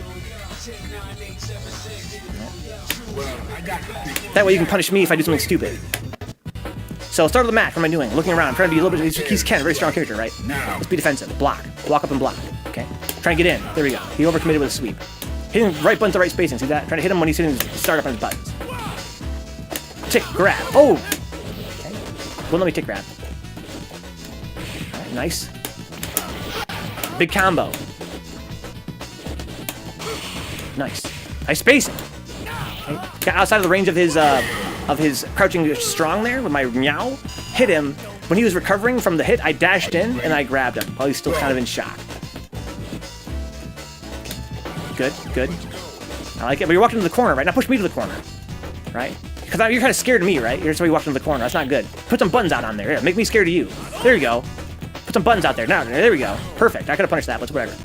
That way you can punish me if I do something stupid. So start of the match, what am I doing? Looking around, I'm trying to be a little bit, he's Ken, a very strong character, right? Let's be defensive, block, walk up and block, okay? Trying to get in, there we go. He overcommitted with a sweep. Hitting right button to right spacing, see that? Trying to hit him when he's hitting start up on his buttons. Tick grab. Oh! Okay. Wouldn't let me tick grab. Alright, nice. Big combo. Nice. Nice spacing. Okay. Got outside of the range of his crouching strong there with my meow. Hit him. When he was recovering from the hit, I dashed in and I grabbed him while he's still kind of in shock. Good, good. I like it. But you're walking to the corner, right? Now push me to the corner. Right? Because you're kind of scared of me, right? You're just why you walked into the corner. That's not good. Put some buttons out on there. Yeah, make me scared of you. There you go. Put some buttons out there. Now, there we go. Perfect. I could have punished that, but whatever.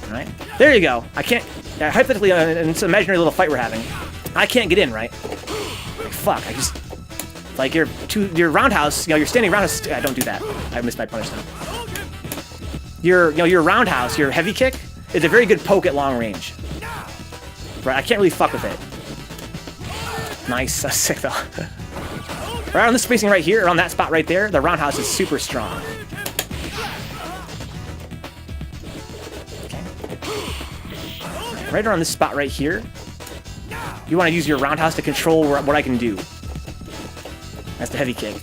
All right. There you go. I can't. Hypothetically, in this imaginary little fight we're having, I can't get in, right? Like, fuck. I just like your roundhouse. You know, your standing roundhouse. I don't do that. I missed my punish now. Your roundhouse, your heavy kick, is a very good poke at long range. Right. I can't really fuck with it. Nice, that's sick though. Right on this spacing right here, around that spot right there, the roundhouse is super strong. Okay. Right around this spot right here, you want to use your roundhouse to control what I can do. That's the heavy kick.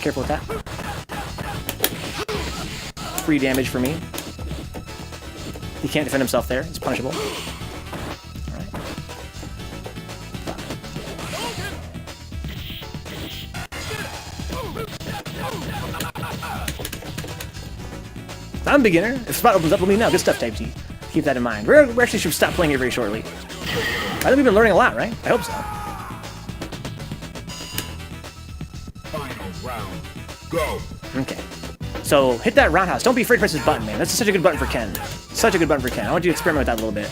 Careful with that. Free damage for me. He can't defend himself there. It's punishable. I'm a beginner. If the spot opens up, let me know. Good stuff, Type T. Keep that in mind. We actually should stop playing here very shortly. I think we've been learning a lot, right? I hope so. Final round. Go. Okay. So, hit that roundhouse. Don't be afraid to press this button, man. That's such a good button for Ken. Such a good button for Ken. I want you to experiment with that a little bit.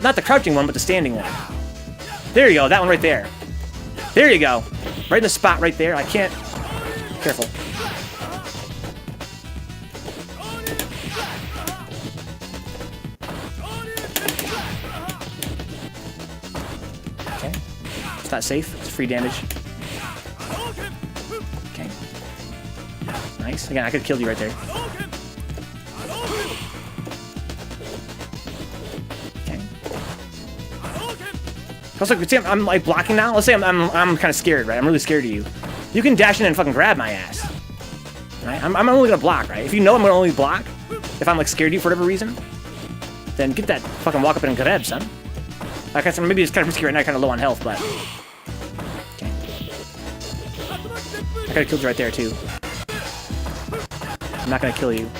Not the crouching one, but the standing one. There you go. That one right there. There you go. Right in the spot right there. I can't... Careful. Okay. It's not safe. It's free damage. Okay. Nice. Again, I could have killed you right there. Okay. Also, see, I'm like blocking now. Let's say I'm kind of scared, right? I'm really scared of you. You can dash in and fucking grab my ass. Right? I'm only gonna block, right? If you know I'm gonna only block, if I'm like scared of you for whatever reason, then get that fucking walk up and grab, son. Like I said, maybe it's kind of risky right now, kind of low on health, but okay. I could have killed you right there too. I'm not gonna kill you.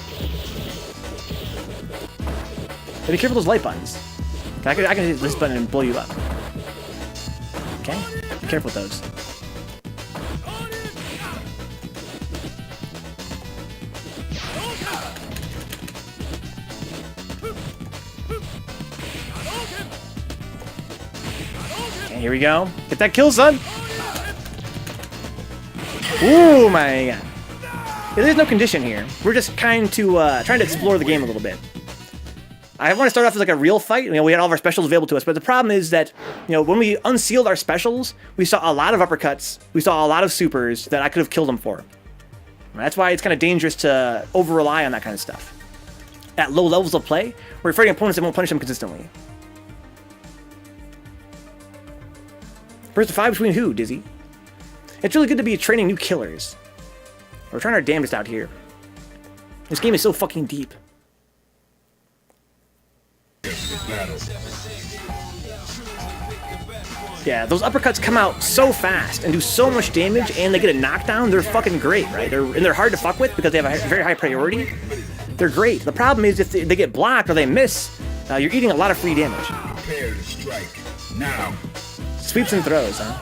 But be careful with those light buttons. I can hit this button and blow you up. Okay? Be careful with those. Okay, here we go. Get that kill, son! Ooh, my god. Yeah, there's no condition here. We're just trying to explore the game a little bit. I want to start off as like a real fight. You know, we had all of our specials available to us, but the problem is that, you know, when we unsealed our specials, we saw a lot of uppercuts, we saw a lot of supers that I could have killed them for. That's why it's kind of dangerous to over-rely on that kind of stuff. At low levels of play, we're fighting opponents that won't punish them consistently. First to 5 between who, Dizzy? It's really good to be training new killers. We're trying our damnedest out here. This game is so fucking deep. Yeah, those uppercuts come out so fast and do so much damage, and they get a knockdown. They're fucking great, right? They're hard to fuck with because they have a very high priority. They're great. The problem is if they get blocked or they miss, you're eating a lot of free damage. Prepare to strike. Now. Sweeps and throws, huh?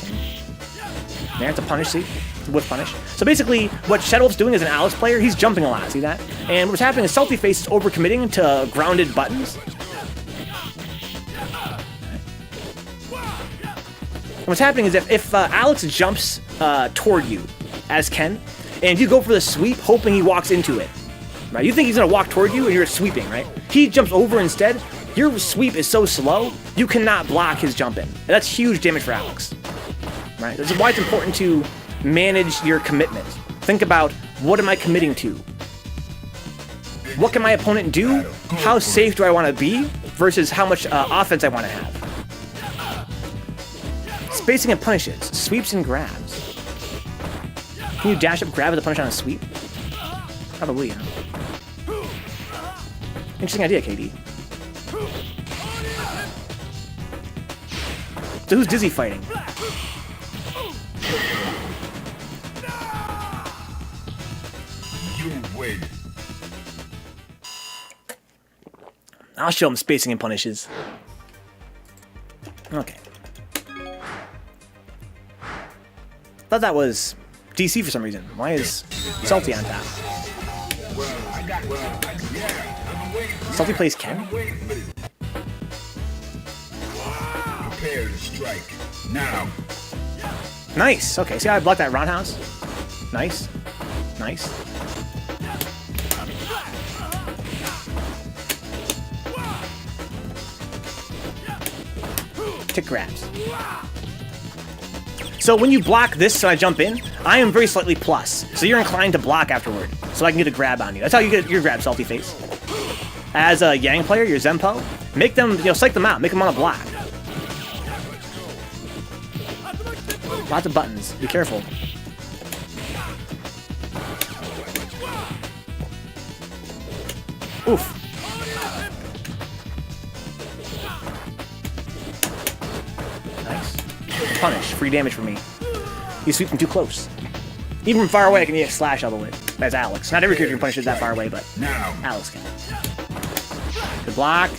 Okay. There, it's a punish, see? Whiff punish. So basically, what Shadowwolf's doing as an Alex player, he's jumping a lot, see that? And what's happening is SaltyFace is overcommitting to grounded buttons. And what's happening is if Alex jumps toward you, as Ken, and you go for the sweep, hoping he walks into it, right? You think he's gonna walk toward you, and you're sweeping, right? He jumps over instead. Your sweep is so slow, you cannot block his jump in. And that's huge damage for Alex, right? This is why it's important to manage your commitment. Think about, what am I committing to? What can my opponent do? How safe do I want to be? Versus how much offense I want to have. Spacing and punishes. Sweeps and grabs. Can you dash up, grab with a punish on a sweep? Probably, huh? Interesting idea, KD. So who's Dizzy fighting? You win. I'll show him spacing and punishes. Okay. Thought that was DC for some reason. Why is Salty on top? Salty plays Ken? Prepare to strike. Now. Nice. Okay, see how I blocked that roundhouse? Nice. Nice. Tick grabs. So when you block this and I jump in, I am very slightly plus. So you're inclined to block afterward, so I can get a grab on you. That's how you get your grab, SaltyFace. As a Yang player, your Zempo, make them, psych them out, make them on a block. Lots of buttons. Be careful. Oof. Nice. Punish. Free damage for me. You sweep them too close. Even from far away, I can EX slash all the way. That's Alex. Not every character can punish it that far away, but Alex can. Good block.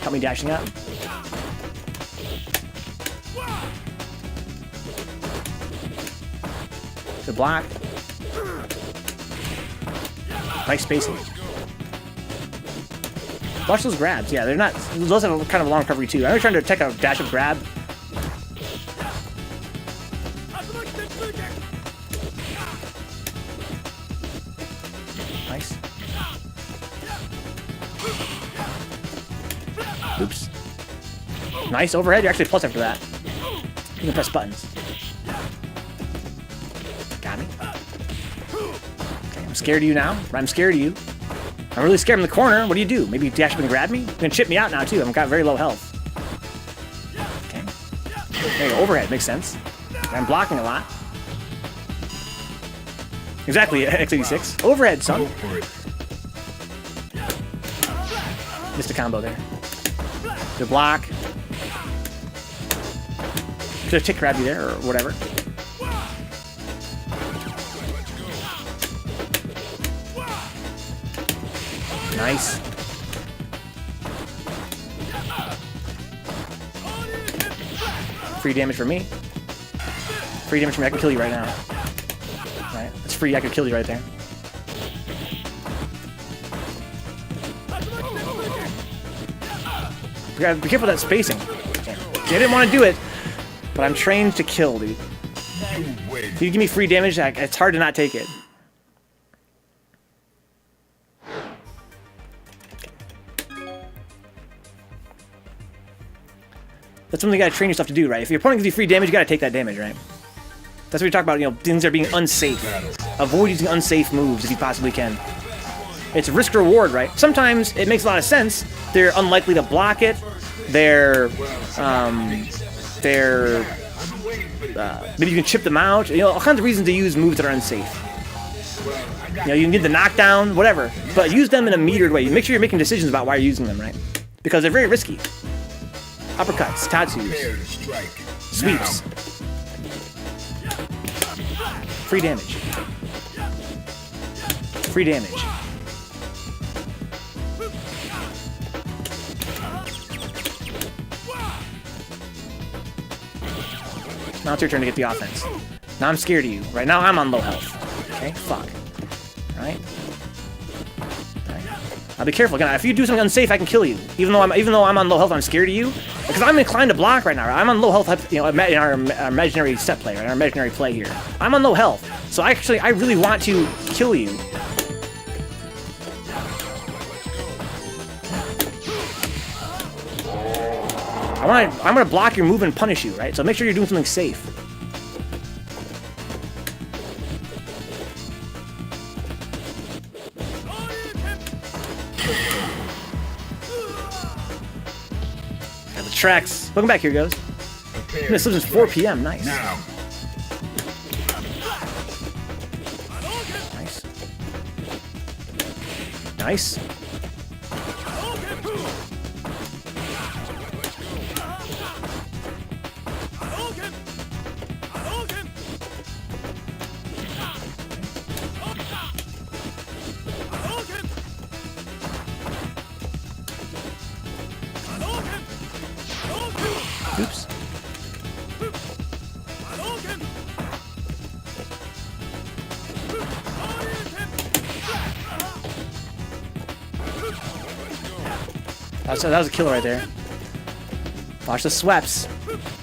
Help me dashing up. Good block. Nice spacing. Watch those grabs. Yeah, they're not. Those have a kind of long recovery too. I'm trying to take a dash up grab. Nice. Oops. Nice overhead. You're actually plus after that. You can press buttons. Got me. Okay, I'm scared of you now. I'm scared of you. I'm really scared in the corner. What do? Maybe dash up and grab me? You're gonna chip me out now too. I've got very low health. Okay. There you go. Overhead makes sense. I'm blocking a lot. Exactly. X86. Overhead, son. Missed a combo there. Good block. Could have tick grabbed you there or whatever. Nice. Free damage for me. Free damage for me. I can kill you right now. Right? It's free. I could kill you right there. You gotta be careful of that spacing. Okay. I didn't want to do it, but I'm trained to kill, dude. If you give me free damage, it's hard to not take it. That's something you gotta train yourself to do, right? If your opponent gives you free damage, you gotta take that damage, right? That's what we talk about, you know, things that are being unsafe. Avoid using unsafe moves if you possibly can. It's risk-reward, right? Sometimes it makes a lot of sense. They're unlikely to block it. Maybe you can chip them out. You know, all kinds of reasons to use moves that are unsafe. You know, you can get the knockdown, whatever. But use them in a metered way. Make sure you're making decisions about why you're using them, right? Because they're very risky. Uppercuts, tatsus, sweeps. Free damage. Free damage. Now it's your turn to get the offense. Now I'm scared of you. Right now I'm on low health. Okay, fuck. Alright. I'll be careful. Again, if you do something unsafe, I can kill you. Even though I'm on low health, I'm scared of you. Because I'm inclined to block right now. I'm on low health, you know, in our imaginary set play, right? Our imaginary play here. I'm on low health. So I really want to kill you. I'm gonna block your move and punish you, right? So make sure you're doing something safe. Got the tracks. Welcome back, here goes. This lives since 4 p.m. Nice. Nice. Nice. Oops. That was a killer right there. Watch the sweeps.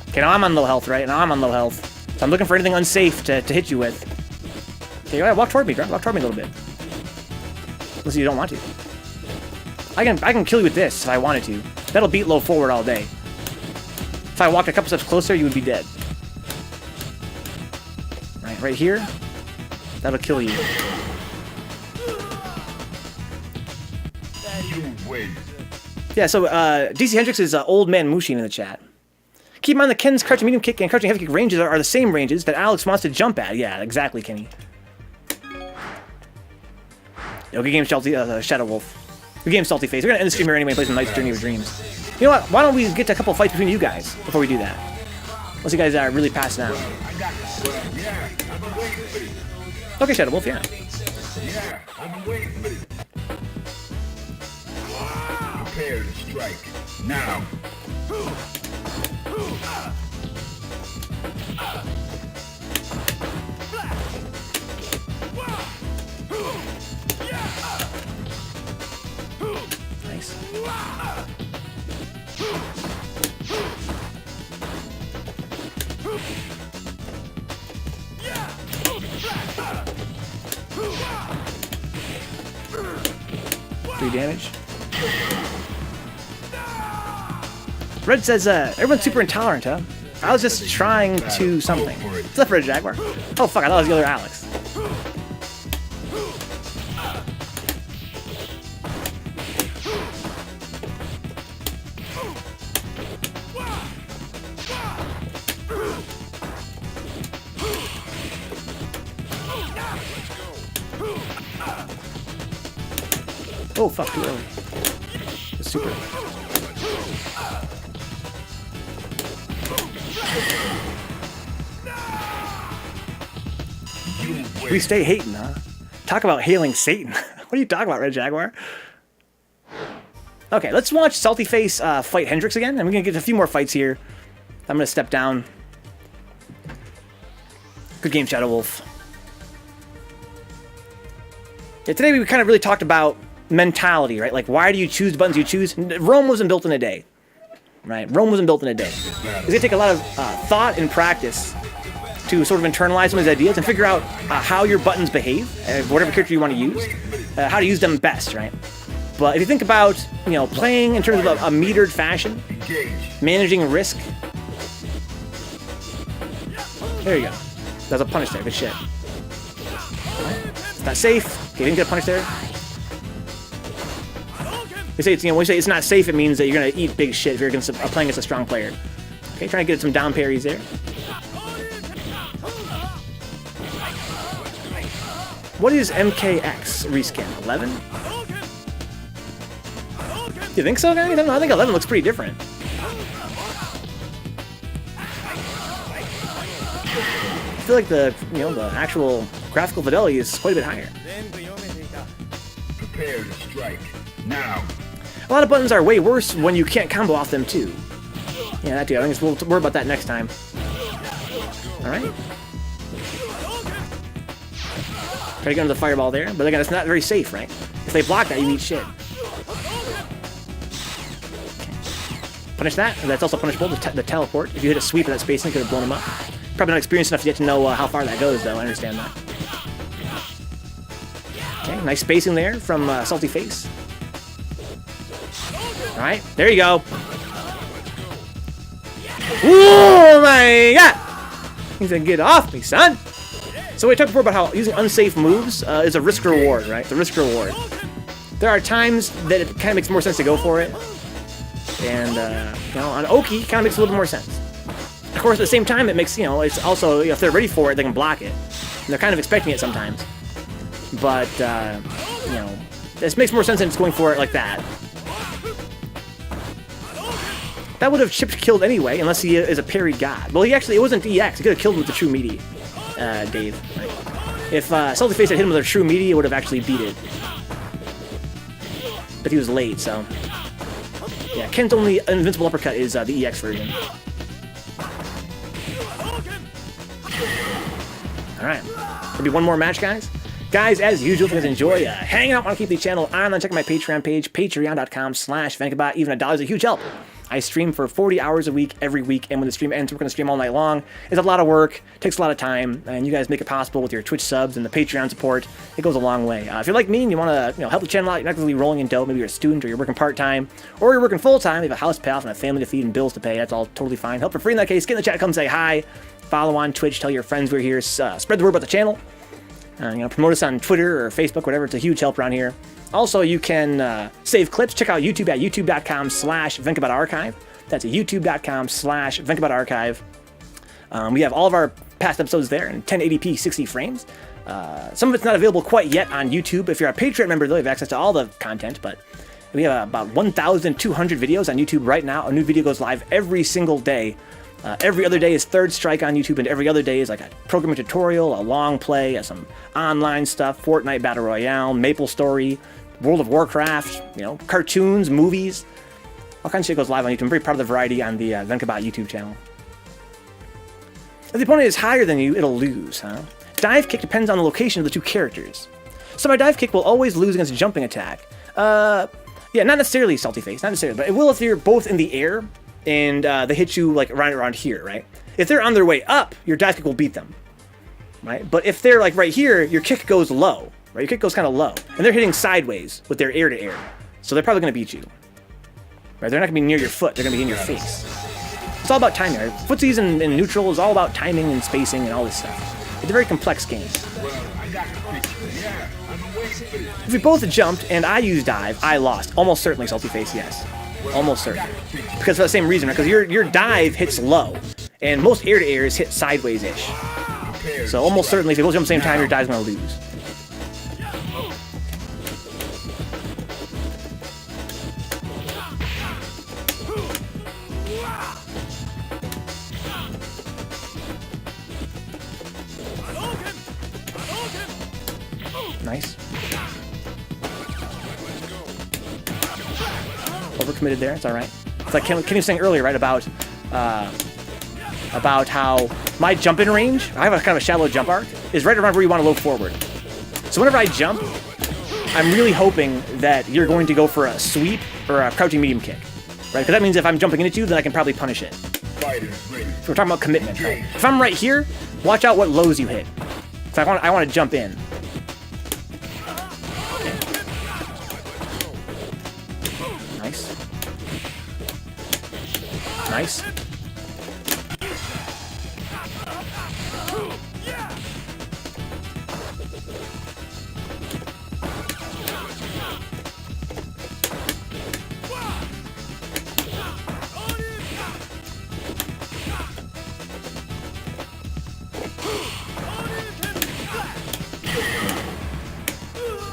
Okay, now I'm on low health, right? Now I'm on low health. So I'm looking for anything unsafe to hit you with. Okay, go ahead, walk toward me, walk toward me a little bit. Unless you don't want to. I can kill you with this if I wanted to. That'll beat low forward all day. If I walked a couple steps closer, you would be dead. Right here. That'll kill you. Yeah, so DC Hendrix is Old Man Mushin in the chat. Keep in mind that Ken's crouching medium kick and crouching heavy kick ranges are the same ranges that Alex wants to jump at. Yeah, exactly, Kenny. Yo, good game, Shadow Wolf. Good game, SaltyFace. We're gonna end the stream here anyway and play some Night's Journey of Dreams. You know what? Why don't we get to a couple of fights between you guys before we do that? Unless you guys are really passing out. Okay, Shadow Wolf, yeah. Yeah, I've been waiting for it. Prepare to strike. Now. Nice. Free damage. Red says, everyone's super intolerant, huh? I was just trying to something. What's up, Red Jaguar? Oh, fuck, I thought it was the other Alex. Oh, fuck, too early. It's super early. We stay hating, huh? Talk about hailing Satan. What are you talking about, Red Jaguar? Okay, let's watch SaltyFace fight Hendrix again. And we're going to get a few more fights here. I'm going to step down. Good game, Shadow Wolf. Yeah, today we kind of really talked about mentality, right? Like, why do you choose the buttons you choose? Rome wasn't built in a day. right? Rome wasn't built in a day. It's gonna take a lot of thought and practice to sort of internalize some of these ideas and figure out how your buttons behave, whatever character you want to use, how to use them best, right? But if you think about, you know, playing in terms of a metered fashion, managing risk. There you go. That's a punish there. Good shit. It's not safe. Okay, didn't get a punish there. They say it's, you know, when we say it's not safe, it means that you're gonna eat big shit if you're playing against a strong player. Okay, trying to get some down parries there. What is MKX reskin? 11? Do you think so, guys? I don't know. I think 11 looks pretty different. I feel like the actual graphical fidelity is quite a bit higher. Prepare to strike. Now. A lot of buttons are way worse when you can't combo off them too. Yeah, that too. I think we'll worry about that next time. All right. Try to get into the fireball there, but again, it's not very safe, right? If they block that, you eat shit. Punish that, and that's also punishable, the teleport. If you hit a sweep of that spacing, it could have blown him up. Probably not experienced enough yet to know how far that goes, though. I understand that. Okay, nice spacing there from SaltyFace. Alright, there you go. Oh my god! He's gonna get off me, son! So we talked before about how using unsafe moves is a risk-reward, right? It's a risk-reward. There are times that it kind of makes more sense to go for it. And, you know, on Oki, kind of makes a little more sense. Of course, at the same time, it makes, you know, it's also, you know, if they're ready for it, they can block it. And they're kind of expecting it sometimes. But, you know, this makes more sense than just going for it like that. That would have killed anyway, unless he is a parry god. Well, it wasn't EX. He could have killed him with the true meaty, Dave. Right? If SaltyFace had hit him with a true meaty, it would have actually beat it. But he was late, so... Yeah, Kent's only invincible uppercut is the EX version. Alright. Maybe one more match, guys. Guys, as usual, if you guys enjoy hanging out, want to keep the channel on, then check out my Patreon page, patreon.com/Vencabot. Even $1 is a huge help. I stream for 40 hours a week, every week, and when the stream ends, we're going to stream all night long. It's a lot of work, takes a lot of time, and you guys make it possible with your Twitch subs and the Patreon support. It goes a long way. If you're like me and you want to help the channel out, you're not really rolling in dough, maybe you're a student or you're working part-time, or you're working full-time, you have a house payoff and a family to feed and bills to pay, that's all totally fine. Help for free in that case. Get in the chat, come say hi, follow on Twitch, tell your friends we're here, spread the word about the channel. Promote us on Twitter or Facebook, whatever. It's a huge help around here. Also, you can save clips. Check out YouTube at youtube.com/VencabotArchive. That's at youtube.com/VencabotArchive. We have all of our past episodes there in 1080p 60 frames. Some of it's not available quite yet on YouTube. If you're a Patreon member, though, you have access to all the content, but we have about 1,200 videos on YouTube right now. A new video goes live every single day. Every other day is Third Strike on YouTube, and every other day is like a programming tutorial, a long play, some online stuff, Fortnite Battle Royale, Maple Story, World of Warcraft, cartoons, movies. All kinds of shit goes live on YouTube. I'm pretty proud of the variety on the Vencabot YouTube channel. If the opponent is higher than you, it'll lose, huh? Dive kick depends on the location of the two characters. So my dive kick will always lose against a jumping attack. Yeah, not necessarily SaltyFace, not necessarily, but it will if you're both in the air and they hit you like right around here, right? If they're on their way up, your dive kick will beat them, right? But if they're like right here, your kick goes low, right? Your kick goes kind of low, and they're hitting sideways with their air to air, so they're probably going to beat you, right? They're not going to be near your foot; they're going to be in your face. It's all about timing, right? Footsies and neutral is all about timing and spacing and all this stuff. It's a very complex game. If we both jumped and I used dive, I lost. Almost certainly, SaltyFace, yes. Almost certain. Because for the same reason, because your dive hits low, and most air-to-airs hit sideways-ish. So almost certainly, if you both jump at the same time, your dive's going to lose. Nice. Overcommitted there. It's all right. It's like Kenny was saying earlier, right, about how my jump-in range, I have a kind of a shallow jump arc, is right around where you want to low forward. So whenever I jump, I'm really hoping that you're going to go for a sweep or a crouching medium kick. right? Because that means if I'm jumping into you, then I can probably punish it. Fighters ready. So we're talking about commitment, right? If I'm right here, watch out what lows you hit. So I want to jump in. Okay. Nice. Nice.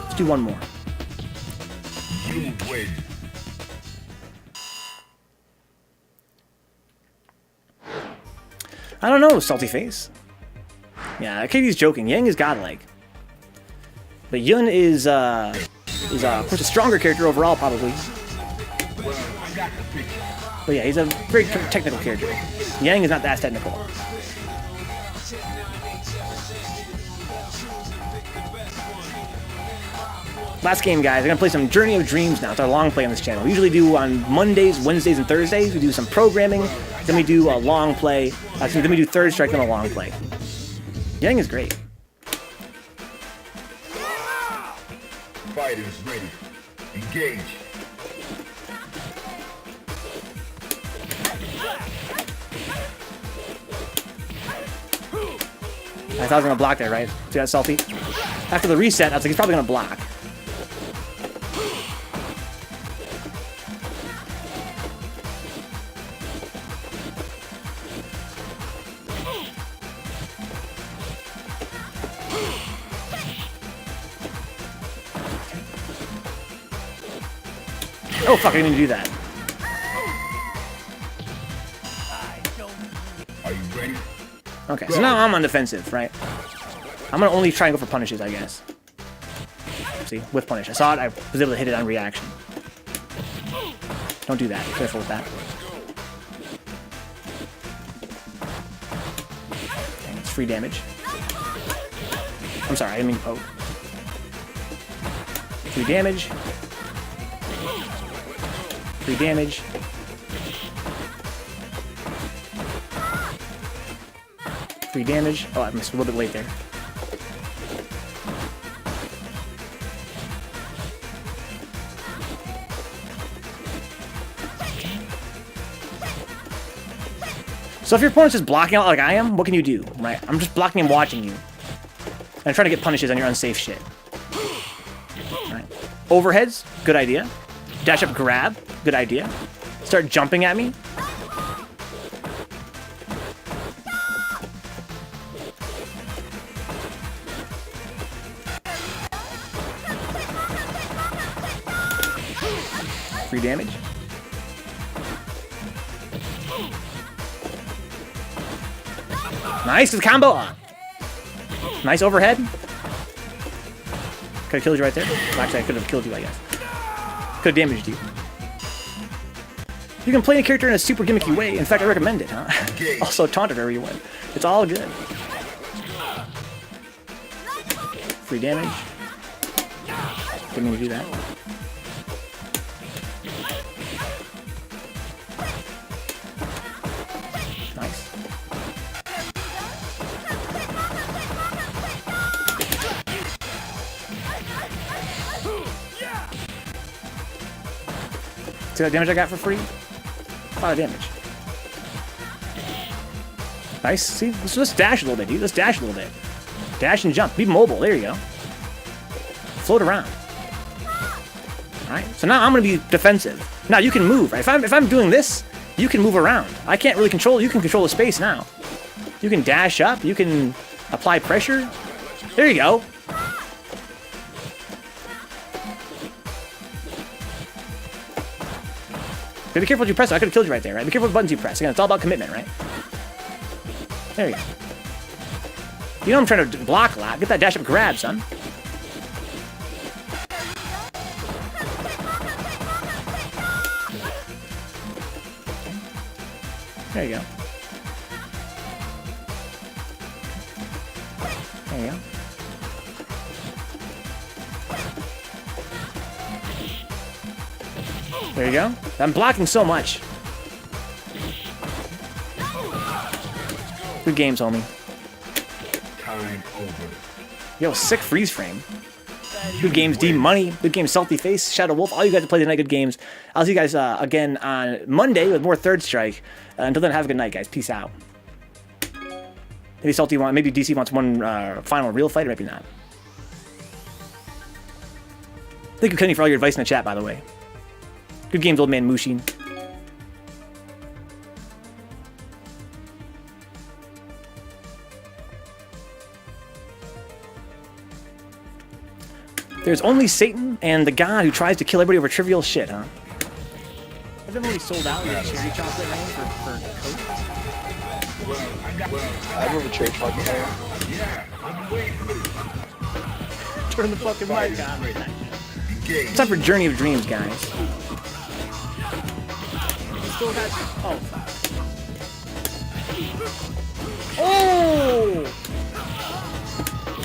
Let's do one more. You win. I don't know, Salty Face. Yeah, KD's joking. Yang is godlike. But Yun is of course, a stronger character overall, probably. But yeah, he's a very technical character. Yang is not that technical. Last game, guys. I'm gonna play some Journey of Dreams now. It's our long play on this channel. We usually do on Mondays, Wednesdays, and Thursdays. We do some programming. Then we do a long play. Then we do third strike and a long play. Yang is great. Fighters ready. Engage. I thought I was gonna block there, right? See that, Salty? After the reset, I was like, he's probably gonna block. Oh fuck, I didn't mean to do that. Are you ready? Okay, so now I'm on defensive, right? I'm gonna only try and go for punishes, I guess. See, with punish. I saw it, I was able to hit it on reaction. Don't do that, careful with that. Okay, it's free damage. I'm sorry, I didn't mean to poke. Free damage. Free damage. Free damage. Oh, I missed a little bit late there. So if your opponent's just blocking out like I am, what can you do, right? I'm just blocking and watching you. And I'm trying to get punishes on your unsafe shit. Right. Overheads, good idea. Dash up grab, good idea. Start jumping at me. Free damage. Nice, the combo on. Nice overhead. Could have killed you right there. Well, actually, I could have killed you, I guess. Could have damaged you. You can play a character in a super gimmicky way. In fact, I recommend it, huh? Also, taunt it wherever you win. It's all good. Free damage. Didn't mean to do that. Nice. See that damage I got for free? A lot of damage. Nice. See, let's dash a little bit, dude. Let's dash a little bit. Dash and jump. Be mobile. There you go. Float around. All right. So now I'm going to be defensive. Now you can move. Right? If I'm doing this, you can move around. I can't really control. You can control the space now. You can dash up. You can apply pressure. There you go. Be careful what you press. I could have killed you right there, right? Be careful what buttons you press. Again, it's all about commitment, right? There you go. You know I'm trying to block a lot. Get that dash up grab, son. There you go. There you go. There you go. I'm blocking so much. Good games, homie. Time over. Yo, sick freeze frame. Good games, D Money. Good games, SaltyFace, Shadow Wolf. All you guys that play tonight, good games. I'll see you guys again on Monday with more Third Strike. Until then, have a good night, guys. Peace out. Maybe maybe DC wants one final real fight, or maybe not. Thank you, Kenny, for all your advice in the chat, by the way. Good games, old man Mushin. There's only Satan and the god who tries to kill everybody over trivial shit, huh? Have them already sold out in the cherry chocolate range for Coke? I have a cherry chocolate. Turn the fucking mic on. It's time for Journey of Dreams, guys. Still got... Oh. Oh!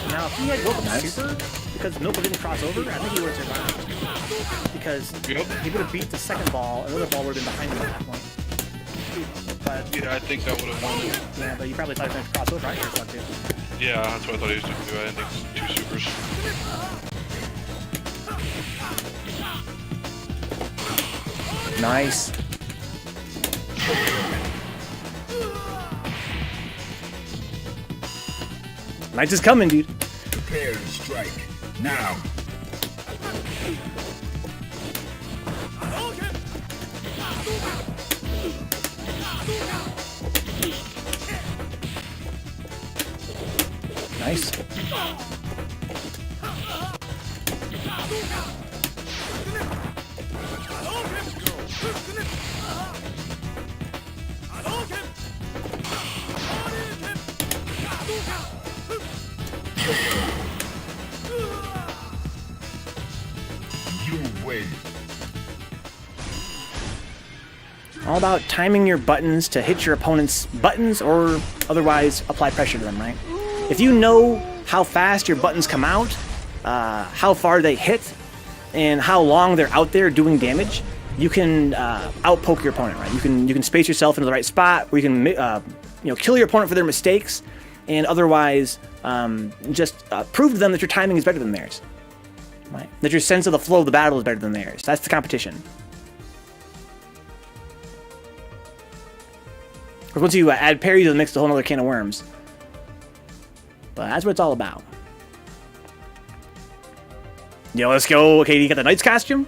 Now, if he had Welcome Super, because Milko didn't cross over, I think he would have survived. Because he would have beat the second ball, another ball would have been behind him at that point. But, Yeah, I think that would have won it. yeah, but you probably thought he was going to cross over. I just thought too. Yeah, that's what I thought he was going to do. I didn't think two supers. Nice. Knights is coming, dude. Prepare to strike. Now. Nice. You win. All about timing your buttons to hit your opponent's buttons or otherwise apply pressure to them, right? If you know how fast your buttons come out, how far they hit, and how long they're out there doing damage, you can outpoke your opponent, right? You can space yourself into the right spot where you can kill your opponent for their mistakes, and otherwise just prove to them that your timing is better than theirs, right? That your sense of the flow of the battle is better than theirs. That's the competition. Of course, once you add parries to the mix, it's a whole other can of worms. But that's what it's all about. Yo, let's go. Okay, you got the Knight's costume?